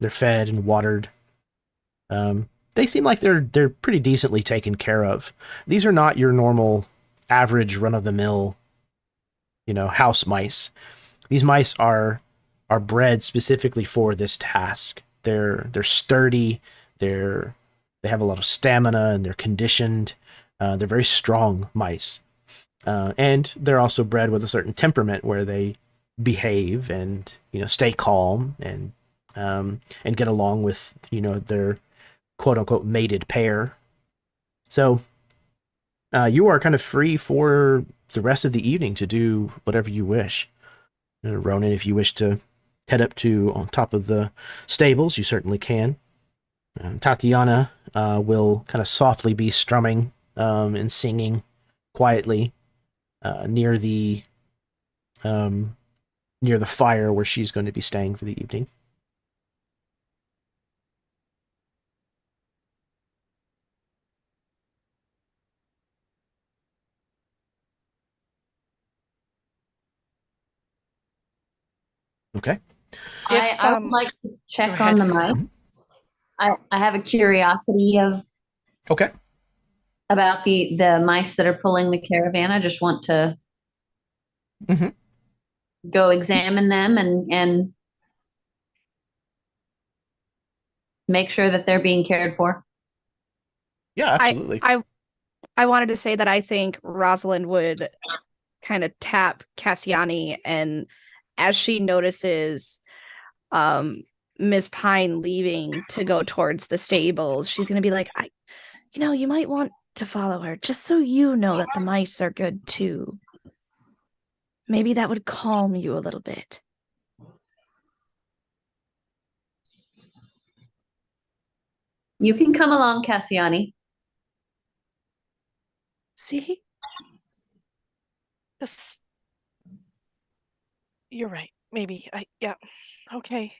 fed and watered. They seem like they're pretty decently taken care of. These are not your normal average run of the mill, house mice. These mice are bred specifically for this task. They're sturdy. They have a lot of stamina, and they're conditioned. They're very strong mice, and they're also bred with a certain temperament where they behave and stay calm and get along with their quote unquote mated pair. So you are kind of free for the rest of the evening to do whatever you wish. Ronan, if you wish to head up to on top of the stables, you certainly can. Tatiana will kind of softly be strumming and singing quietly near the fire where she's going to be staying for the evening. Okay. I would like to check on the mice. I have a curiosity Okay. about the mice that are pulling the caravan. I just want to go examine them and make sure that they're being cared for. Yeah, absolutely. I wanted to say that I think Rosalind would kind of tap Cassiani, and as she notices Miss Pine leaving to go towards the stables, she's going to be like, you might want to follow her, just so you know that the mice are good too. Maybe that would calm you a little bit. You can come along, Cassiani. See? This. You're right. Maybe. Yeah. Okay.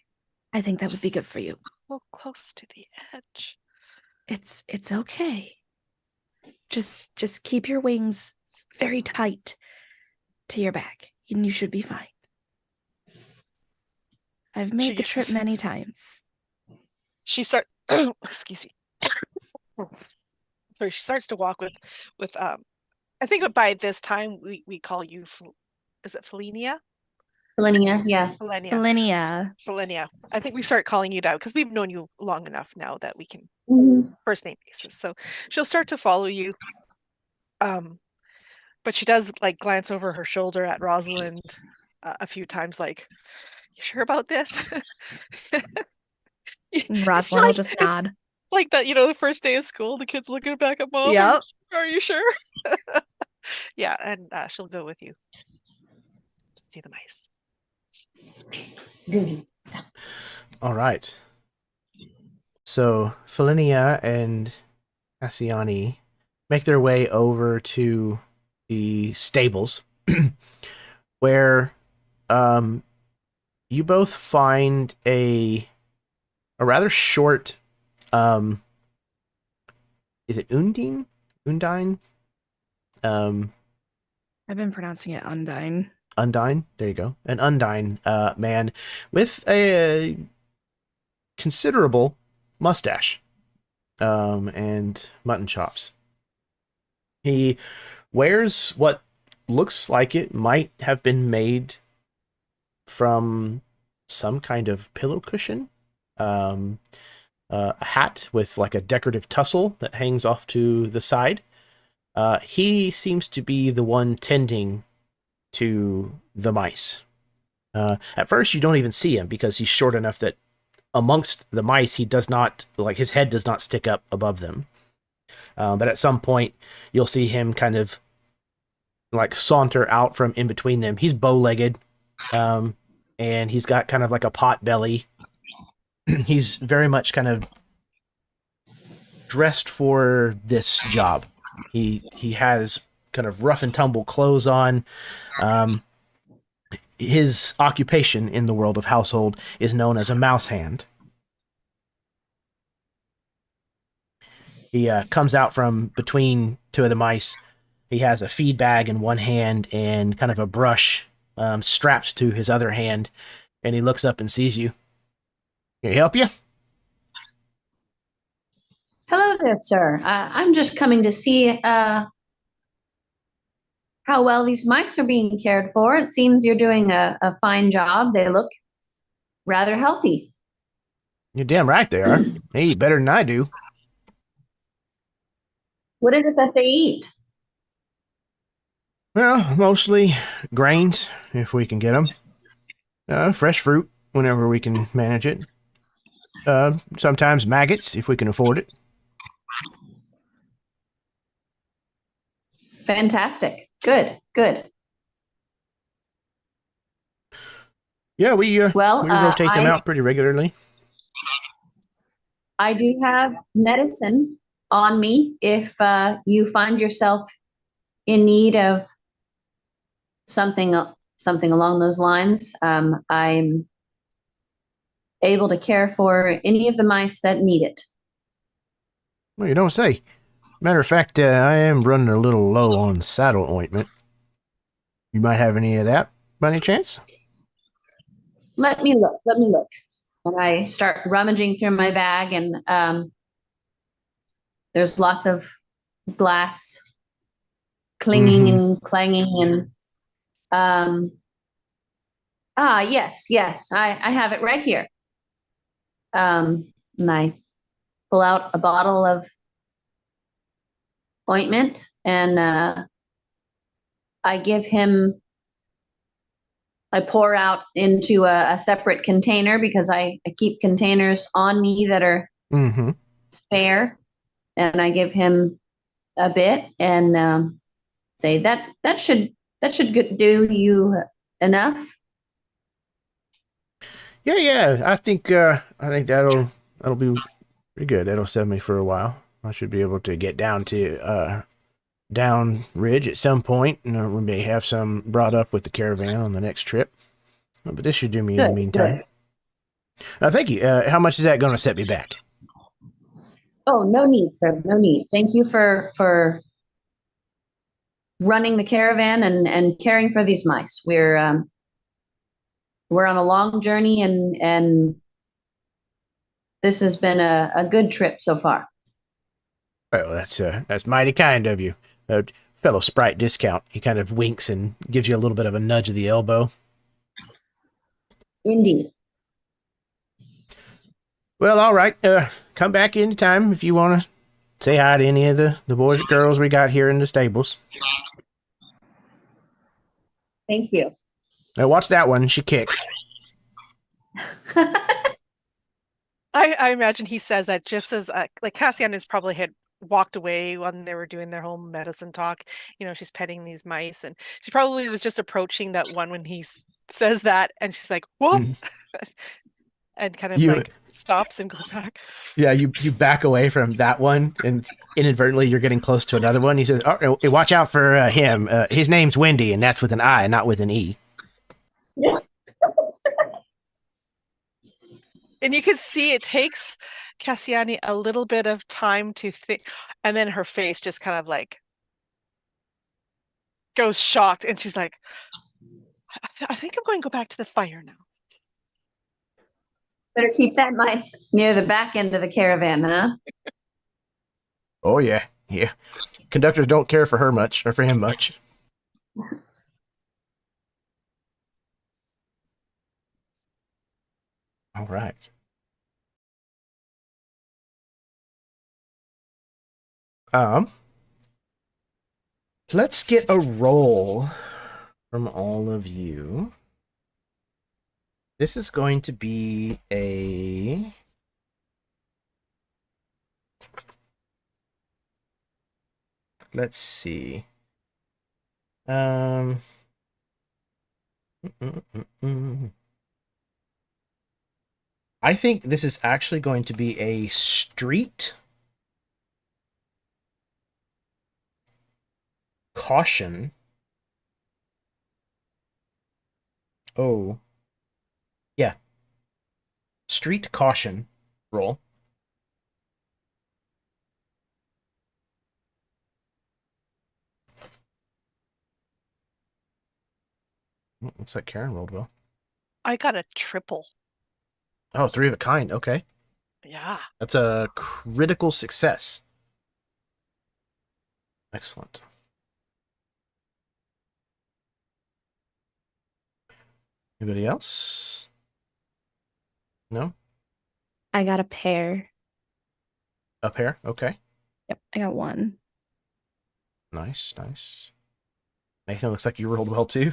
I think that would be good for you. So close to the edge. It's okay. Just keep your wings very tight to your back, and you should be fine. I've made the trip many times. She excuse me. Sorry, she starts to walk with I think by this time we call you, is it Felinia? Felinia, yeah. Felinia. I think we start calling you that because we've known you long enough now that we can first name basis. So she'll start to follow you. But she does glance over her shoulder at Rosalind a few times, like, you sure about this? Rosalind will just nod. Like that, the first day of school, the kids looking back at mom. Yep. Are you sure? Yeah, and she'll go with you to see the mice. All right. So Felinia and Cassiani make their way over to the stables, where you both find a rather short. Is it Undine? Undine? I've been pronouncing it Undine. Undine? There you go. An Undine man with a considerable mustache and mutton chops. He wears what looks like it might have been made from some kind of pillow cushion. A hat with a decorative tussle that hangs off to the side. He seems to be the one tending to the mice. At first, you don't even see him because he's short enough that amongst the mice, he does not, his head does not stick up above them. But at some point, you'll see him kind of saunter out from in between them. He's bow-legged, and he's got kind of a pot belly. He's very much kind of dressed for this job. He has kind of rough and tumble clothes on. His occupation in the world of household is known as a mouse hand. He comes out from between two of the mice. He has a feed bag in one hand and kind of a brush strapped to his other hand, and he looks up and sees you. Can he help you? Hello there, sir. I'm just coming to see how well these mice are being cared for. It seems you're doing a fine job. They look rather healthy. You're damn right they are. They eat better than I do. What is it that they eat? Well, mostly grains, if we can get them. Fresh fruit, whenever we can manage it. Sometimes maggots, if we can afford it. Fantastic. Good, good. Yeah, we Well, rotate them out pretty regularly. I do have medicine on me if you find yourself in need of something along those lines. I'm able to care for any of the mice that need it. Well, you don't say. Matter of fact, I am running a little low on saddle ointment. You might have any of that, by any chance? Let me look. Let me look. And I start rummaging through my bag, and there's lots of glass clinging and clanging, and yes, I have it right here. And I pull out a bottle of ointment, and I pour out into a separate container because I keep containers on me that are spare, and I give him a bit and say that should do you enough. Yeah. I think that'll be pretty good. That'll set me for a while. I should be able to get down to Downridge at some point, and we may have some brought up with the caravan on the next trip. But this should do me in the meantime. Thank you. How much is that going to set me back? Oh, no need, sir. No need. Thank you for running the caravan and caring for these mice. We're on a long journey, and this has been a good trip so far. Well, that's mighty kind of you. Fellow Sprite discount. He kind of winks and gives you a little bit of a nudge of the elbow. Indeed. Well, all right. Come back anytime if you want to say hi to any of the boys and girls we got here in the stables. Thank you. Now watch that one. She kicks. I imagine he says that just as like Cassian is probably had walked away when they were doing their whole medicine talk. You know, she's petting these mice, and she probably was just approaching that one when he says that, and she's like, "Whoa!" and kind of like stops and goes back. Yeah, you back away from that one, and inadvertently you're getting close to another one. He says, "Oh, watch out for him. His name's Wendy, and that's with an I, not with an E." And you can see it takes Cassiani a little bit of time to think, and then her face just kind of like goes shocked, and she's like, I think I'm going to go back to the fire now. Better keep that mice near the back end of the caravan, huh? Oh, yeah. Conductors don't care for her much, or for him much. All right. Let's get a roll from all of you. This is going to be a... Let's see. I think this is actually going to be a street caution. Oh. Yeah. Street caution roll. Looks like Karen rolled well. I got a triple. Oh, 3 of a kind. Okay. Yeah. That's a critical success. Excellent. Anybody else? No? I got a pair. A pair? Okay. Yep, I got one. Nice, nice. Nathan, looks like you rolled well too.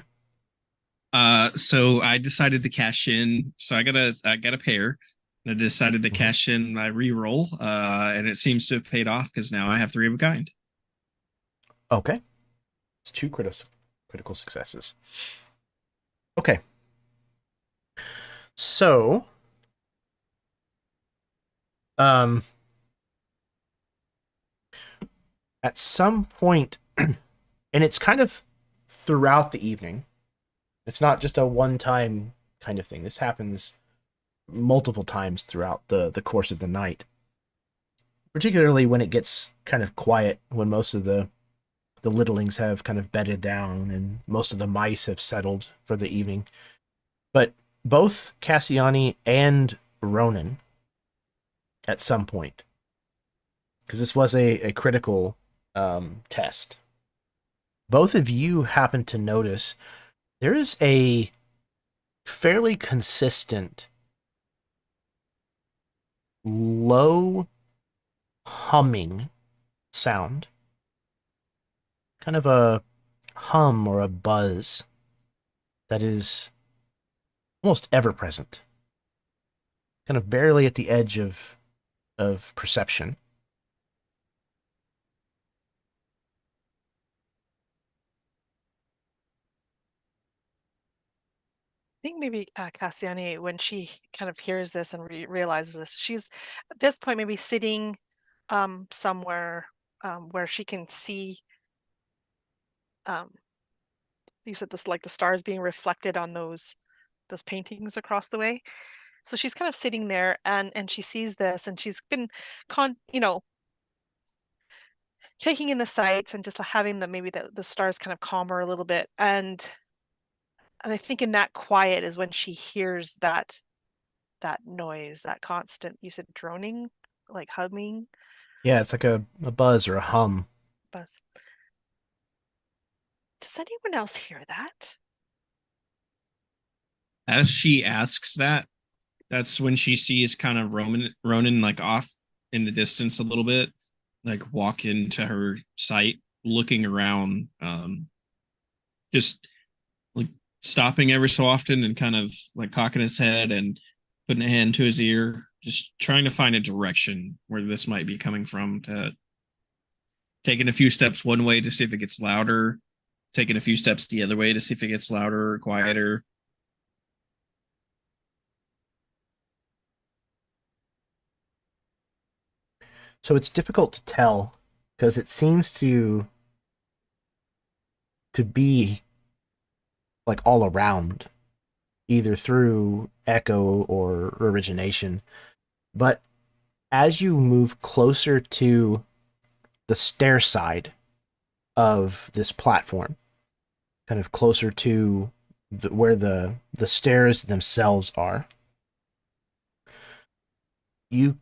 So I decided to cash in. So I got a pair. And I decided to cash in my reroll. And it seems to have paid off because now I have 3 of a kind. Okay. It's 2 critical successes. Okay. So, at some point, and it's kind of throughout the evening. It's not just a one-time kind of thing. This happens multiple times throughout the course of the night. Particularly when it gets kind of quiet, when most of the littlings have kind of bedded down and most of the mice have settled for the evening. But both Cassiani and Ronan, at some point, because this was a critical test, both of you happen to notice there is a fairly consistent low humming sound, kind of a hum or a buzz that is almost ever present, kind of barely at the edge of perception. I think maybe Cassiani, when she kind of hears this and realizes this, she's at this point maybe sitting somewhere where she can see. You said this, like the stars being reflected on those paintings across the way. So she's kind of sitting there and she sees this, and she's been taking in the sights and just having maybe the stars kind of calm her a little bit. And I think in that quiet is when she hears that noise, that constant, you said droning, like humming. Yeah, it's like a buzz or a hum. Buzz. Does anyone else hear that? As she asks that, that's when she sees kind of Ronan like off in the distance a little bit, like walk into her sight, looking around, just like stopping every so often and kind of like cocking his head and putting a hand to his ear, just trying to find a direction where this might be coming from, to taking a few steps one way to see if it gets louder, taking a few steps the other way to see if it gets louder or quieter. So it's difficult to tell because it seems to be like all around, either through echo or origination. But as you move closer to the stair side of this platform, kind of closer to where the stairs themselves are, you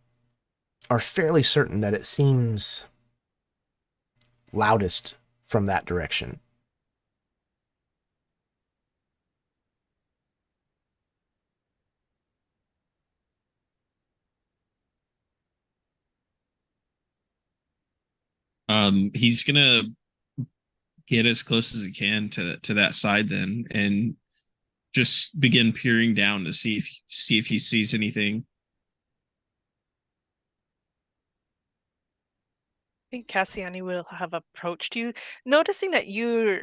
are fairly certain that it seems loudest from that direction. He's gonna get as close as he can to that side then, and just begin peering down to see if he sees anything. I think Cassiani will have approached you, noticing that you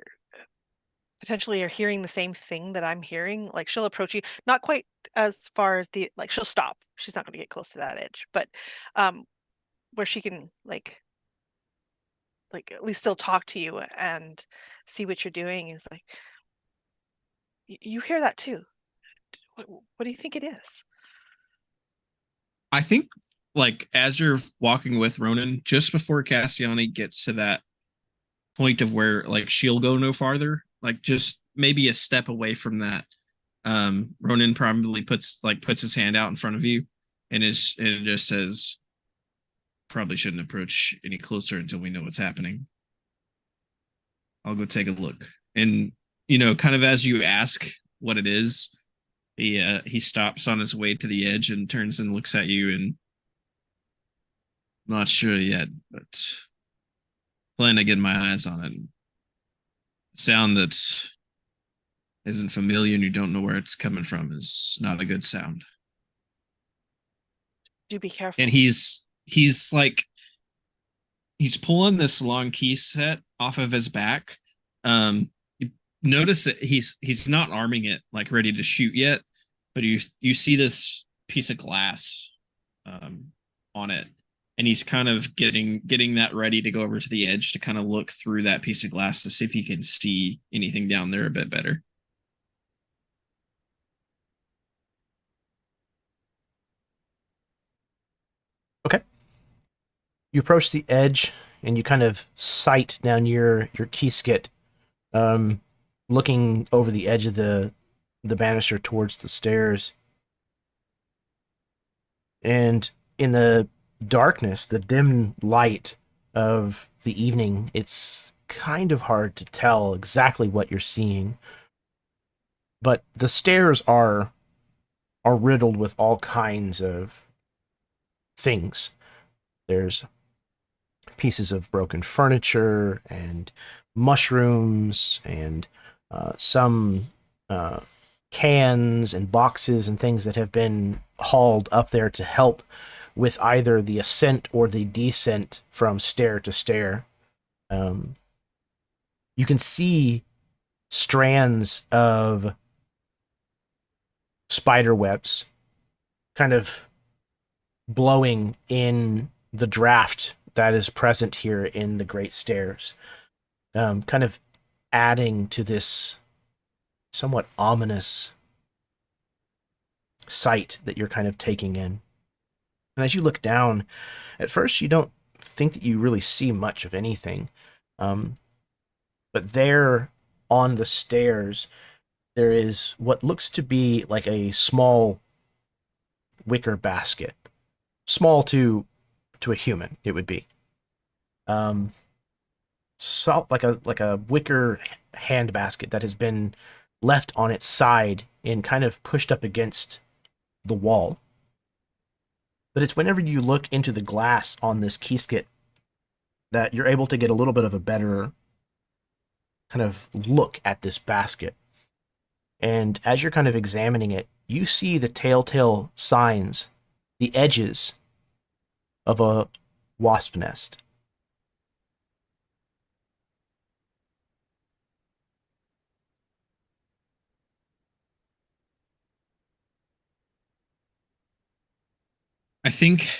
potentially are hearing the same thing that I'm hearing. Like she'll approach you, not quite as far as she'll stop. She's not going to get close to that edge, but where she can like at least still talk to you and see what you're doing, is like, you hear that too. What do you think it is? I think, like, as you're walking with Ronan, just before Cassiani gets to that point of where like she'll go no farther, like just maybe a step away from that, Ronan probably puts his hand out in front of you, and it just says, "Probably shouldn't approach any closer until we know what's happening. I'll go take a look." And kind of as you ask what it is, he stops on his way to the edge and turns and looks at you, and not sure yet, but plan to get my eyes on it. Sound that isn't familiar and you don't know where it's coming from is not a good sound. Do be careful. And he's pulling this long key set off of his back. You notice that he's not arming it like ready to shoot yet, but you see this piece of glass on it, and he's kind of getting that ready to go over to the edge to kind of look through that piece of glass to see if he can see anything down there a bit better. Okay. You approach the edge and you kind of sight down your keyskit, looking over the edge of the banister towards the stairs. And in the darkness, the dim light of the evening, it's kind of hard to tell exactly what you're seeing. But the stairs are riddled with all kinds of things. There's pieces of broken furniture and mushrooms and some cans and boxes and things that have been hauled up there to help with either the ascent or the descent from stair to stair. You can see strands of spider webs kind of blowing in the draft that is present here in the Great Stairs, kind of adding to this somewhat ominous sight that you're kind of taking in. And as you look down, at first you don't think that you really see much of anything. But there on the stairs, there is what looks to be like a small wicker basket. Small to a human, it would be. So like a wicker hand basket that has been left on its side and kind of pushed up against the wall. But it's whenever you look into the glass on this keyskit that you're able to get a little bit of a better kind of look at this basket. And as you're kind of examining it, you see the telltale signs, the edges of a wasp nest. I think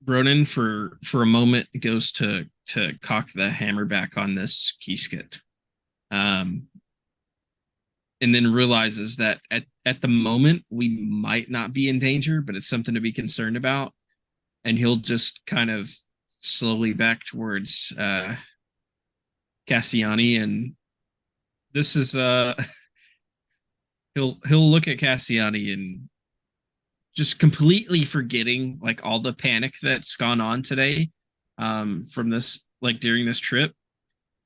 Ronan for a moment goes to cock the hammer back on this keyskit, and then realizes that at the moment we might not be in danger, but it's something to be concerned about, and he'll just kind of slowly back towards Cassiani, and this is he'll look at Cassiani and just completely forgetting like all the panic that's gone on today from this, like during this trip,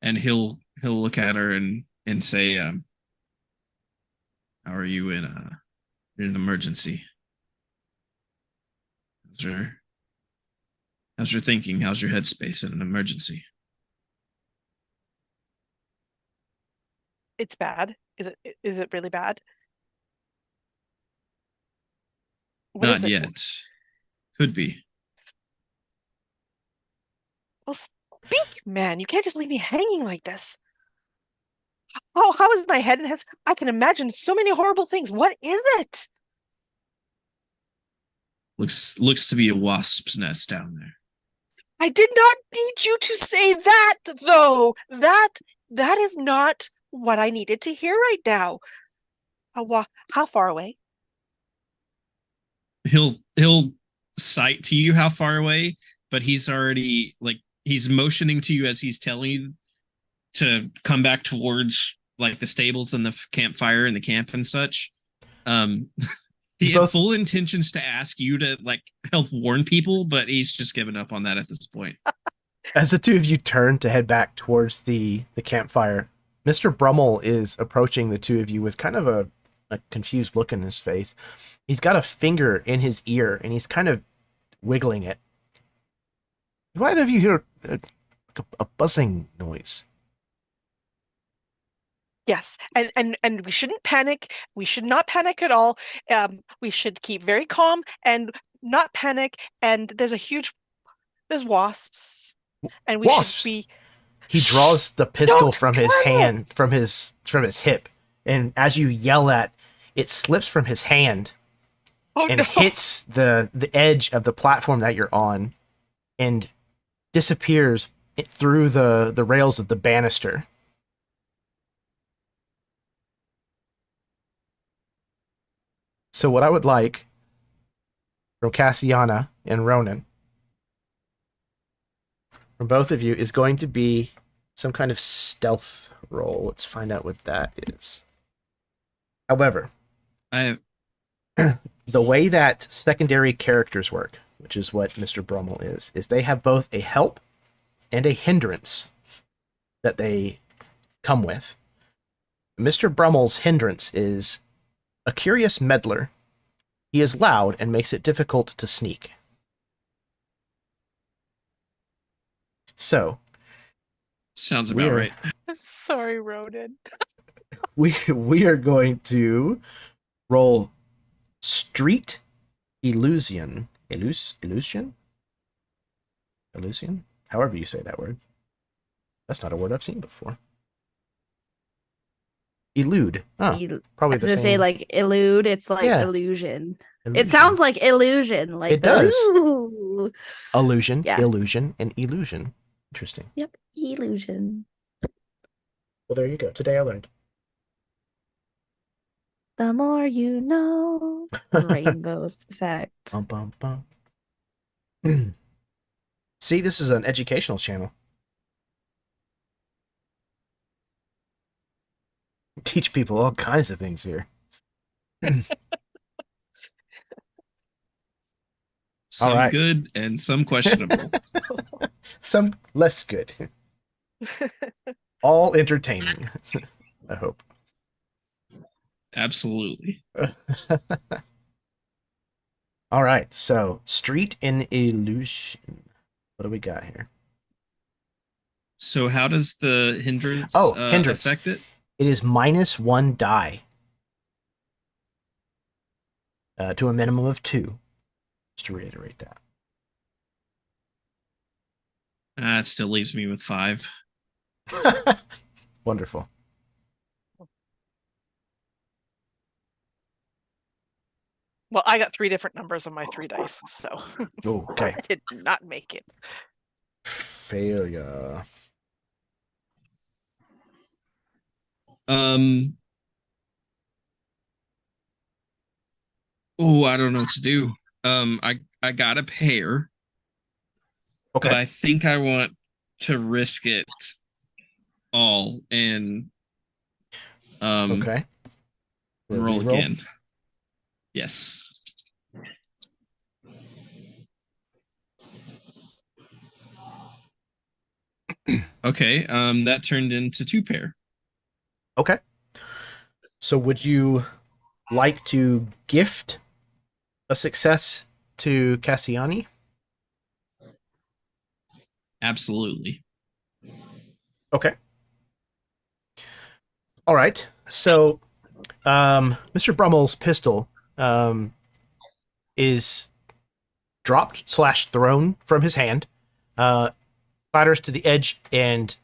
and he'll look at her and say, how are you in an emergency? How's your thinking? How's your headspace in an emergency? It's bad. Is it really bad? What Not is it? yet. Could be. Well, speak, man. You can't just leave me hanging like this. Oh, how is my head? I can imagine so many horrible things. What is it? Looks to be a wasp's nest down there. I did not need you to say that, though. That is not what I needed to hear right now. How far away? He'll cite to you how far away, but he's already, like, he's motioning to you as he's telling you to come back towards like the stables and the campfire and the camp and such. He had full intentions to ask you to like help warn people, but he's just given up on that at this point. As the two of you turn to head back towards the campfire, Mr. Brummell is approaching the two of you with kind of a confused look in his face. He's got a finger in his ear, and he's kind of wiggling it. Do either of you hear a buzzing noise? Yes, and we shouldn't panic. We should not panic at all. We should keep very calm and not panic. And there's wasps, and we Wasps? should be. He draws the pistol Don't from his panic! hand, from his hip, and as you yell at, it slips from his hand Oh and no! hits the edge of the platform that you're on, and disappears through the rails of the banister. So what I would like from Cassiana and Ronan, from both of you, is going to be some kind of stealth roll. Let's find out what that is. However, I the way that secondary characters work, which is what Mr. Brummell is they have both a help and a hindrance that they come with. Mr. Brummell's hindrance is a curious meddler. He is loud and makes it difficult to sneak. So, sounds about right. I'm sorry, Ronan. we are going to roll street illusion. Illusion? However you say that word. That's not a word I've seen before. Elude. Oh, probably the same. Say like elude. It's like illusion. It sounds like illusion. Like it does. Ooh. Illusion, Yeah. illusion, and illusion. Interesting. Yep, illusion. Well, there you go. Today I learned. The more you know. Rainbows effect. Bum, bum, bum. See, this is an educational channel. Teach people all kinds of things here. Some All right. good and some questionable. Some less good. All entertaining, I hope. Absolutely. All right, so street and illusion. What do we got here? So how does the hindrance, hindrance affect it? It is -1 die to a minimum of 2. Just to reiterate that. It still leaves me with 5. Wonderful. Well, I got 3 different numbers on my 3 dice, so Okay. I did not make it. Failure. Oh, I don't know what to do. I got a pair. Okay. But I think I want to risk it all and okay. roll again. Yes. Okay, that turned into 2 pair. Okay. So would you like to gift a success to Cassiani? Absolutely. Okay. All right. So, Mr. Brummell's pistol is dropped / thrown from his hand, clatters to the edge, and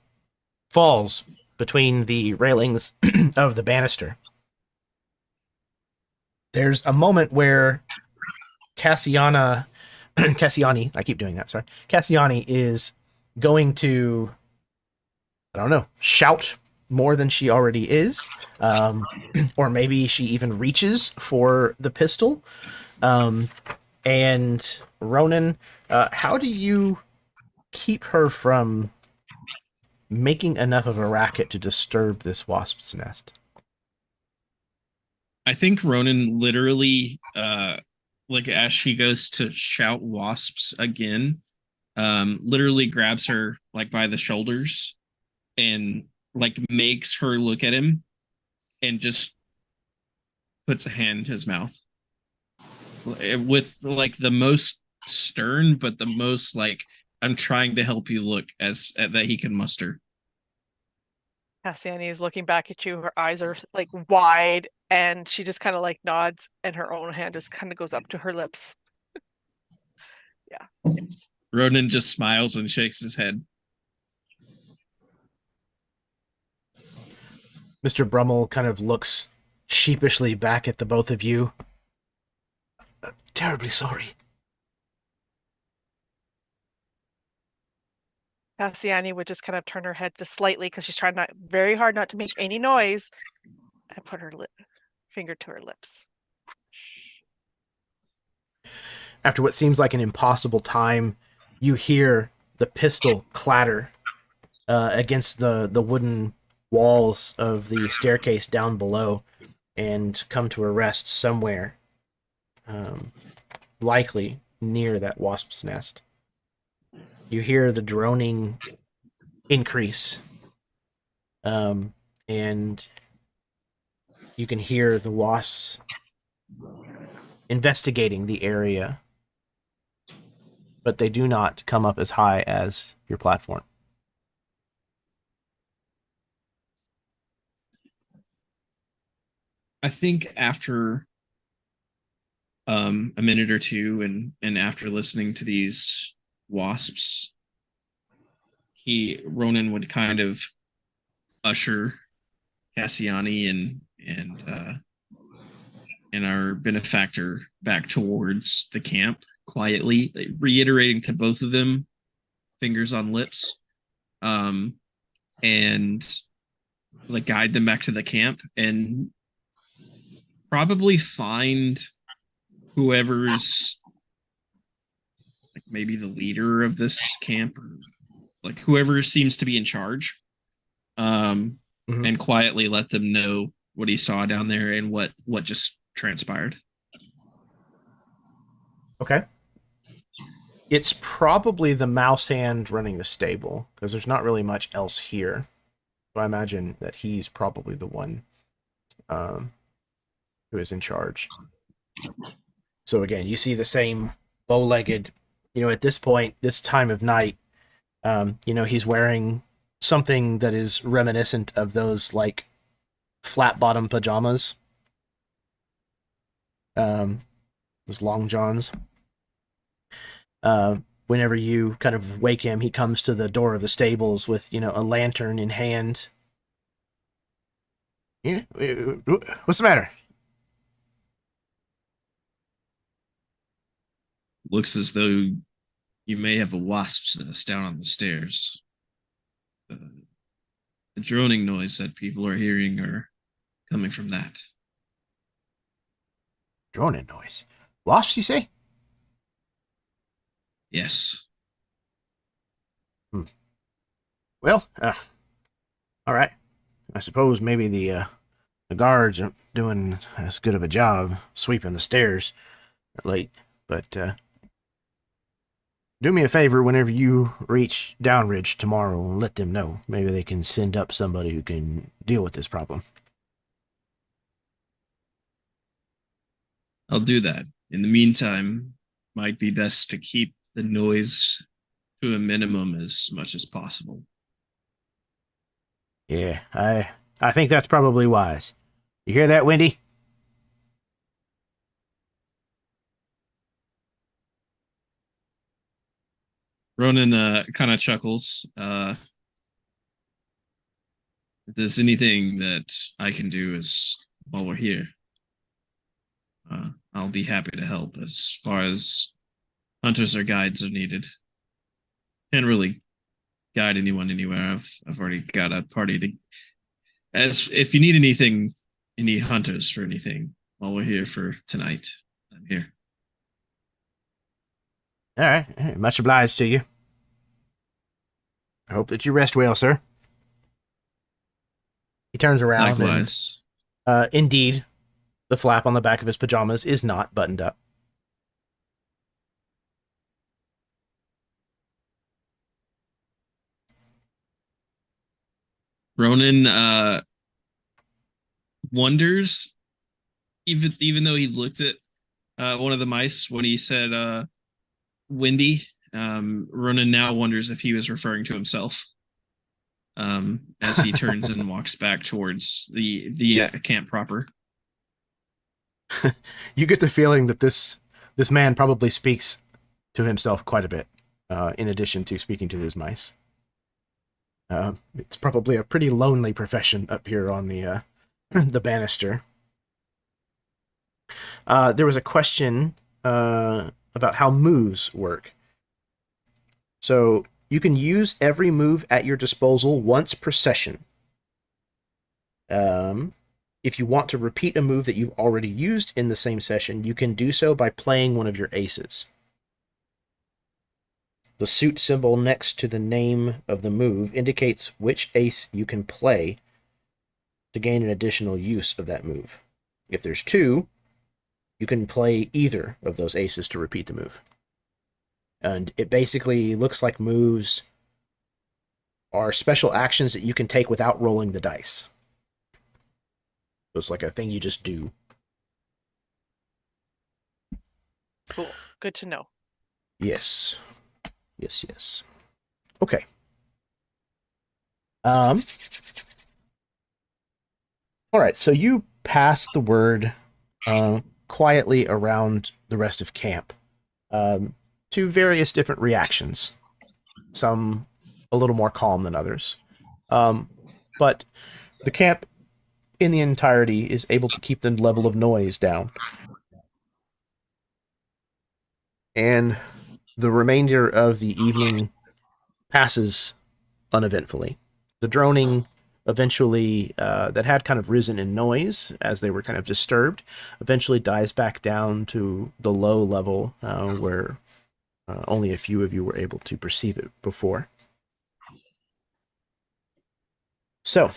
falls between the railings of the banister. There's a moment where Cassiani, I keep doing that, sorry. Cassiani is going to, I don't know, shout more than she already is. Or maybe she even reaches for the pistol. And Ronan, how do you keep her from making enough of a racket to disturb this wasp's nest? I think Ronan literally, like as she goes to shout wasps again, literally grabs her like by the shoulders and like makes her look at him and just puts a hand in his mouth with like the most stern, but the most like, I'm trying to help you look as that he can muster. Cassiani is looking back at you. Her eyes are like wide, and she just kind of like nods, and her own hand just kind of goes up to her lips. Yeah. Ronan just smiles and shakes his head. Mr. Brummell kind of looks sheepishly back at the both of you. Terribly sorry. Cassiani would just kind of turn her head just slightly because she's trying not very hard not to make any noise, and put her finger to her lips. After what seems like an impossible time, you hear the pistol clatter against the wooden walls of the staircase down below and come to a rest somewhere, likely near that wasp's nest. You hear the droning increase, and you can hear the wasps investigating the area, but they do not come up as high as your platform. I think after a minute or two and after listening to these wasps, Ronan would kind of usher Cassiani and our benefactor back towards the camp quietly, reiterating to both of them, fingers on lips, and like guide them back to the camp and probably find whoever's like maybe the leader of this camp, or like whoever seems to be in charge, and quietly let them know what he saw down there and what just transpired. Okay. It's probably the mouse hand running the stable, because there's not really much else here. So I imagine that he's probably the one who is in charge. So again, you see the same bow-legged, at this point, this time of night, he's wearing something that is reminiscent of those, like, flat-bottom pajamas. Those long johns. Whenever you kind of wake him, he comes to the door of the stables with, a lantern in hand. Yeah, what's the matter? Looks as though you may have a wasp's nest down on the stairs. The droning noise that people are hearing are coming from that. Droning noise? Wasps, you say? Yes. Well, all right. I suppose maybe the guards aren't doing as good of a job sweeping the stairs late, but do me a favor whenever you reach Downridge tomorrow and let them know. Maybe they can send up somebody who can deal with this problem. I'll do that. In the meantime, might be best to keep the noise to a minimum as much as possible. Yeah, I think that's probably wise. You hear that, Wendy? Ronan kind of chuckles. If there's anything that I can do while we're here, I'll be happy to help. As far as hunters or guides are needed, can't really guide anyone anywhere. I've already got a party to. As if you need anything, you need hunters for anything. While we're here for tonight, I'm here. All right, much obliged to you. I hope that you rest well, sir. He turns around Likewise. and indeed, the flap on the back of his pajamas is not buttoned up. Ronan wonders, even though he looked at one of the mice when he said windy, Ronan now wonders if he was referring to himself as he turns and walks back towards the camp proper. You get the feeling that this man probably speaks to himself quite a bit, in addition to speaking to his mice. It's probably a pretty lonely profession up here on the the banister. There was a question about how moves work. So you can use every move at your disposal once per session. If you want to repeat a move that you've already used in the same session, you can do so by playing one of your aces. The suit symbol next to the name of the move indicates which ace you can play to gain an additional use of that move. If there's two, you can play either of those aces to repeat the move. And it basically looks like moves are special actions that you can take without rolling the dice. So it's like a thing you just do. Cool. Good to know. Yes. Yes. Okay. All right, so you pass the word quietly around the rest of camp to various different reactions. Some a little more calm than others. But the camp in the entirety is able to keep the level of noise down. And the remainder of the evening passes uneventfully. The droning eventually, that had kind of risen in noise as they were kind of disturbed, eventually dies back down to the low level where only a few of you were able to perceive it before. So,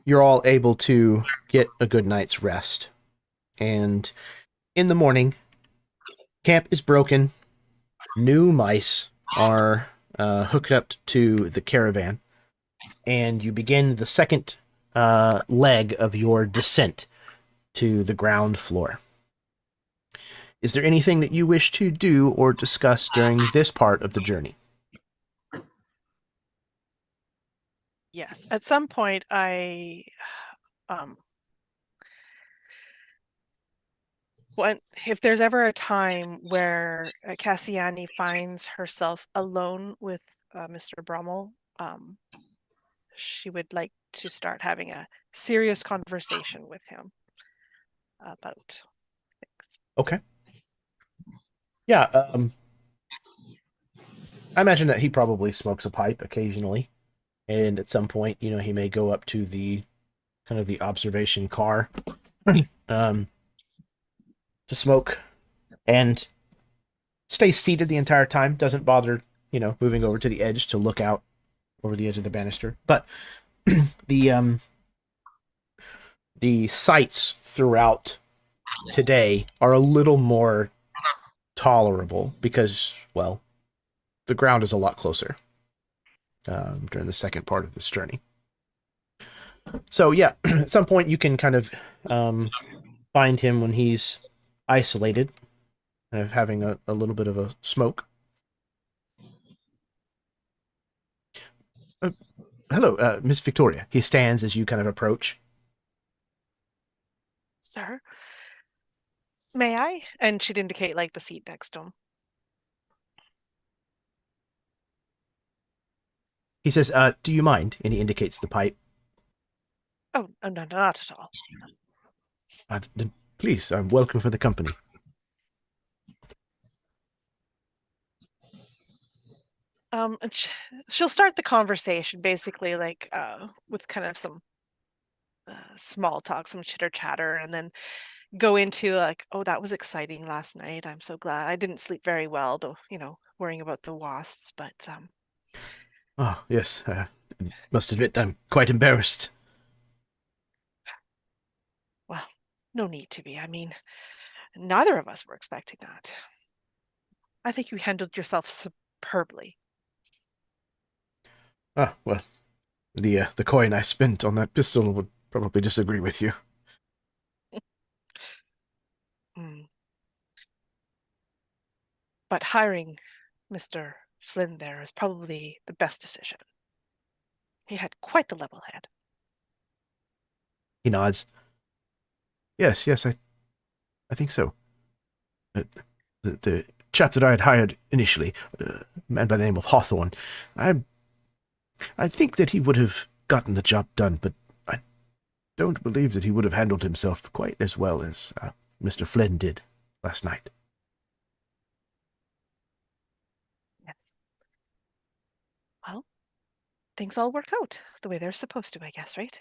you're all able to get a good night's rest. And in the morning, camp is broken. New mice are hooked up to the caravan. And you begin the second leg of your descent to the ground floor. Is there anything that you wish to do or discuss during this part of the journey? Yes. At some point, if there's ever a time where Cassiani finds herself alone with Mr. Brummell, she would like to start having a serious conversation with him about things. Okay. Yeah, I imagine that he probably smokes a pipe occasionally, and at some point, he may go up to the kind of the observation car to smoke and stay seated the entire time. Doesn't bother, moving over to the edge to look out over the edge of the banister. But the sights throughout today are a little more tolerable because, well, the ground is a lot closer during the second part of this journey. So yeah, at some point you can kind of find him when he's isolated, kind of having a little bit of a smoke. Hello, Miss Victoria. He stands as you kind of approach. Sir, may I? And she'd indicate like the seat next to him. He says, do you mind? And he indicates the pipe. Oh, no, not at all. Then please, I'm welcome for the company. And she'll start the conversation basically like with kind of some small talk, some chitter chatter, and then go into like, oh, that was exciting last night. I'm so glad. I didn't sleep very well, though, worrying about the wasps, but Oh, yes. Must admit I'm quite embarrassed. No need to be. I mean, neither of us were expecting that. I think you handled yourself superbly. Ah, well, the coin I spent on that pistol would probably disagree with you. Hmm. But hiring Mr. Flynn there is probably the best decision. He had quite the level head. He nods. Yes, I think so. The chap that I had hired initially, a man by the name of Hawthorne, I think that he would have gotten the job done, but I don't believe that he would have handled himself quite as well as Mr. Flynn did last night. Yes. Well, things all work out the way they're supposed to, I guess, right?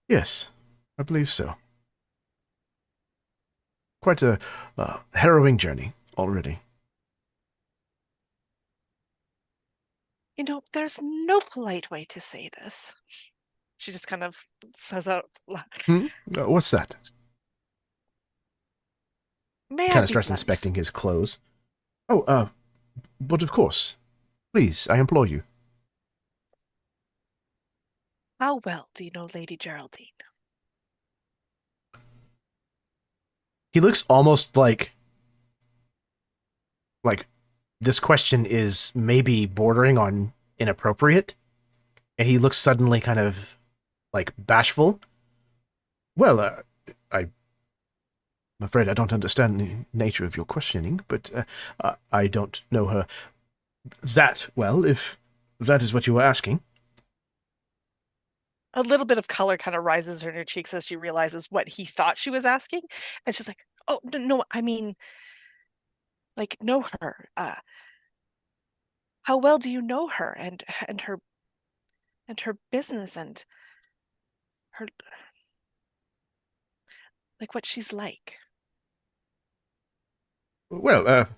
Yes, I believe so. Quite a harrowing journey already. You know, there's no polite way to say this. She just kind of says out loud. What's that? May I Kind of be starts blunt? inspecting his clothes. Oh, but of course. Please, I implore you. How well do you know Lady Geraldine? He looks almost like this question is maybe bordering on inappropriate, and he looks suddenly kind of like bashful. Well, I'm afraid I don't understand the nature of your questioning, but I don't know her that well, if that is what you were asking. A little bit of color kind of rises in her cheeks as she realizes what he thought she was asking. And she's like, oh, no, I mean, like, know her. How well do you know her and her business and her, like, what she's like? Well,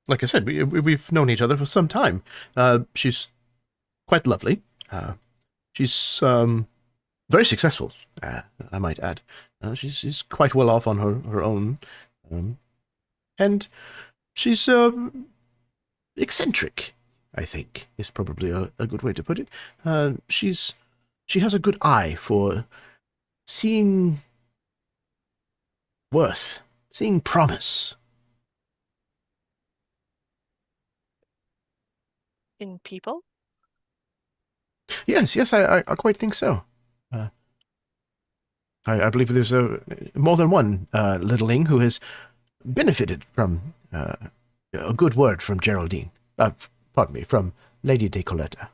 like I said, we've known each other for some time. She's quite lovely. She's very successful, I might add. She's quite well off on her own. And she's eccentric, I think, is probably a good way to put it. She has a good eye for seeing worth, seeing promise. In people? Yes, I quite think so. I believe there's more than one littling who has benefited from a good word from Geraldine. Pardon me, from Lady de Colletta.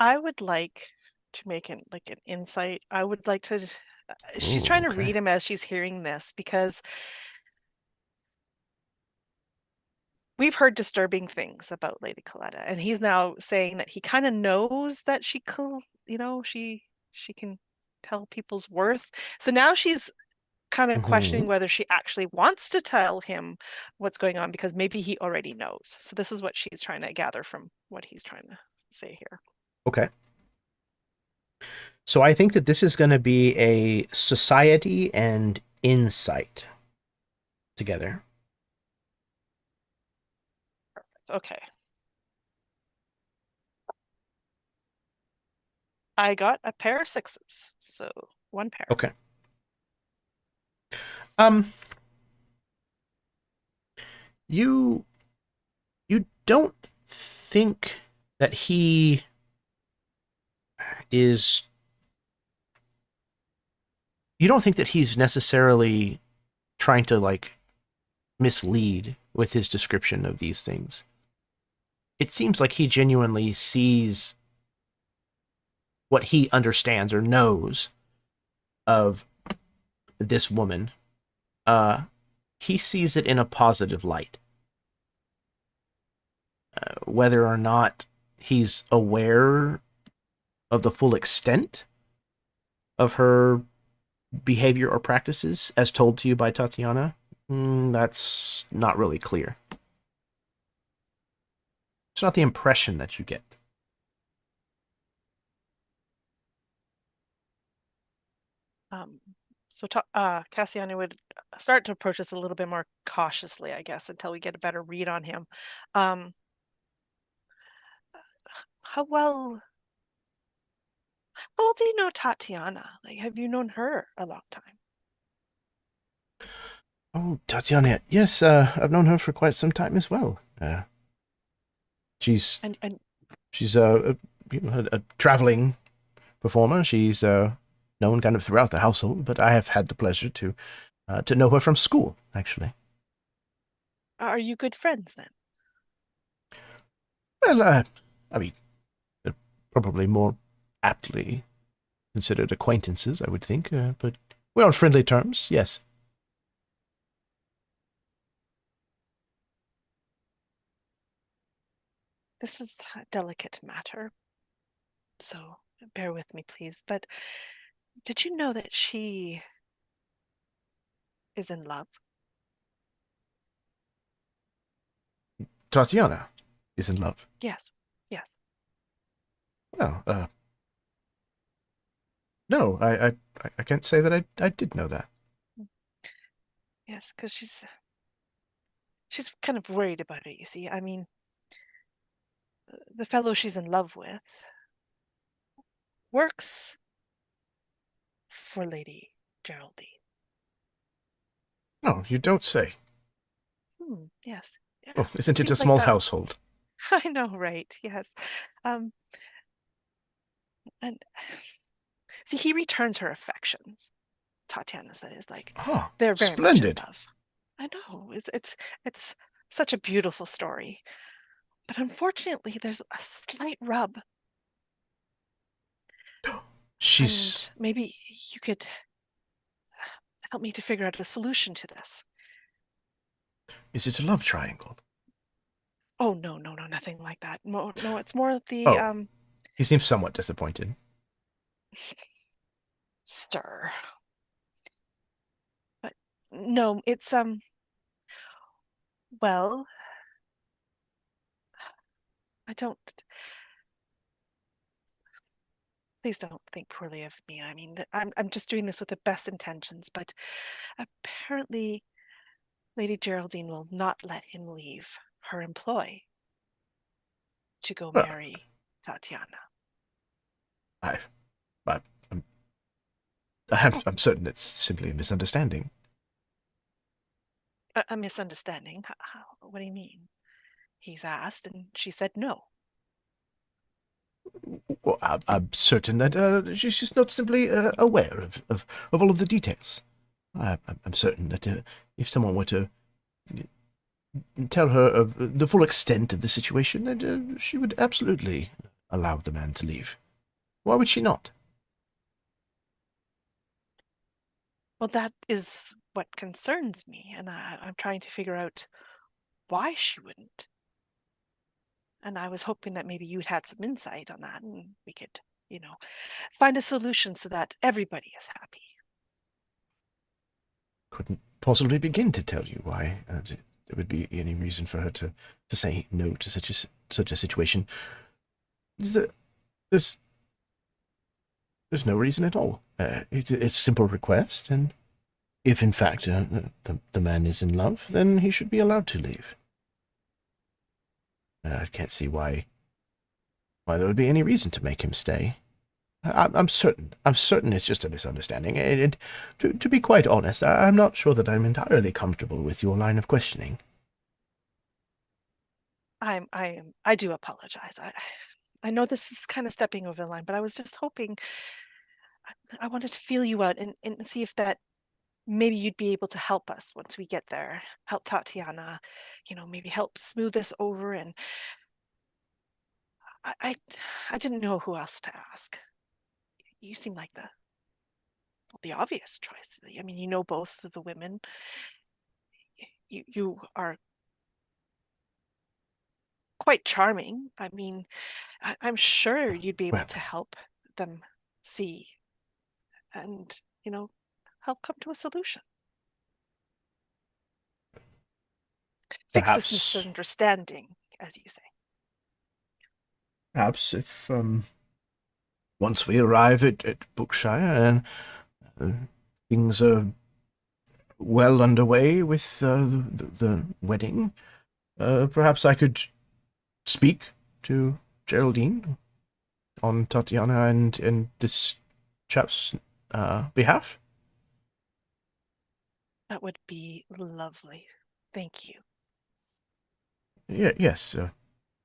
I would like to make an insight. I would like to. She's trying to read him as she's hearing this because we've heard disturbing things about Lady Colletta, and he's now saying that he kind of knows that she can tell people's worth. So now she's kind of questioning whether she actually wants to tell him what's going on because maybe he already knows. So this is what she's trying to gather from what he's trying to say here. Okay. So I think that this is going to be a society and insight together. Perfect. Okay. I got a pair of sixes, so one pair. Okay. You don't think that he is... You don't think that he's necessarily trying to, like, mislead with his description of these things. It seems like he genuinely sees what he understands or knows of this woman. He sees it in a positive light. Whether or not he's aware of the full extent of her behavior or practices as told to you by Tatiana, that's not really clear. It's not the impression that you get. So Cassiano would start to approach us a little bit more cautiously, I guess, until we get a better read on him. How old do you know Tatiana? Like, have you known her a long time? Oh, Tatiana. Yes, I've known her for quite some time as well. She's And a traveling performer. She's known kind of throughout the household, but I have had the pleasure to know her from school, actually. are you good friends then? Well, I mean, they're probably more aptly considered acquaintances, I would think, but we're on friendly terms, yes. This is a delicate matter, so bear with me, please. But did you know that she is in love? Tatiana is in love. Yes, yes. Well, no, I can't say that I did know that. Yes, because she's kind of worried about it, you see. I mean, the fellow she's in love with works for Lady Geraldine. No, you don't say. Yes. Oh, isn't it a Seems like small that- household? I know, right? Yes. And see, he returns her affections. Tatiana's, that is, like, Oh, they're very splendid. much in love. I know. It's such a beautiful story. But unfortunately, there's a slight rub. She's... And maybe you could help me to figure out a solution to this. Is it a love triangle? Oh, no, nothing like that. No, it's more the Oh. He seems somewhat disappointed. stir. But no, it's well, I don't. Please don't think poorly of me. I mean, I'm just doing this with the best intentions, but apparently Lady Geraldine will not let him leave her employ to go Well, marry Tatiana. I'm certain it's simply a misunderstanding. A misunderstanding? What do you mean? He's asked, and she said no. Well, I'm certain that she's just not simply aware of all of the details. I'm certain that if someone were to tell her of the full extent of the situation, that she would absolutely allow the man to leave. Why would she not? Well, that is what concerns me, and I'm trying to figure out why she wouldn't. And I was hoping that maybe you'd had some insight on that, and we could, find a solution so that everybody is happy. Couldn't possibly begin to tell you why there would be any reason for her to say no to such a situation. There's no reason at all. It's a simple request, and if in fact the man is in love, then he should be allowed to leave. I can't see why there would be any reason to make him stay. I'm certain it's just a misunderstanding. And to be quite honest, I'm not sure that I'm entirely comfortable with your line of questioning. I do apologize. I know this is kind of stepping over the line, but I was just hoping. I wanted to feel you out and see if that maybe you'd be able to help us once we get there. Help Tatiana, maybe help smooth this over. And I didn't know who else to ask. You seem like the obvious choice. I mean, you know both of the women. You are quite charming. I mean, I'm sure you'd be able to help them see and, help come to a solution. Fix this misunderstanding, as you say. Perhaps if once we arrive at Bookshire and things are well underway with the wedding. Perhaps I could speak to Geraldine on Tatiana and this chap's behalf. That would be lovely. Thank you. Yeah, yes,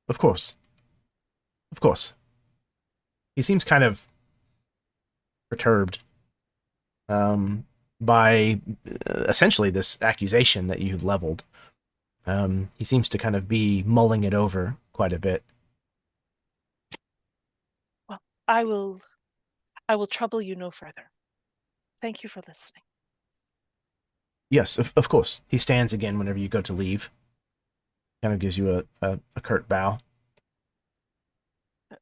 of course. Of course. He seems kind of perturbed by essentially this accusation that you leveled. He seems to kind of be mulling it over quite a bit. Well, I will trouble you no further. Thank you for listening. Yes, of course. He stands again whenever you go to leave. Kind of gives you a curt bow.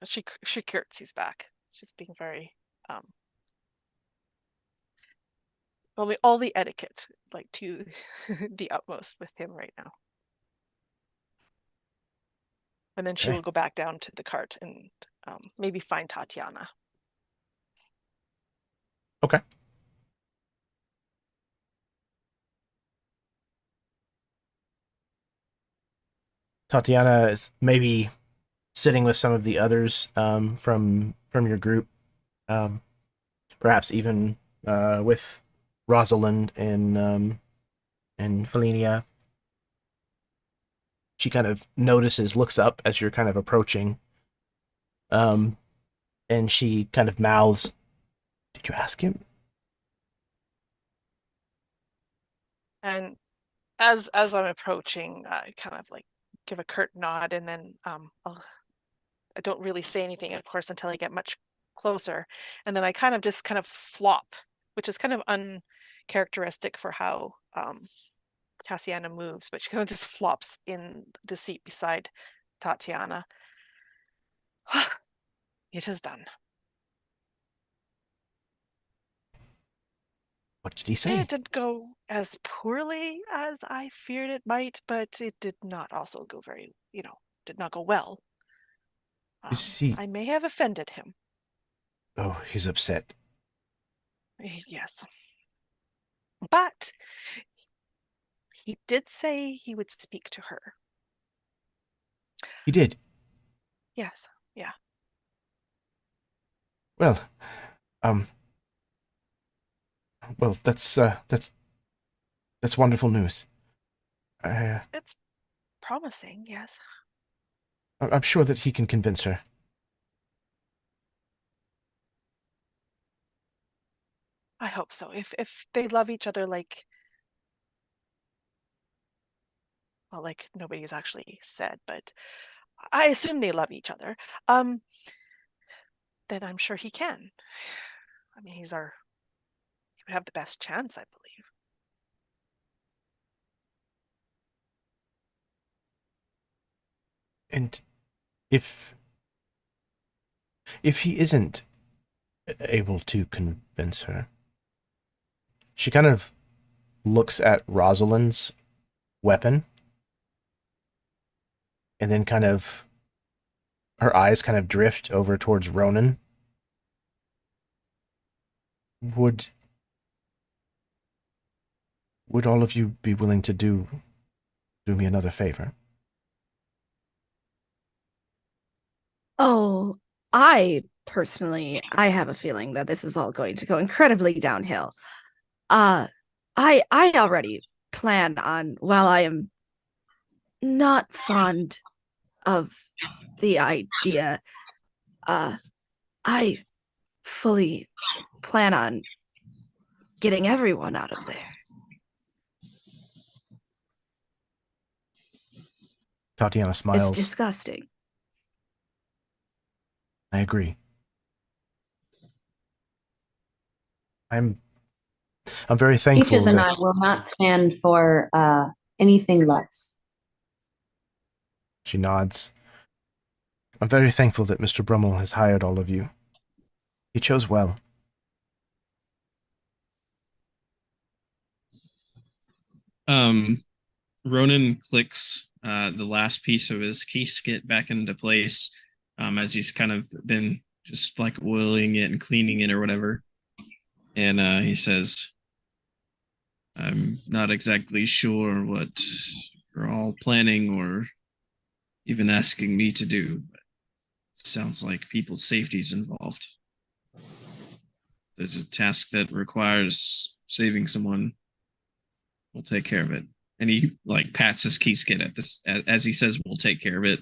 She curtsies back. She's being very all the etiquette, like to the utmost with him right now. And then she Okay. will go back down to the cart and maybe find Tatiana. Okay. Tatiana is maybe sitting with some of the others from your group, perhaps even with Rosalind and Felinia. She kind of notices, looks up as you're kind of approaching, and she kind of mouths, "Did you ask him?" And as I'm approaching, I kind of like give a curt nod, and then I don't really say anything, of course, until I get much closer, and then I kind of flop, which is kind of uncharacteristic for how Tatiana moves, but she kind of just flops in the seat beside Tatiana. It is done. What did he say? It didn't go as poorly as I feared it might, but it did not also go did not go well. Is he? I may have offended him. Oh, he's upset. Yes. But he did say he would speak to her. He did. Yes. Yeah. Well, that's wonderful news. It's promising, yes. I'm sure that he can convince her. I hope so. If they love each other like nobody's actually said, but I assume they love each other, then I'm sure he can. I mean, he would have the best chance, I believe. And if he isn't able to convince her, she kind of looks at Rosalind's weapon, and then kind of her eyes kind of drift over towards Ronan. Would all of you be willing to do me another favor? Oh, I personally, I have a feeling that this is all going to go incredibly downhill. I already plan on, while I am not fond of the idea, I fully plan on getting everyone out of there. Tatiana smiles. It's disgusting. I agree. I'm very thankful. Peaches and I will not stand for anything less. She nods. I'm very thankful that Mr. Brummell has hired all of you. He chose well. Ronan clicks the last piece of his keyskit back into place as he's kind of been just like oiling it and cleaning it or whatever. And he says, I'm not exactly sure what you're all planning or even asking me to do. But it sounds like people's safety's involved. There's a task that requires saving someone. We'll take care of it. And he like pats his keyskin at this as he says, "We'll take care of it."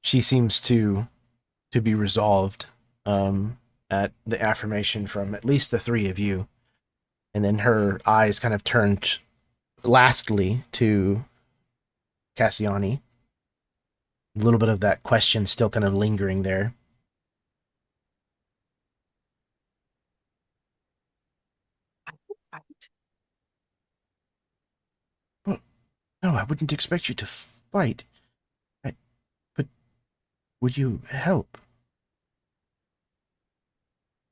She seems to be resolved at the affirmation from at least the three of you, and then her eyes kind of turned lastly to Cassiani. A little bit of that question still kind of lingering there. Well, no, I wouldn't expect you to fight. But would you help?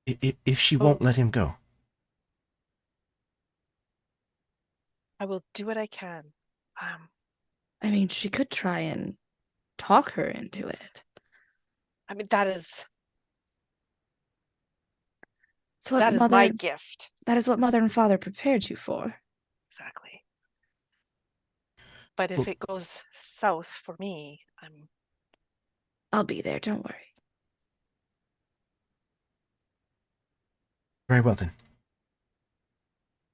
If she won't let him go. I will do what I can. I mean, she could try and talk her into it. I mean, that is That's what my gift. That is what mother and father prepared you for. Exactly. But if it goes south for me, I'll be there, don't worry. Very well then.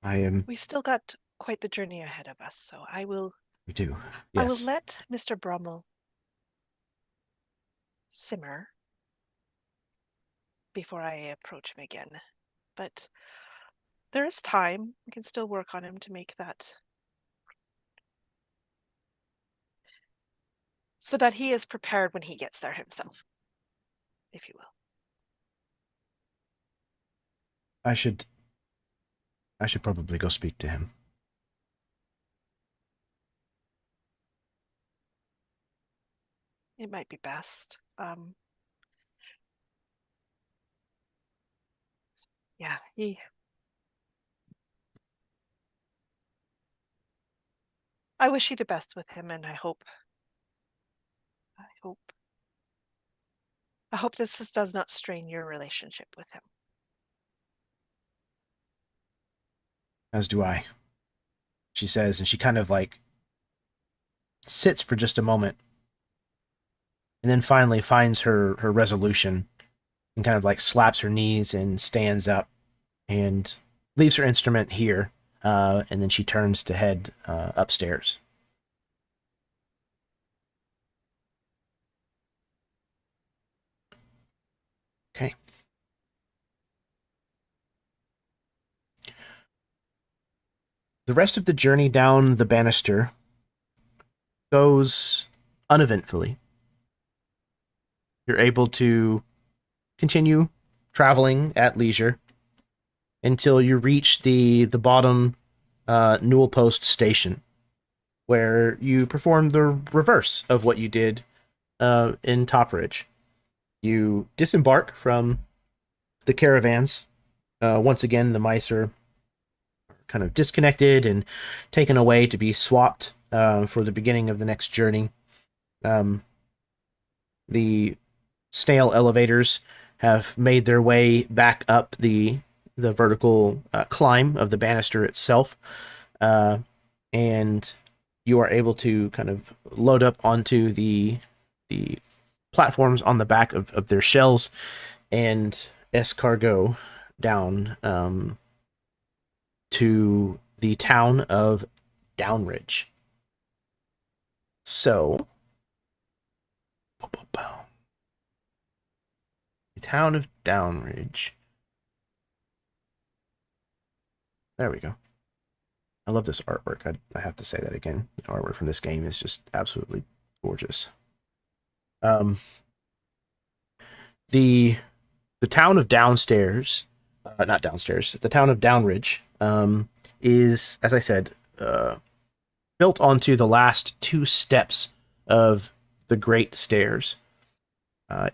I am. We've still got quite the journey ahead of us, so I will. We do. I Yes. will let Mr. Brummell simmer before I approach him again. But there is time. We can still work on him to make that so that he is prepared when he gets there himself, if you will. I should probably go speak to him. It might be best. Yeah, I wish you the best with him, and I hope this does not strain your relationship with him. As do I. She says, and she kind of like sits for just a moment, and then finally finds her resolution and kind of like slaps her knees and stands up and leaves her instrument here, and then she turns to head upstairs. Okay. The rest of the journey down the banister goes uneventfully. You're able to continue traveling at leisure until you reach the bottom Newell Post station, where you perform the reverse of what you did in Topridge. You disembark from the caravans. Once again, the mice are kind of disconnected and taken away to be swapped for the beginning of the next journey. The snail elevators have made their way back up the vertical climb of the banister itself, and you are able to kind of load up onto the platforms on the back of their shells and escargot down to the town of Downridge. So, the town of Downridge. There we go. I love this artwork. I have to say that again. The artwork from this game is just absolutely gorgeous. The town of Downstairs, not Downstairs, the town of Downridge is, as I said, built onto the last two steps of the Great Stairs.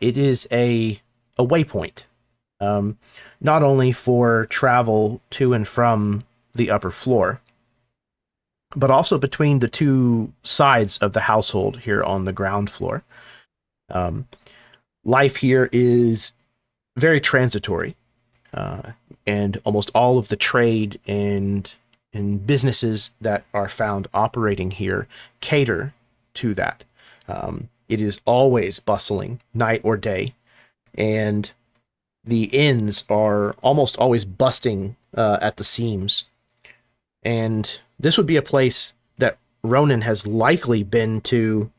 It is a waypoint, not only for travel to and from the upper floor, but also between the two sides of the household here on the ground floor. life here is very transitory, and almost all of the trade and businesses that are found operating here cater to that. It is always bustling, night or day, and the inns are almost always busting at the seams. And this would be a place that Ronan has likely been to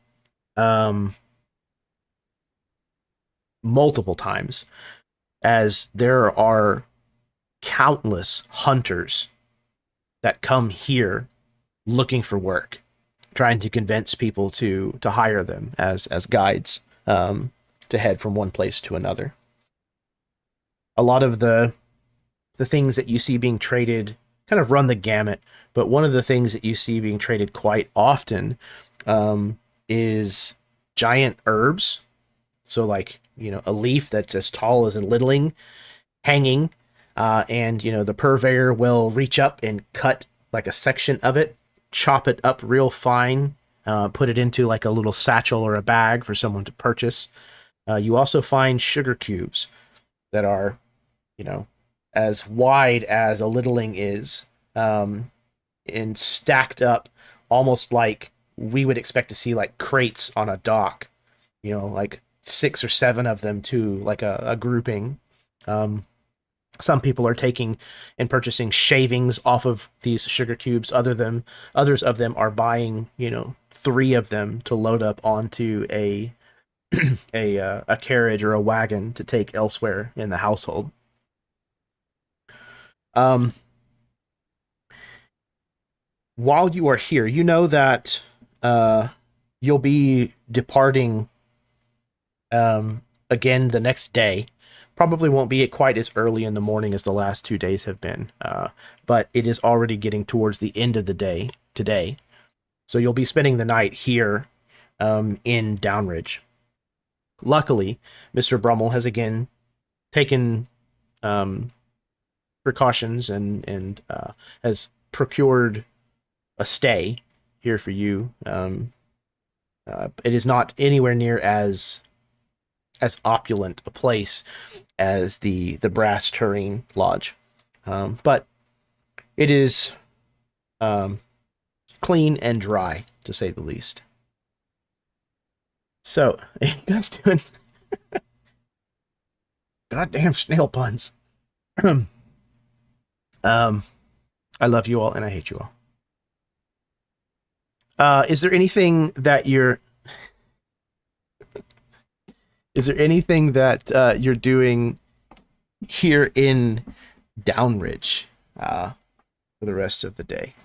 multiple times, as there are countless hunters that come here looking for work, trying to convince people to hire them as guides, to head from one place to another. A lot of the things that you see being traded kind of run the gamut, but one of the things that you see being traded quite often is giant herbs. So like, a leaf that's as tall as a littling hanging, and the purveyor will reach up and cut like a section of it, chop it up real fine, put it into like a little satchel or a bag for someone to purchase. You also find sugar cubes that are, as wide as a littling is, and stacked up almost like we would expect to see like crates on a dock, like 6 or 7 of them to like a grouping. Some people are taking and purchasing shavings off of these sugar cubes. Others of them are buying, 3 of them to load up onto a a carriage or a wagon to take elsewhere in the household. While you are here, you know that you'll be departing again the next day. Probably won't be quite as early in the morning as the last 2 days have been, but it is already getting towards the end of the day today. So you'll be spending the night here in Downridge. Luckily, Mr. Brummell has again taken precautions and has procured a stay here for you. It is not anywhere near as opulent a place as the Brass Tureen Lodge, but it is clean and dry, to say the least. So, are you guys doing goddamn snail puns? I love you all and I hate you all. Is there anything that you're doing here in Downridge for the rest of the day?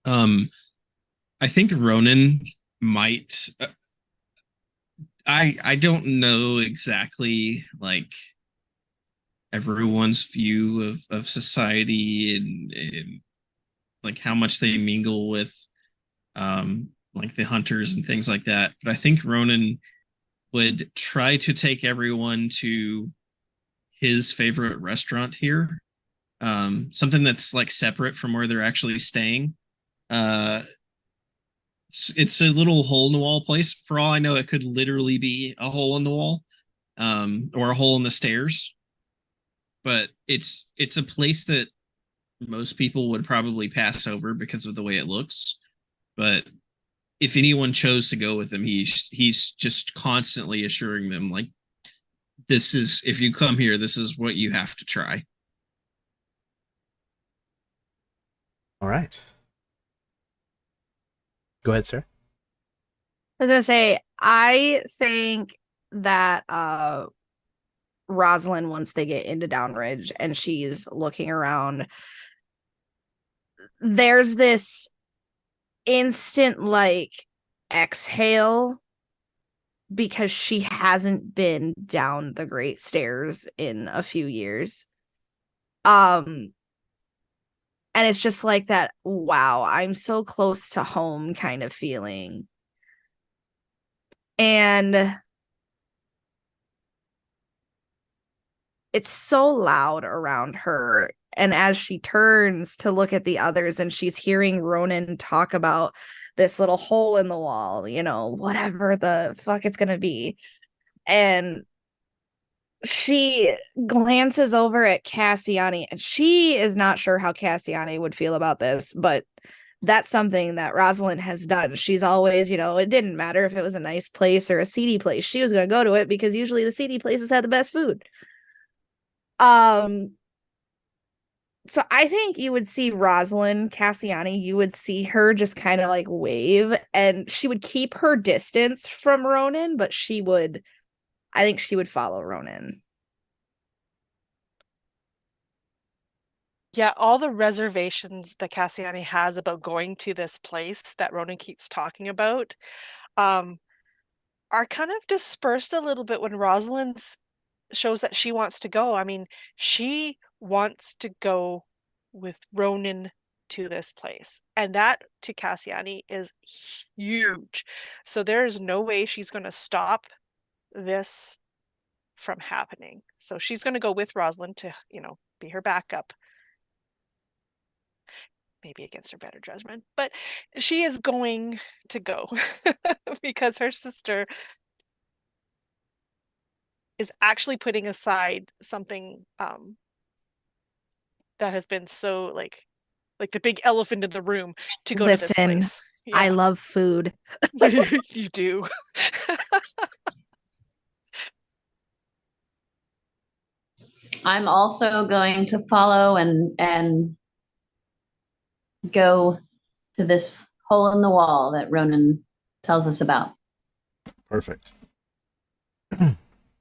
I think Ronan might. I don't know exactly like everyone's view of society and like how much they mingle with like the hunters and things like that. But I think Ronan would try to take everyone to his favorite restaurant here, something that's like separate from where they're actually staying. It's a little hole in the wall place. For all I know, it could literally be a hole in the wall, or a hole in the stairs. But it's a place that most people would probably pass over because of the way it looks. But if anyone chose to go with him, he's just constantly assuring them like, this is, if you come here, this is what you have to try. All right. Go ahead, sir. I was gonna say, I think that Rosalind, once they get into Downridge and she's looking around, there's this instant like exhale because she hasn't been down the Great Stairs in a few years. And it's just like that, wow, I'm so close to home kind of feeling. And it's so loud around her. And as she turns to look at the others and she's hearing Ronan talk about this little hole in the wall, you know, whatever the fuck it's gonna be. And she glances over at Cassiani, and she is not sure how Cassiani would feel about this, but that's something that Rosalind has done. She's always, you know, it didn't matter if it was a nice place or a seedy place. She was going to go to it because usually the seedy places had the best food. So I think you would see Rosalind Cassiani, you would see her just kind of like wave, and she would keep her distance from Ronan, but I think she would follow Ronan. Yeah, all the reservations that Cassiani has about going to this place that Ronan keeps talking about are kind of dispersed a little bit when Rosalind shows that she wants to go. I mean, she wants to go with Ronan to this place, and that to Cassiani is huge. So there is no way she's going to stop this from happening. So she's going to go with Rosalind to, you know, be her backup. Maybe against her better judgment, but she is going to go because her sister is actually putting aside something that has been so like the big elephant in the room to go to this place. Yeah. I love food. You do. I'm also going to follow and go to this hole in the wall that Ronan tells us about. Perfect.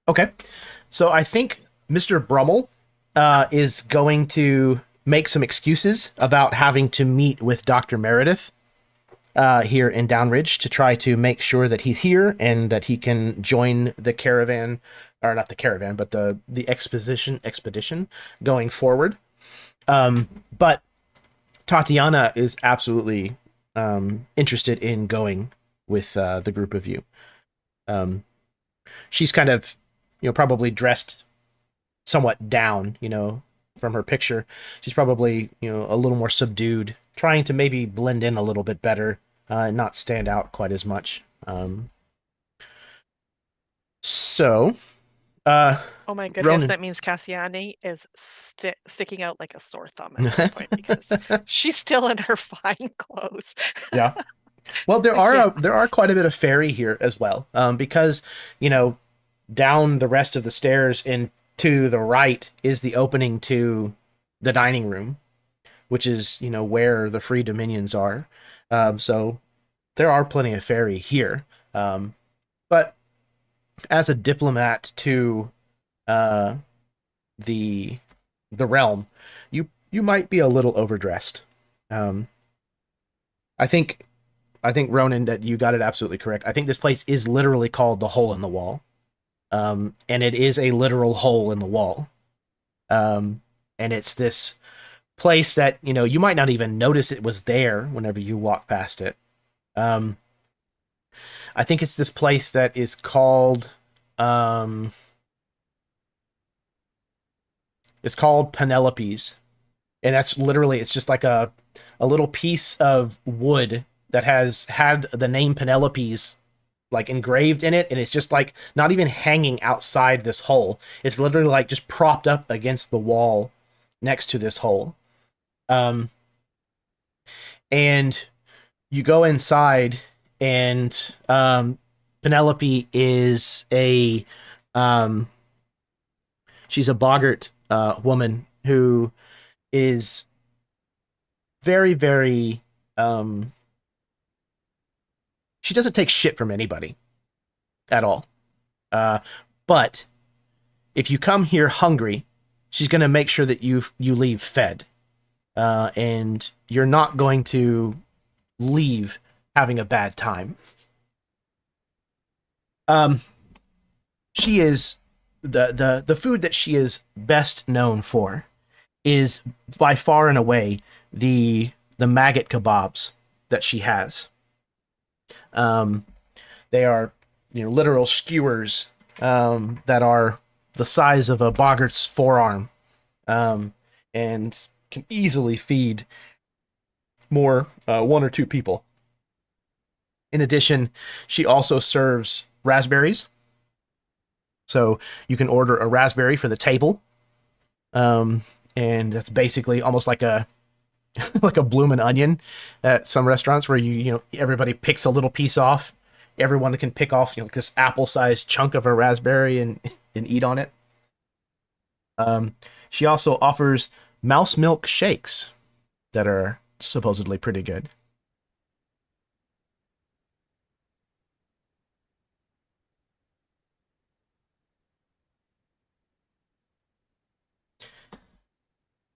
Okay. So I think Mr. Brummell is going to make some excuses about having to meet with Dr. Meredith here in Downridge to try to make sure that he's here and that he can join the caravan, or not the caravan, but the expedition going forward. But Tatiana is absolutely interested in going with the group of you. She's kind of, you know, probably dressed somewhat down, you know, from her picture. She's probably, you know, a little more subdued, trying to maybe blend in a little bit better, not stand out quite as much. Oh my goodness, Ronan. that means Cassiani is sticking out like a sore thumb at this point because she's still in her fine clothes. Yeah. Well, there are quite a bit of fairy here as well, because, you know, down the rest of the stairs and to the right is the opening to the dining room, which is, you know, where the free dominions are. So there are plenty of fairy here. But as a diplomat to the realm, you might be a little overdressed. I think Ronan, that you got it absolutely correct. I think this place is literally called the Hole in the Wall. And it is a literal hole in the wall. And it's this place that, you know, you might not even notice it was there whenever you walk past it. I think it's this place that is called it's called Penelope's. And that's literally, it's just like a little piece of wood that has had the name Penelope's like engraved in it, and it's just like not even hanging outside this hole. It's literally like just propped up against the wall next to this hole. And you go inside, and Penelope is she's a boggart woman who is very, very she doesn't take shit from anybody at all. But if you come here hungry, she's going to make sure that you leave fed. And you're not going to leave having a bad time. She is the food that she is best known for is by far and away the maggot kebabs that she has. They are, you know, literal skewers that are the size of a boggart's forearm, and can easily feed more one or two people. In addition, she also serves raspberries. So you can order a raspberry for the table. And that's basically almost like a like a bloomin' onion at some restaurants where you know everybody picks a little piece off. Everyone can pick off this apple-sized chunk of a raspberry and eat on it. She also offers mouse milk shakes that are supposedly pretty good.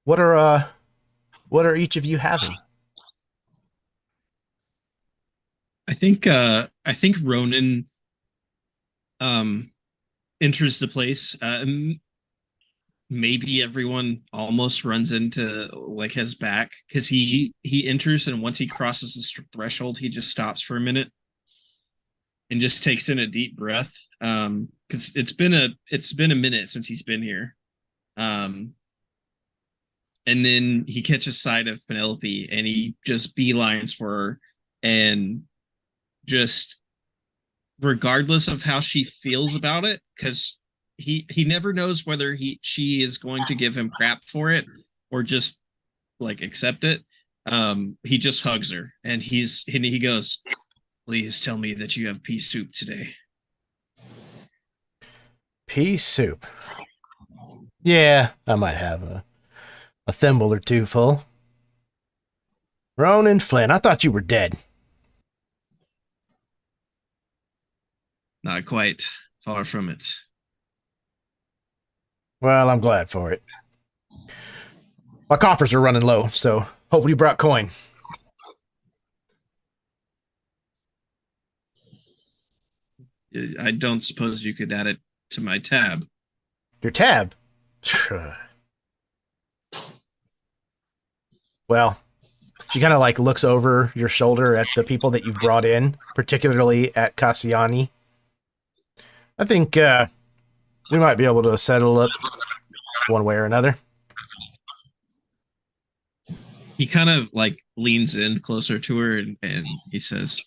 What are each of you having? I think Ronan enters the place. Maybe everyone almost runs into like his back because he enters, and once he crosses the threshold, he just stops for a minute and just takes in a deep breath. Because it's been a minute since he's been here. And then he catches sight of Penelope and he just beelines for her, and just regardless of how she feels about it, because he never knows whether she is going to give him crap for it or just like accept it. He just hugs her and he goes, "Please tell me that you have pea soup today." Pea soup. Yeah, I might have a thimble or two full. Ronan Flynn, I thought you were dead. Not quite. Far from it. Well, I'm glad for it. My coffers are running low, so hopefully you brought coin. I don't suppose you could add it to my tab. Your tab? Well, she kind of like looks over your shoulder at the people that you've brought in, particularly at Cassiani. I think we might be able to settle up one way or another. He kind of like leans in closer to her and he says,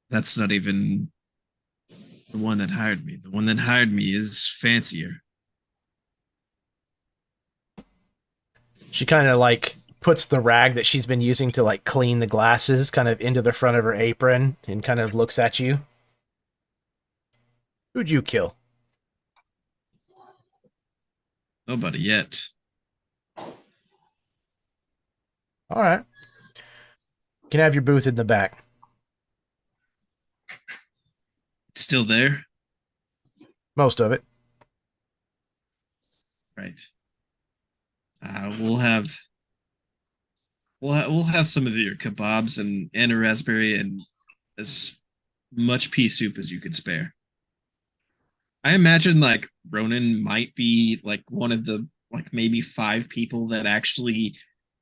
"That's not even the one that hired me. The one that hired me is fancier." She kind of like puts the rag that she's been using to like clean the glasses kind of into the front of her apron and kind of looks at you. Who'd you kill? Nobody yet. All right. You can have your booth in the back. It's still there? Most of it. Right. We'll have some of your kebabs and a raspberry and as much pea soup as you could spare. I imagine like Ronan might be like one of the like maybe 5 people that actually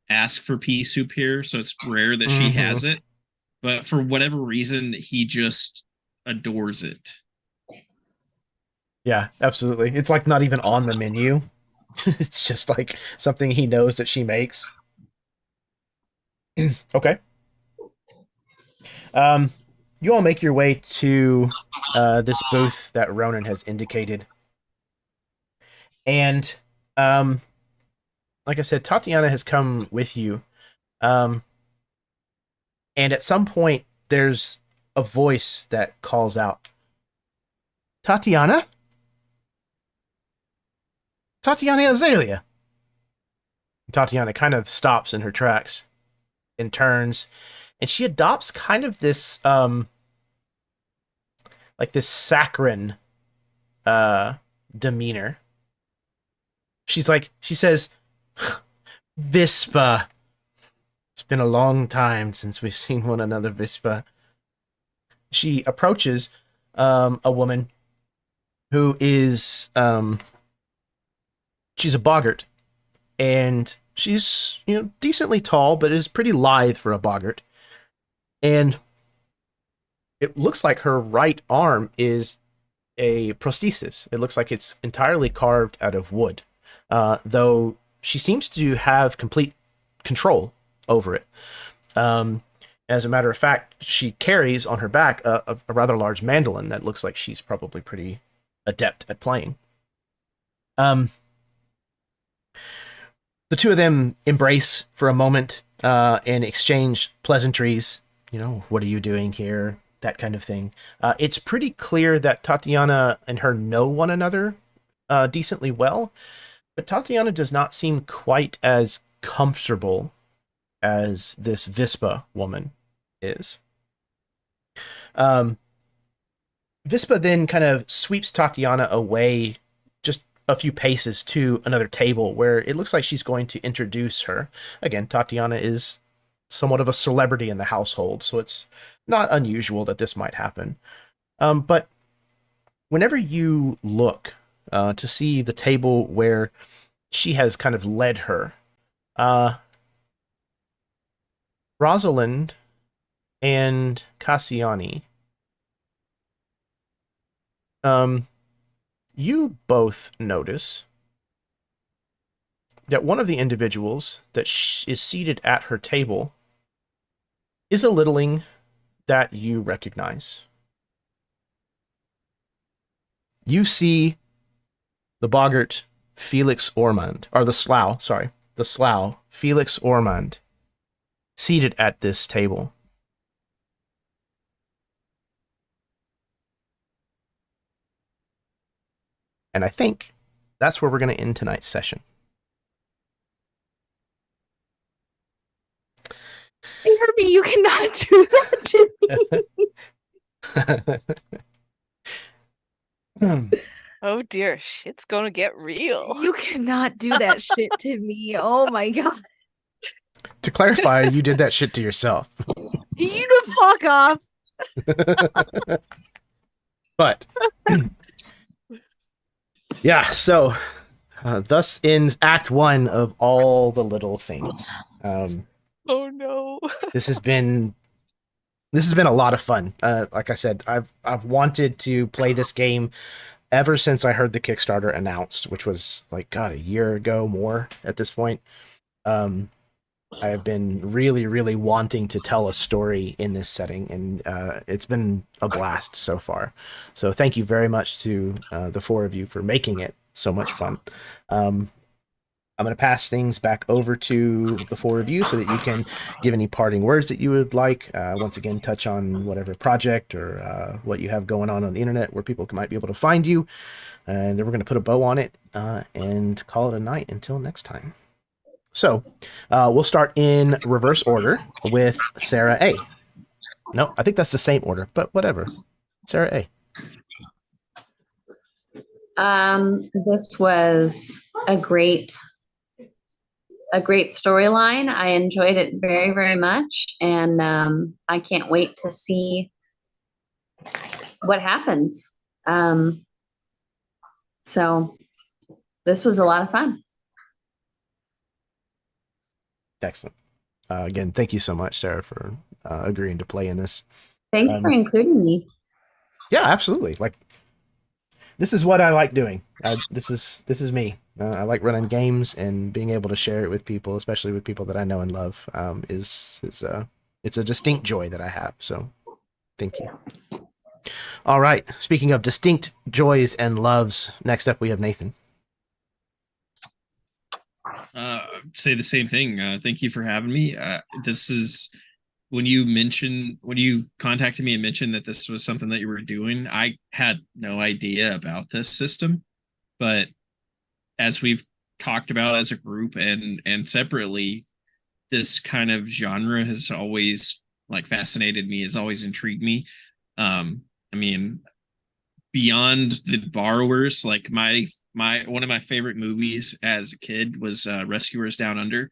ask for pea soup here, so it's rare that she has it. But for whatever reason, he just adores it. Yeah, absolutely. It's like not even on the menu. It's just like something he knows that she makes. Okay. You all make your way to this booth that Ronan has indicated. And like I said, Tatiana has come with you. And at some point, there's a voice that calls out, "Tatiana? Tatiana Azalea." Tatiana kind of stops in her tracks and turns, and she adopts kind of this like this saccharine demeanor. She says, "Vispa. It's been a long time since we've seen one another, Vispa." She approaches a woman who is she's a boggart, and she's decently tall, but is pretty lithe for a boggart. And it looks like her right arm is a prosthesis. It looks like it's entirely carved out of wood, though she seems to have complete control over it. As a matter of fact, she carries on her back a rather large mandolin that looks like she's probably pretty adept at playing. The two of them embrace for a moment and exchange pleasantries. You know, what are you doing here? That kind of thing. It's pretty clear that Tatiana and her know one another decently well, but Tatiana does not seem quite as comfortable as this Vispa woman is. Vispa then kind of sweeps Tatiana away just a few paces to another table where it looks like she's going to introduce her. Again, Tatiana is somewhat of a celebrity in the household, so it's not unusual that this might happen. But whenever you look to see the table where she has kind of led her, Rosalind and Cassiani, you both notice that one of the individuals that is seated at her table is a littling that you recognize. You see the boggart Felix Ormond, or the slough, Felix Ormond, seated at this table. And I think that's where we're going to end tonight's session. Herbie, you cannot do that to me. Oh dear, shit's gonna get real. You cannot do that shit to me. Oh my god. To clarify, you did that shit to yourself. You to fuck off. But yeah, so thus ends Act 1 of All the Little Things. Oh no. This has been a lot of fun. Like I said, I've wanted to play this game ever since I heard the Kickstarter announced, which was like, God, a year ago more at this point. I have been really, really wanting to tell a story in this setting, and it's been a blast so far. So thank you very much to the four of you for making it so much fun. I'm going to pass things back over to the four of you so that you can give any parting words that you would like. Once again, touch on whatever project or what you have going on the internet where people might be able to find you. And then we're going to put a bow on it and call it a night until next time. So we'll start in reverse order with Sarah A. No, I think that's the same order, but whatever. Sarah A. This was a great storyline. I enjoyed it very, very much, and I can't wait to see what happens. So this was a lot of fun. Excellent. Again, thank you so much, Sarah, for agreeing to play in this. Thanks for including me. Yeah, absolutely. Like, this is what I like doing. This is me. I like running games and being able to share it with people, especially with people that I know and love. It's a distinct joy that I have. So, thank you. All right. Speaking of distinct joys and loves, next up we have Nathan. Say the same thing. Thank you for having me. This is when you contacted me and mentioned that this was something that you were doing. I had no idea about this system, but as we've talked about as a group and separately, this kind of genre has always fascinated me, has always intrigued me. I mean, beyond the borrowers, like my one of my favorite movies as a kid was Rescuers Down Under,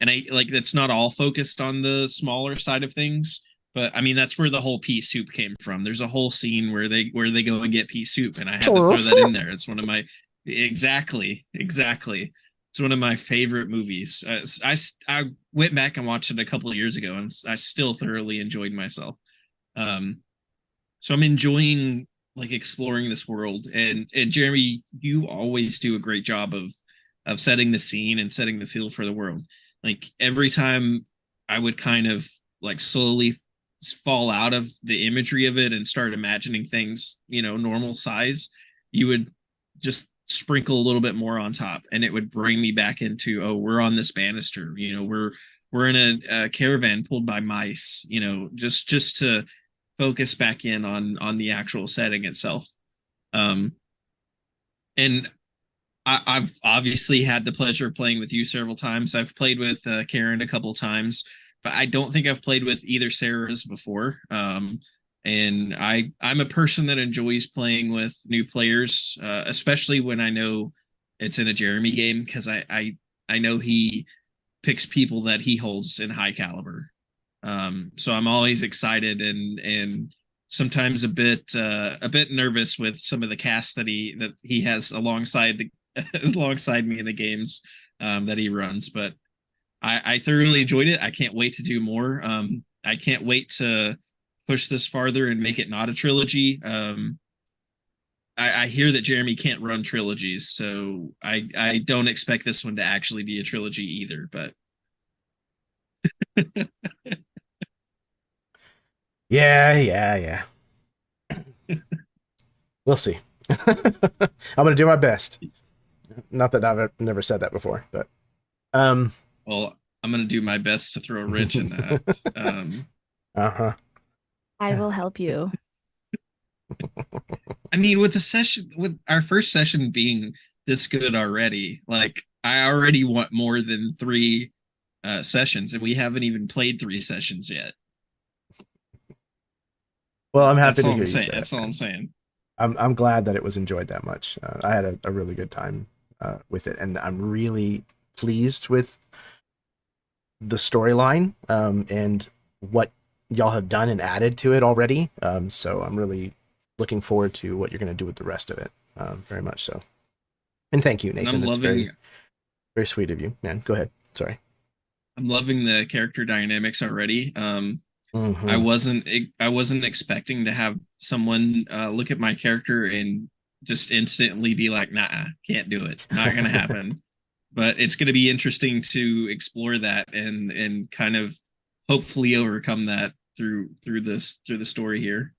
and I that's not all focused on the smaller side of things, but I mean that's where the whole pea soup came from. There's a whole scene where they go and get pea soup, and I had to throw that in there. It's one of my exactly. It's one of my favorite movies. I went back and watched it a couple of years ago, and I still thoroughly enjoyed myself. So I'm enjoying exploring this world, and Jeremy, you always do a great job of setting the scene and setting the feel for the world. Like every time I would kind of like slowly fall out of the imagery of it and start imagining things, normal size, you would just sprinkle a little bit more on top, and it would bring me back into, oh, we're on this banister, we're in a caravan pulled by mice, just to focus back in on the actual setting itself. And I've obviously had the pleasure of playing with you several times. I've played with Karen a couple times, but I don't think I've played with either Sarah's before. And I'm a person that enjoys playing with new players, especially when I know it's in a Jeremy game, because I know he picks people that he holds in high caliber. So I'm always excited and sometimes a bit nervous with some of the cast that he has alongside me in the games that he runs. But I thoroughly enjoyed it. I can't wait to do more. I can't wait to push this farther and make it not a trilogy. I hear that Jeremy can't run trilogies, so I don't expect this one to actually be a trilogy either. But yeah. We'll see. I'm gonna do my best. Not that I've never said that before, but well, I'm gonna do my best to throw a wrench in that. I will help you. I mean, with our first session being this good already, like I already want more than 3 sessions, and we haven't even played 3 sessions yet. Well, I'm happy to hear you say That's all I'm saying. I'm glad that it was enjoyed that much. I had a really good time with it, and I'm really pleased with the storyline and what y'all have done and added to it already. So I'm really looking forward to what you're going to do with the rest of it. Very much so. And thank you, Nathan. That's very, very sweet of you, man. Go ahead. Sorry. I'm loving the character dynamics already. I wasn't expecting to have someone look at my character and just instantly be like, nah, can't do it. Not going to happen. But it's going to be interesting to explore that and kind of hopefully overcome that through the story here.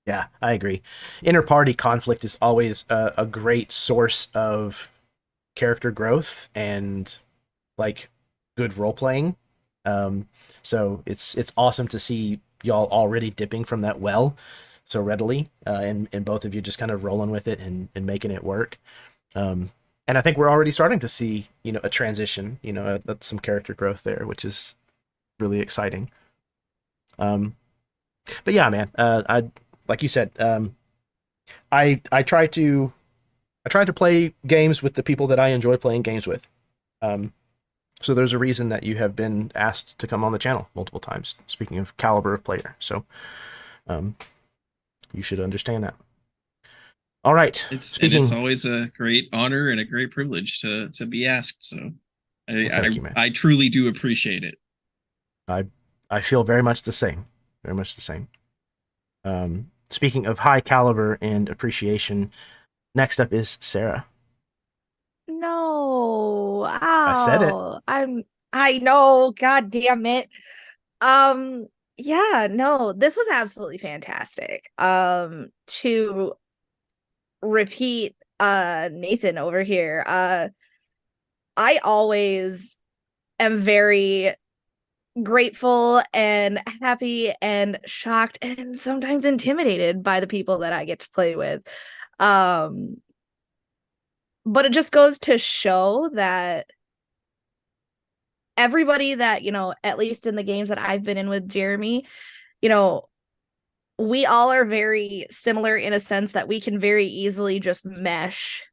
Yeah, I agree. Inter-party conflict is always a great source of character growth and like good role playing. So it's awesome to see y'all already dipping from that well so readily, and both of you just kind of rolling with it and making it work. And I think we're already starting to see, a transition, some character growth there, which is really exciting. But yeah, man, I like you said, I try to play games with the people that I enjoy playing games with. So there's a reason that you have been asked to come on the channel multiple times, speaking of caliber of player. So you should understand that. All right. It's always a great honor and a great privilege to be asked. So I truly do appreciate it. I feel very much the same. Very much the same. Speaking of high caliber and appreciation, next up is Sarah. No. Ow. I said it. I know, god damn it. Yeah, no, this was absolutely fantastic. To repeat Nathan over here, I always am very grateful and happy and shocked and sometimes intimidated by the people that I get to play with. But it just goes to show that everybody that, at least in the games that I've been in with Jeremy, we all are very similar in a sense that we can very easily just mesh.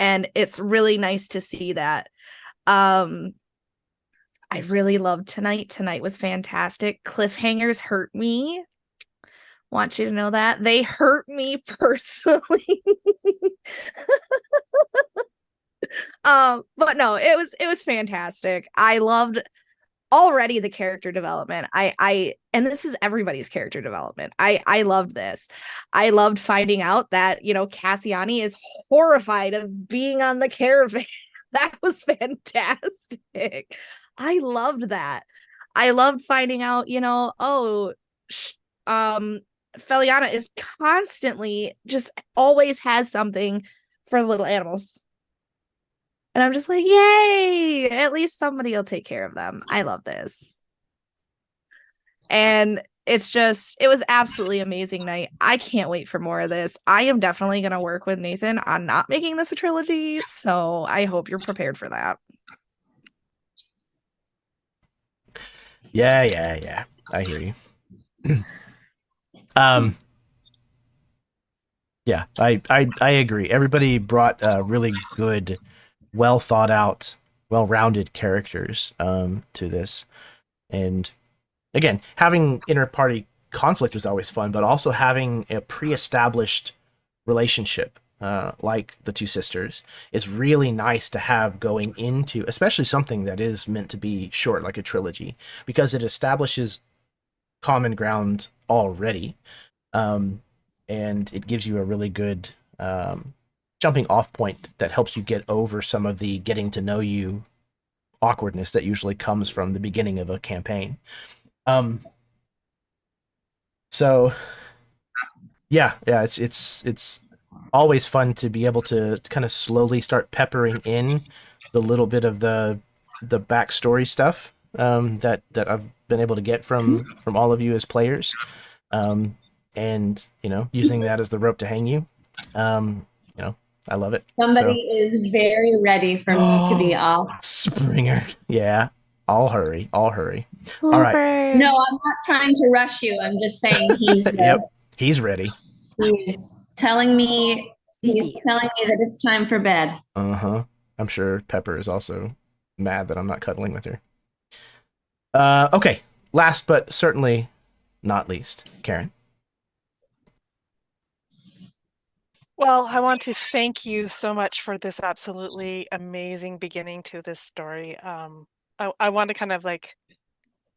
And it's really nice to see that. I really loved tonight. Tonight was fantastic. Cliffhangers hurt me. Want you to know that. They hurt me personally. But no, it was fantastic. I loved already the character development. And this is everybody's character development. I loved this. I loved finding out that, Cassiani is horrified of being on the caravan. That was fantastic. I loved that. I loved finding out, Feliana is constantly just always has something for the little animals. And I'm just like, yay, at least somebody will take care of them. I love this. And it was absolutely amazing night. I can't wait for more of this. I am definitely going to work with Nathan on not making this a trilogy. So I hope you're prepared for that. Yeah. I hear you. Yeah, I agree. Everybody brought really good, well thought out, well-rounded characters to this. And again, having inter-party conflict is always fun, but also having a pre-established relationship like the two sisters is really nice to have going into, especially something that is meant to be short, like a trilogy, because it establishes common ground already, and it gives you a really good jumping off point that helps you get over some of the getting to know you awkwardness that usually comes from the beginning of a campaign. So yeah, it's always fun to be able to kind of slowly start peppering in the little bit of the backstory stuff that I've been able to get from all of you as players, and using that as the rope to hang you. I love it. Somebody is very ready for me to be off. Springer. Yeah, I'll hurry. All right. No, I'm not trying to rush you. I'm just saying he's Yep, he's ready. He's telling me that it's time for bed. I'm sure Pepper is also mad that I'm not cuddling with her. Okay, last but certainly not least, Karen. Well, I want to thank you so much for this absolutely amazing beginning to this story. I want to kind of like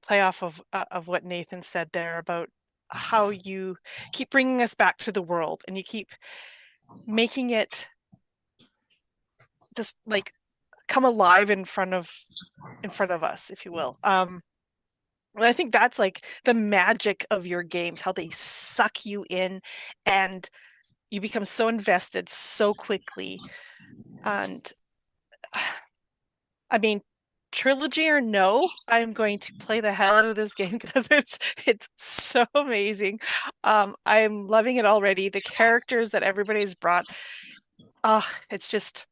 play off of what Nathan said there about how you keep bringing us back to the world and you keep making it just like come alive in front of us, if you will. And I think that's like the magic of your games, how they suck you in and you become so invested so quickly. And I mean, trilogy or no, I'm going to play the hell out of this game because it's so amazing. I'm loving it already. The characters that everybody's brought, it's just,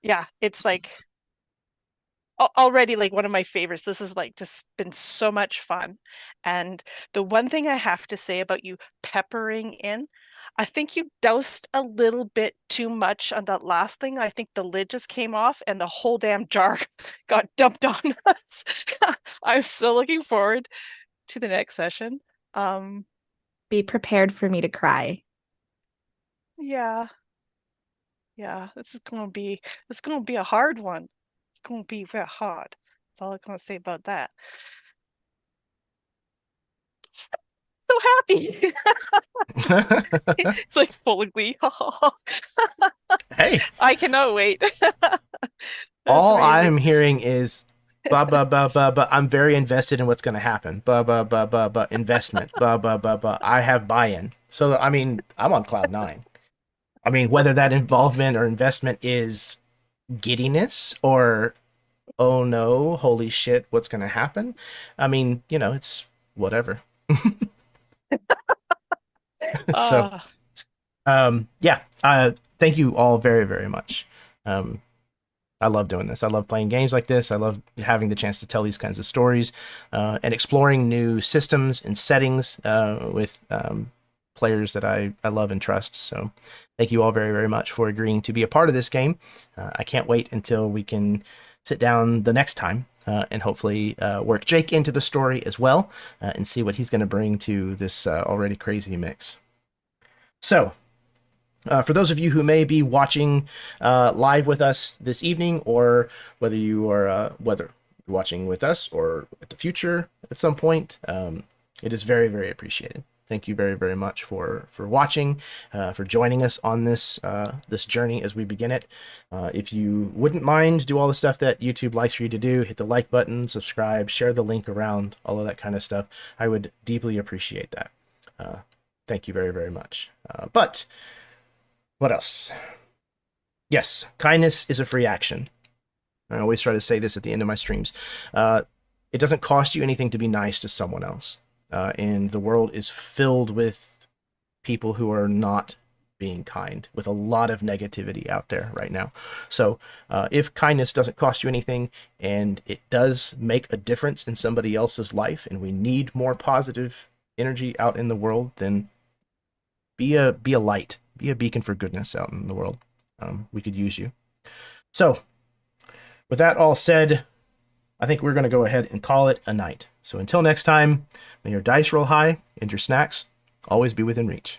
yeah, it's like already like one of my favorites. This is like just been so much fun. And the one thing I have to say about you peppering in, I think you doused a little bit too much on that last thing. I think the lid just came off and the whole damn jar got dumped on us. I'm so looking forward to the next session. Be prepared for me to cry. Yeah, this is gonna be a hard one. It's gonna be very hard. That's all I'm gonna say about that. So happy. It's like full of glee. Hey, I cannot wait. all I'm hearing is I'm very invested in what's going to happen. Investment. I have buy-in. So I mean, I'm on cloud 9. I mean, whether that involvement or investment is giddiness or oh no, holy shit, what's going to happen? I mean, it's whatever. So thank you all very, very much. I love doing this. I love playing games like this. I love having the chance to tell these kinds of stories and exploring new systems and settings with players that I love and trust. So thank you all very, very much for agreeing to be a part of this game. I can't wait until we can sit down the next time and hopefully work Jake into the story as well and see what he's going to bring to this already crazy mix. So, for those of you who may be watching live with us this evening, or whether you are whether you're watching with us or at the future at some point, it is very, very appreciated. thank you very, very much for watching, for joining us on this this journey as we begin it. If you wouldn't mind, do all the stuff that YouTube likes for you to do. Hit the like button, subscribe, share the link around, all of that kind of stuff. I would deeply appreciate that. Thank you very, very much. But what else? Yes, kindness is a free action. I always try to say this at the end of my streams. It doesn't cost you anything to be nice to someone else. And the world is filled with people who are not being kind, with a lot of negativity out there right now. So if kindness doesn't cost you anything and it does make a difference in somebody else's life, and we need more positive energy out in the world, then be a light, be a beacon for goodness out in the world. We could use you. So with that all said, I think we're going to go ahead and call it a night. So until next time, may your dice roll high and your snacks always be within reach.